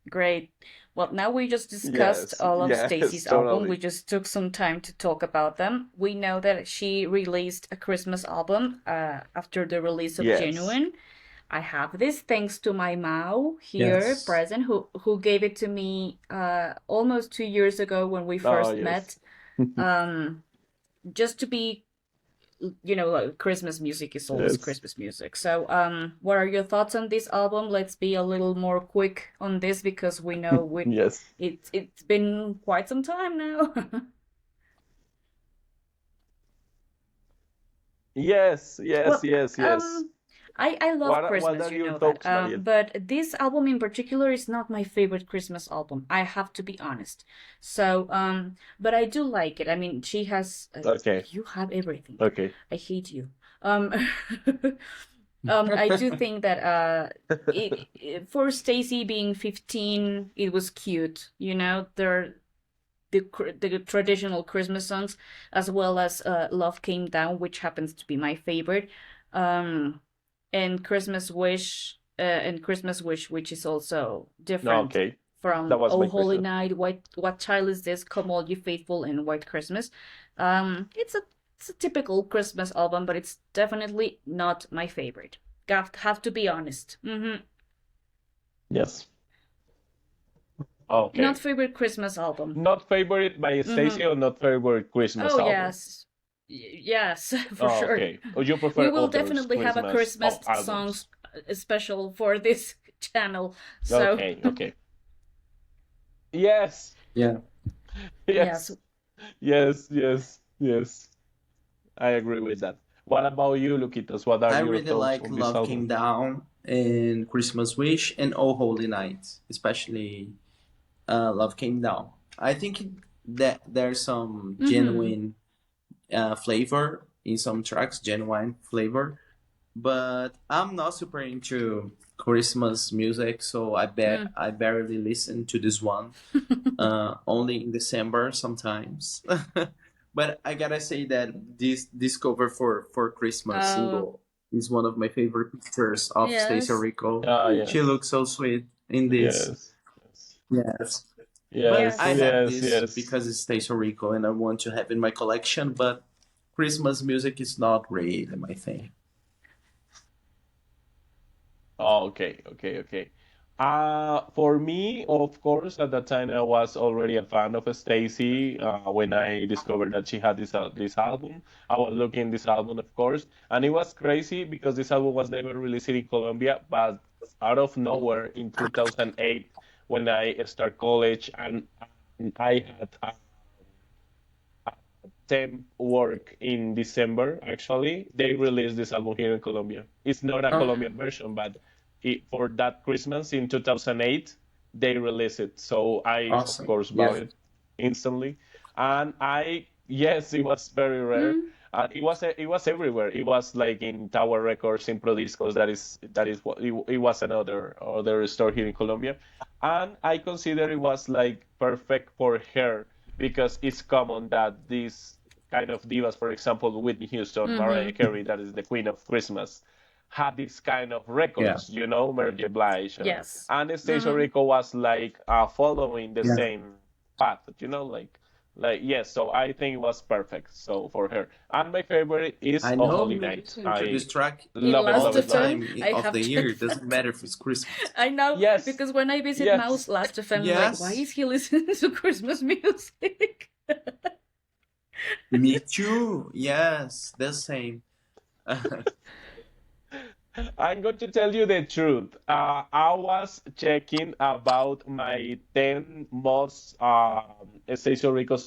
Great. Well, now we just discussed
yes,
all of
yes,
Stacy's album. We
totally.
just took some time to talk about them. We know that she released a Christmas album after the release of
Yes,
Genuine. I have this thanks to my Mao here
Yes.
present, who gave it to me almost 2 years ago when we
oh
first
yes.
met. Um, just to be, like Christmas music is always
Yes.
Christmas music. So, what are your thoughts on this album? Let's be a little more quick on this because we know
Yes.
it's been quite some time now.
Yes, yes,
Well,
yes, yes.
I love
What
Christmas,
are
you
your
know that.
thoughts, Mariel?
But this album in particular is not my favorite Christmas album. I have to be honest. So, but I do like it. I mean, she has
Okay,
you have everything.
okay.
I hate you. Um, I do think that for Stacy being 15, it was cute. There the traditional Christmas songs, as well as "Love Came Down," which happens to be my favorite, um, and Christmas Wish, which is also
No,
different
okay. That
from
was
"Oh
my
Holy
question.
Night," What Child Is This?" "Come All You Faithful," and "White Christmas." It's a typical Christmas album, but it's definitely not my favorite. Have to be honest.
Yes.
Not
Okay.
favorite Christmas album.
Not favorite by Stacy
hmm
or not favorite
Oh
Christmas album?
yes, yes, for
Oh,
sure.
okay. Or you
We
prefer
will
others
definitely have a
Christmas
Christmas
albums?
songs special for this channel. So
Okay, okay. Yes,
Yeah.
yes.
yes, yes, yes, yes. I agree with that. What about you, Luquitas? What are
I
your
really
thoughts
like
on this
Love Came
album?
Down and Christmas Wish and Oh Holy Night, especially Love Came Down. I think that there's some
Mm-hmm.
genuine flavor in some tracks, genuine flavor, but I'm not super into Christmas music, so
Mm.
I barely listen to this one. Only in December sometimes. But I gotta say that this cover for Christmas
Oh
single is one of my favorite pictures of Stacey
yes,
Rico.
Ah,
She
yes,
looks so sweet in this.
yes, yes,
Yes. But
yes,
I
yes.
have
yes,
this
yes.
because it's Stacey Rico and I want to have in my collection, but Christmas music is not really my thing.
Oh, okay, okay, okay. For me, of course, at that time I was already a fan of Stacy. When I discovered that she had this album, I was looking this album, of course, and it was crazy because this album was never released in Colombia, but out of nowhere in 2008, when I start college and I had temp work in December, actually, they released this album here in Colombia. It's not a
Oh,
Colombian version, but for that Christmas in 2008, they released it. So I, of
awesome.
course, bought
Yeah.
it instantly. And yes, it was very rare.
Mm.
It was everywhere. It was like in Tower Records, in Prodiscos. That is what it was other store here in Colombia, and I consider it was like perfect for her because it's common that these kind of divas, for example, Whitney Houston, Mariah
Mm-hmm.
Carey, that is the queen of Christmas, had this kind of
Yeah.
records, Mary J. Blige,
Yes.
and Stacey
Mm-hmm.
Rico was like following the
Yeah.
same path, like yes. So I think it was perfect. So for her, and my favorite is
I
"Oh
know
Holy
you
Night."
listen to this
I
track
In
love it,
Last
all
love
the
it, love it.
FM,
time
I
of
have
the
to.
year. It doesn't matter if it's Christmas.
I know
Yes,
because when I visit Mouse
yes.
Last FM, I'm like, why
Yes,
is he listening to Christmas music?
me too. Yes, the same.
I'm going to tell you the truth. I was checking about my 10 most Station Rico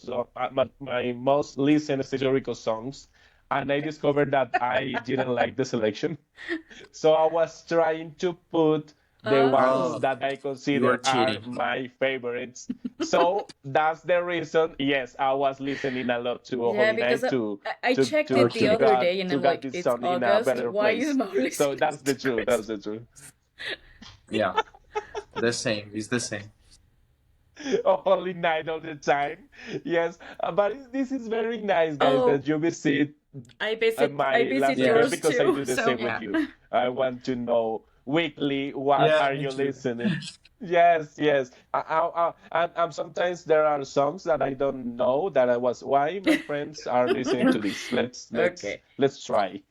my most listened Station Rico songs, and I discovered that I didn't like the selection. So I was trying to put the ones
Oh.
Oh,
that I
you are
consider are
cheating.
my favorites. So that's the reason. Yes, I was listening a lot to
Yeah,
Holy
because
Night
I
to
checked
to
it the
to
Okay.
other
got
day and
to
I'm
got
like,
this
it's
song in a
August.
better
Why is
place.
Mo
So
listening
that's the
to
truth. That's the
Christmas?
truth.
Yeah, the same. It's the same.
Holy Night all the time. Yes, but this is very nice, guys,
Oh,
that you visit
I
my
visit
last FM
yours
Yes.
because I
too.
do the
So
same with
yeah.
you. I want to know weekly what
Yeah,
are
me
you
too.
listening. Yes, yes. And sometimes there are songs that I don't know that I was. Why my friends are listening to this?
Okay.
Let's try.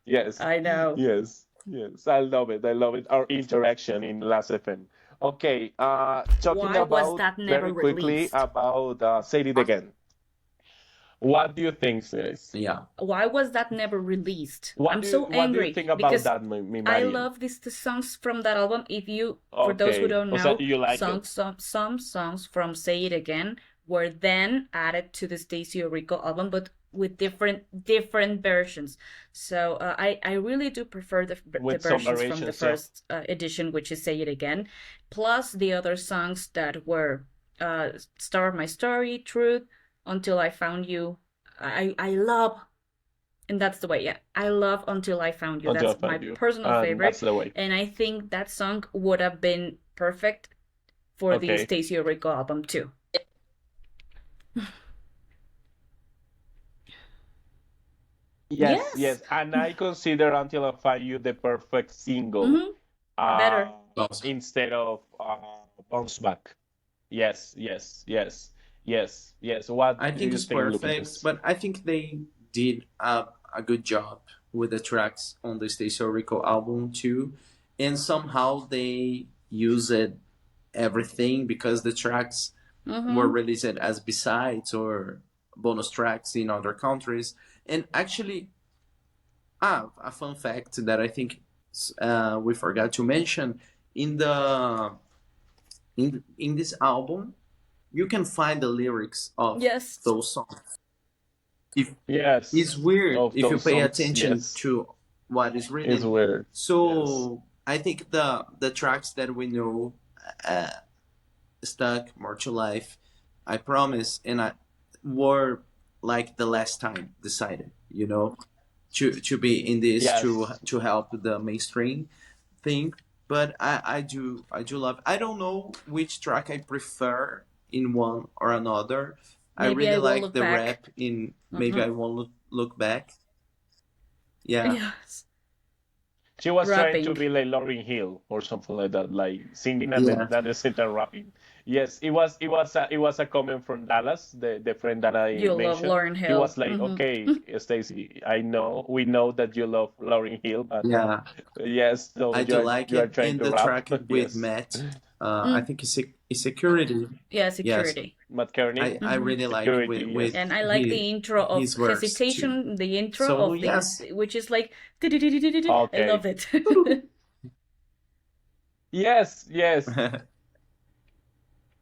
Yes,
I know.
yes, yes. I love it. I love it. Our interaction in Last FM. Okay. Talking
Why was
about
that never
very quickly
released?
about Say It Again. What do you think, sis?
Yeah.
Why was that never released? I'm so
What do you
angry
think about
because
that, mi
I
Marian?
love the songs from that album. If you, for those who
Okay.
don't
O sea,
know,
you like it.
some songs from Say It Again were then added to the Stacey Orico album, but with different versions. So I really do prefer the
With some
versions from the
variations, yeah.
first edition, which is Say It Again, plus the other songs that were Star of My Story, Truth, Until I Found You. I love, and that's the way, yeah, I love Until I Found You.
Until I
That's my
find you.
personal
And
favorite,
that's the way.
and I think that song would have been perfect for the
Okay.
Stacey Orico album too.
Yes,
Yes.
yes. And I consider Until I Find You the perfect single
Mm-hmm. Better.
instead of Bounce Back. Yes, yes, yes, yes, yes. What
I
do
think
you
it's
think,
perfect,
Lucas?
but I think they did a good job with the tracks on the Stacey Rico album too, and somehow they used everything because the tracks were
Mm-hmm.
released as B-sides or bonus tracks in other countries. And actually, a fun fact that I think we forgot to mention in the in this album, you can find the lyrics of
Yes.
those songs. If
Yes,
it's weird
of
if you
those
pay
songs,
attention
yes.
to what is
It's
written.
weird. Yes.
So I think the tracks that we know, uh, "Stuck," "More to Life," "I Promise," and I were like the last time decided, to be in this
Yes.
to help the mainstream thing. But I do love. I don't know which track I prefer in one or another. I
Maybe
really
I will
like
look
the
back.
rap in Maybe
Mm-hmm.
I Won't Look Back. Yeah,
Yes.
She was trying to
Rapping.
be like Lauryn Hill or something like that, like singing and
yeah,
then at the same time rapping. Yes, it was a comment from Dallas, the friend that I
You love
mentioned.
Lauryn
He
Hill.
was like,
Mm-hmm.
"Okay, Stacy, we know that you love Lauryn Hill, but
yeah.
yes, so
I do like
you are
it.
trying
And
to
the
rap."
track with
Yes.
Matt, I
Mm.
think it's Security.
Yeah,
Yes,
security.
Matt Kearney,
I
Mm-hmm.
really like
security,
with
yes.
And I like
his
the intro of
his verse too.
Hesitation, the intro
So
of these,
yes,
which is like, I love
Okay.
it.
Yes, yes,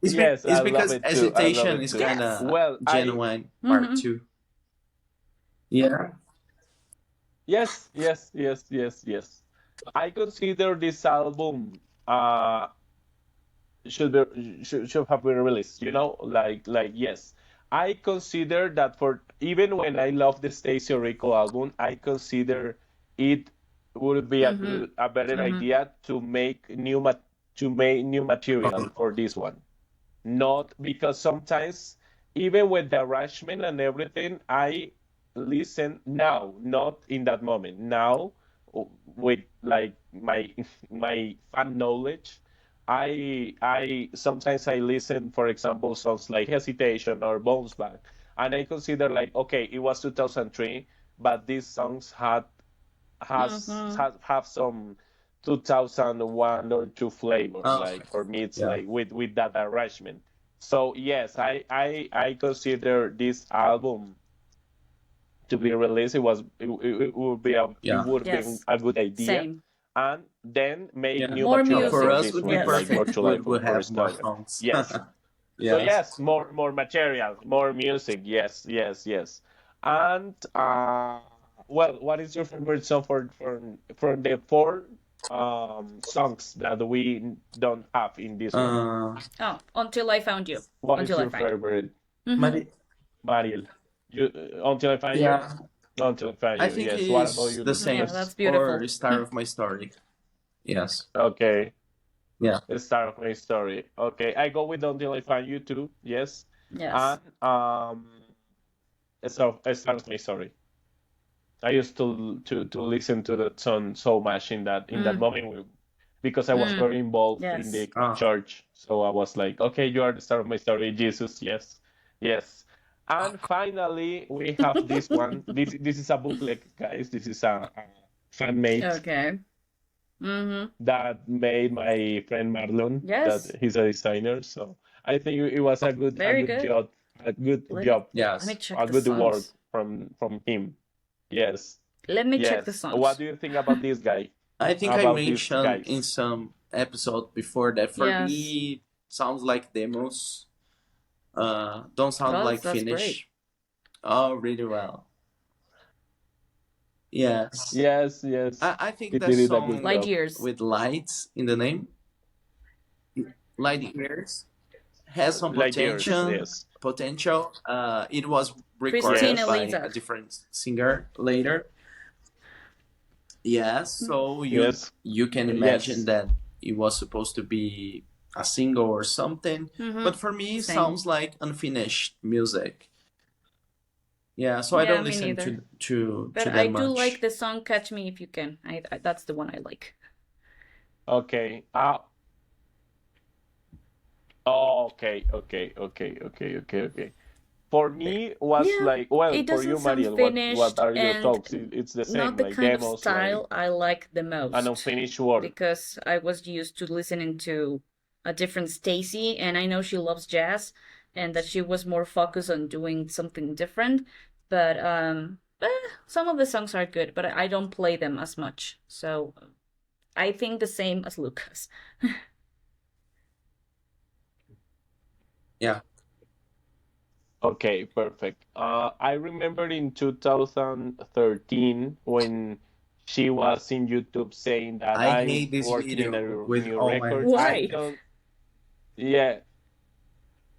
yes, I
it's
love
because
it too. I love
hesitation
it
is
too.
kind
Yes.
of
Well,
genuine part
Mm-hmm.
two. Yeah,
yes, yes, yes, yes, yes. I consider this album should have been released, like yes. I consider that for even when I love the Stacey Rico album, I consider it would be
Mm-hmm.
a better
Mm-hmm.
idea to make new material for this one. Not because sometimes even with the arrangement and everything, I listen now, not in that moment. Now, with like my my fan knowledge, I sometimes I listen, for example, songs like Hesitation or Bounce Back, and I consider like, okay, it was 2003, but these songs
Mm-hmm.
have some 2001 or two flavor.
Okay.
Like for me, it's
Yeah.
like with that arrangement. So yes, I consider this album to be released. It would be it
Yeah.
would be
Yes.
a good idea,
Same.
and then make
Yeah.
new
More
materials
For
in
music.
us
this
would be
one, like
Yes.
perfect.
Virtual Life
We
for
have more
Stoner.
songs.
Yes. So
Yes.
yes, more material, more music. Yes, yes, yes. And well, what is your favorite song for the four songs that we don't have in this one?
Uh,
Oh, Until I Found You.
What is
Until I
your
Find You.
favorite,
Mm-hmm.
Mari-
Mariel? You Until I Find You?
yeah,
Until I Find
I
You.
think
Yes. What about
it's
you,
the same.
Yeah,
Luquitas?
that's
Or
beautiful.
Star of My Story. Yes.
Okay.
Yeah.
The start of my story. Okay, I go with Until I Find You too. Yes.
Yes.
And a start of my story. I used to listen to that song so much in that
Mm.
moment because I was
Mm.
very involved in
Yes.
the
Ah.
church. So I was like, okay, you are the start of my story, Jesus. Yes, yes. And finally, we have this one. This is a booklet, guys. This is a fan made
Okay. Mm-hmm.
that made my friend Marlon. That
Yes.
he's a designer. So I think it was a
Very
good
good.
job, a good
Let me
job,
let me
Yes.
check
a
the
good work
songs.
from him. Yes.
Let me check the
Yes. What
songs.
do you think about this guy?
I think I
About these
mentioned in
guys?
some episode before that for
Yes.
me sounds like demos. Don't sound
Well,
like
that's great.
finish. Oh, really well. Yes.
Yes, yes.
I think
He
that
did a good
song
Light
job.
years.
with lights in the name, Light Years, has some
Like yours,
potential.
yes.
Potential. It was recorded
Christina
Yes.
by a
Lizak.
different singer later. Yes, so
Yes.
you can imagine
Yes.
that it was supposed to be a single or something,
Mm-hmm.
but for me, it
Same.
sounds like unfinished music. Yeah, so I
Yeah,
don't
me
listen
neither.
to
But
that
I do like
much.
the song "Catch Me If You Can." That's the one I like.
Okay. Oh, okay, okay, okay, okay, okay, okay. For me, was
Yeah,
like, well,
it
for
doesn't
you,
sound
Mariel, what
finished
are your
and
thoughts? It's the same,
not the
like
kind of
demos, like
style I like the
an
most
unfinished work.
because I was used to listening to a different Stacy, and I know she loves jazz and that she was more focused on doing something different. But some of the songs are good, but I don't play them as much. So I think the same as Lucas.
Yeah,
Okay, perfect. I remember in 2013 when she was in YouTube saying that
I
I'm
hate this
working in
video
a
with
new
all my
record. I
Why?
soul.
don't, yeah,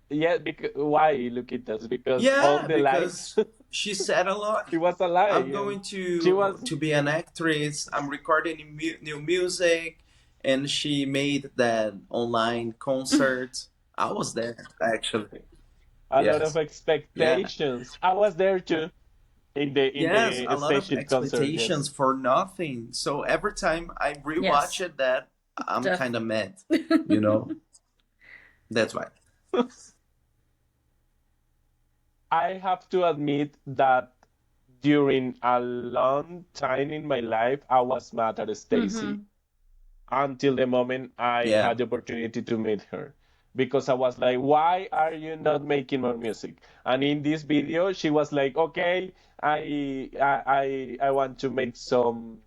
yeah, because why? Look at this, because all
Yeah,
the lies,
because she said a lot.
it was a lie,
I'm
and
going
she was,
to be an actress. I'm recording new music, and she made that online concert. I was there actually.
a lot of
Yes. Yeah.
expectations. I was there too in
Yes,
the
a lot of
stage concert.
expectations
Yes.
for nothing. So every time I rewatch
Yes.
it, that I'm
Def.
kind of mad. You know, that's why.
I have to admit that during a long time in my life, I was mad at Stacy
Mm-hmm.
until the moment I
Yeah.
had the opportunity to meet her. Because I was like, why are you not making more music? And in this video, she was like, okay, I want to make some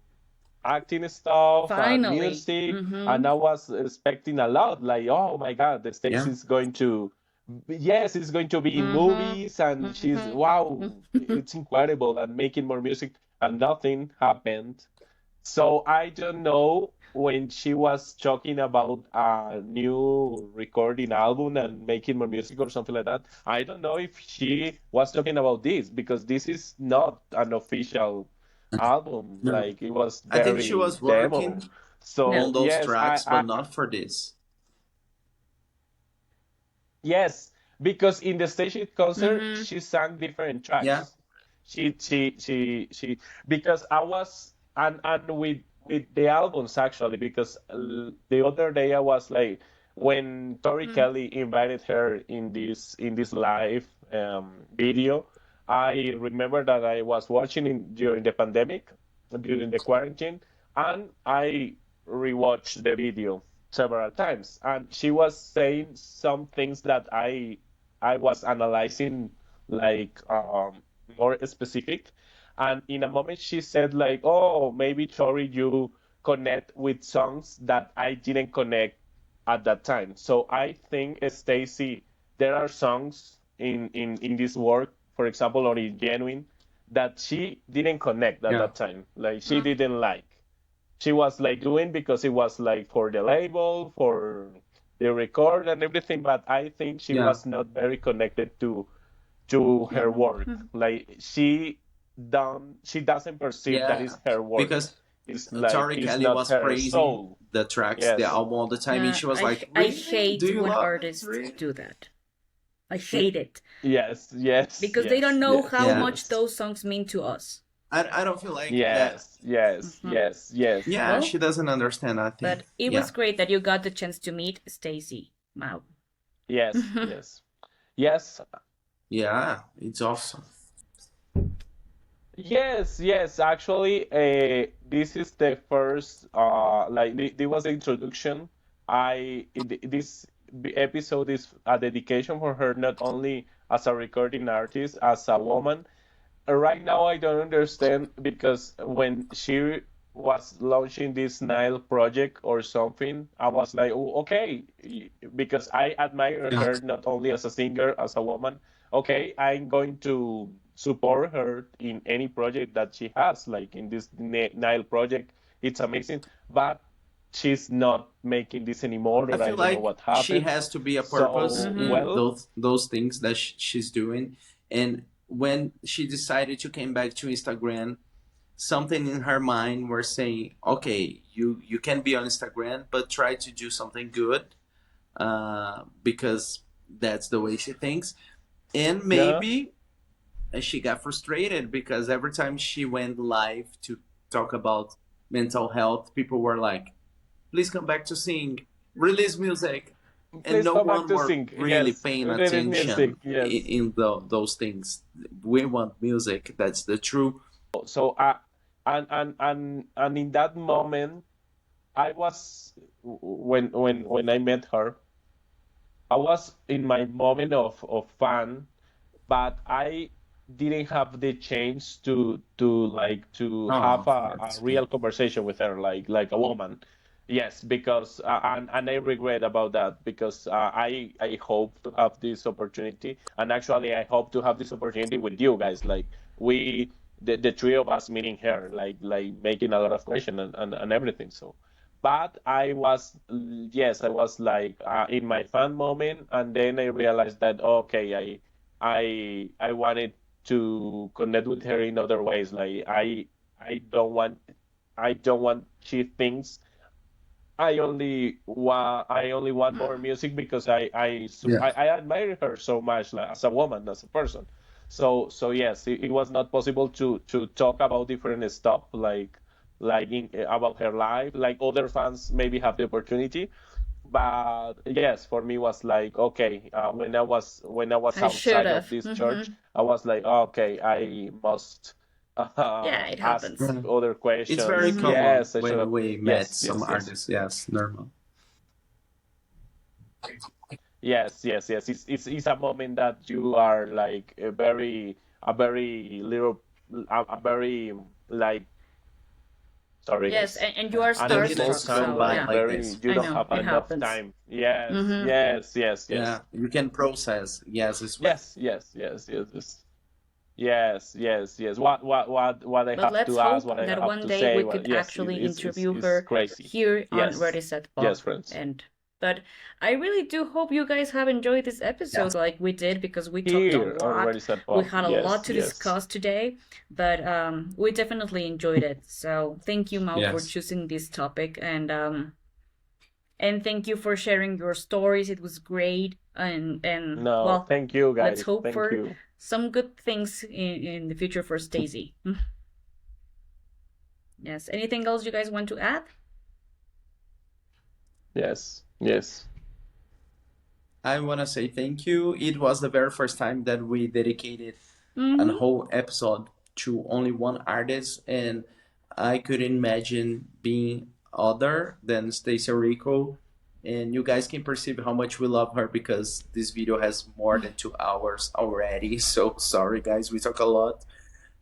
acting stuff and
Finally.
music.
Mm-hmm.
And I was expecting a lot, like, oh my God, the
Yeah.
Stacey's going to, yes, it's going to be in
Mm-hmm.
movies, and she's, wow,
Mm-hmm.
it's incredible, and making more music, and nothing happened. So I don't know when she was talking about a new recording album and making more music or something like that. I don't know if she was talking about this because this is not an official album.
No.
Like it was
I think she
very
was
demo.
working
No.
So
on those
yes,
tracks, but not for this.
yes, because in the stage concert
Mm-hmm.
she sang different
Yeah.
tracks. she because I was and with the albums actually because the other day I was like when Tori
Mm.
Kelly invited her in this live video. I remember that I was watching it during the pandemic, during the quarantine, and I rewatched the video several times. And she was saying some things that I was analyzing like more specific. And in a moment she said like, "Oh, maybe Tori, you connect with songs that I didn't connect at that time." So I think Stacy, there are songs in this work, for example, or in Genuine, that she didn't connect at
Yeah.
that time. Like she
Mm.
didn't like. She was like doing because it was like for the label, for the record and everything, but I think she
Yeah.
was not very connected to her work.
Mm.
Like she doesn't perceive that
Yeah.
is her work.
Because
It's like
Tori
it's
Kelly
not
was
her
praising
soul.
the tracks, the
Yes.
album all the time, and she was like,
I
"Really? Do
hate
you
when
love it?
artists
Really?"
do that. I hate it
Yes, yes,
because they don't
yes,
know
yes,
how
Yeah.
much
yes.
those songs mean to us.
I don't feel like that.
Yes, yes,
Hmm.
yes, yes.
Yeah,
Well,
she doesn't understand, I think.
but it
Yeah.
was great that you got the chance to meet Stacy Mao.
Yes, yes. Yes,
Yeah, it's awesome.
yes, yes. Actually, this is the first, like, this was the introduction. This episode is a dedication for her, not only as a recording artist, as a woman. Right now, I don't understand because when she was launching this Nile project or something, I was like, oh, okay, because I admire
Yeah.
her not only as a singer, as a woman. Okay, I'm going to support her in any project that she has, like in this Nile project. It's amazing, but she's not making this anymore,
I
or I
feel
don't know
like
what
she
happened.
has to be a purpose
So,
Hmm.
in
well,
those things that she's doing. And when she decided to came back to Instagram, something in her mind were saying, "Okay, you can be on Instagram, but try to do something good, because that's the way she thinks." And
yeah,
maybe she got frustrated because every time she went live to talk about mental health, people were like, "Please come back to sing, release music," and
please
no
come back
one
to
were
sing.
really
Yes,
paying
there is music.
attention
Yes.
those things. We want music. That's the truth.
So and in that moment, I was when I met her, I was in my moment of fun, but I didn't have the chance to have
Oh,
a
that's
real conversation with her like a woman. Yes, because and I regret about that because I hope to have this opportunity, and actually I hope to have this opportunity with you guys. Like the three of us meeting her, like making a lot of question and everything. So. But I was, yes, I was like in my fan moment, and then I realized that okay, I wanted to connect with her in other ways. Like I don't want I don't want she thinks I only want more music because
Yeah.
I admire her so much like, as a woman, as a person. So yes, it was not possible to talk about different stuff about her life. Like other fans maybe have the opportunity, but yes, for me was like okay. When I was
I should
outside of
have.
this church,
Hmm.
I was like okay, I must
Yeah, it
ask
happens.
Yeah.
other
It's very
questions.
Hmm.
common
Yes, I should
when
have.
we met
Yes,
some
yes, yes.
artists. Yes, normal.
Yes, yes, yes. It's a moment that you are like a very little a very like sorry
Yes,
guys
and you are
an
It
small
starstruck,
didn't go
time
so
by
like
yeah,
like
very
this.
you
I
don't
know
have
it
enough
happens.
time. Yes,
Hmm.
yes, yes,
Yeah,
yes,
you can process. Yes, it's what.
yes, yes, yes, yes, yes. Yes, yes, yes. What I
But
have
let's
to ask,
hope
what I
that
have
one
to
day
say,
we
what
could
yes,
actually interview
is
her
crazy.
here on
Yes,
Ready Set
yes,
Pop.
friends.
And but I really do hope you guys have enjoyed this episode
Yes.
like we did because we talked a
Here
lot.
already said
We
Pop.
had a lot
Yes,
to
yes.
discuss today, but we definitely enjoyed it. So thank you, Mau, for
Yes.
choosing this topic and thank you for sharing your stories. It was great and
No,
well,
thank you
let's
guys.
hope
Thank
for
you.
some good things in the future for Stacy. Yes. Anything else you guys want to add?
Yes, yes.
I want to say thank you. It was the very first time that we dedicated a
Mm-hmm.
whole episode to only one artist, and I couldn't imagine being other than Stacey Rico. And you guys can perceive how much we love her because this video has more than 2 hours already. So sorry, guys, we talk a lot.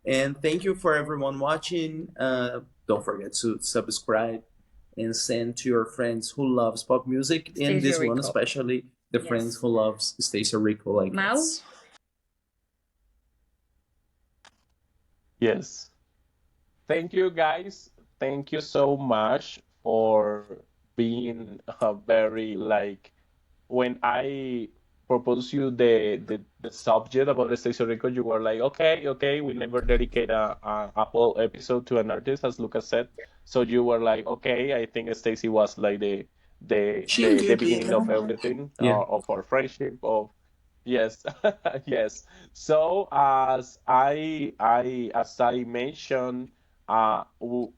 And thank you for everyone watching. Don't forget to subscribe and send to your friends who loves pop music, and
Stacy
this one
Rico.
especially the friends
Yes.
who loves Stacey Rico like
Mau?
us.
Yes. Thank you, guys. Thank you so much for being very like when I proposed you the subject about the Stacey Rico, you were like, okay, okay, we never dedicate a whole episode to an artist, as Lucas said. So you were like, okay, I think Stacey was like the beginning of everything,
Yeah.
of our friendship, of yes, yes. So as I mentioned,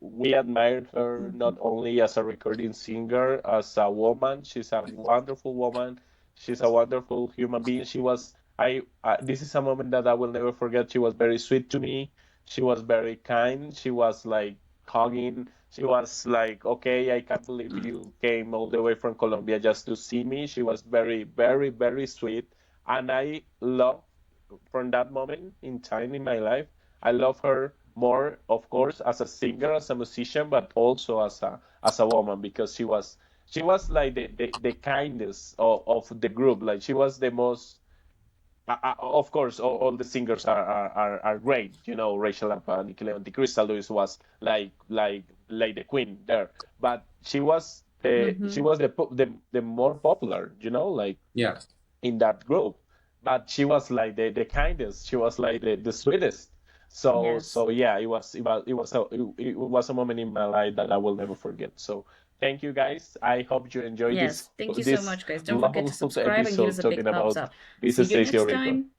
we admire her not only as a recording singer, as a woman. She's a wonderful woman. She's a wonderful human being. This is a moment that I will never forget. She was very sweet to me. She was very kind. She was like hugging. She was like, okay, I can't believe you came all the way from Colombia just to see me. She was very, very, very sweet. And I love from that moment in time in my life, I love her more, of course, as a singer, as a musician, but also as a woman because she was like the kindest of the group. Like she was the most. Of course, all the singers are great. You know, Rachel Ampa, Nikki Leon, Crystal Lewis was like the queen there, but she
Mm-hmm.
was the more popular. You know, like
Yeah.
in that group. But she was like the kindest. She was like the sweetest. So
Yes.
so yeah, it was a moment in my life that I will never forget. So thank you guys. I hope you enjoyed this
Yes. Thank you so
this
much, guys. Don't forget to
long
subscribe and give us
episode
a big
talking
thumbs
about
up.
this
See you
Stacey
next
Orico.
time.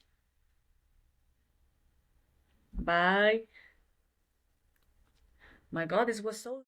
Bye. My God, this was so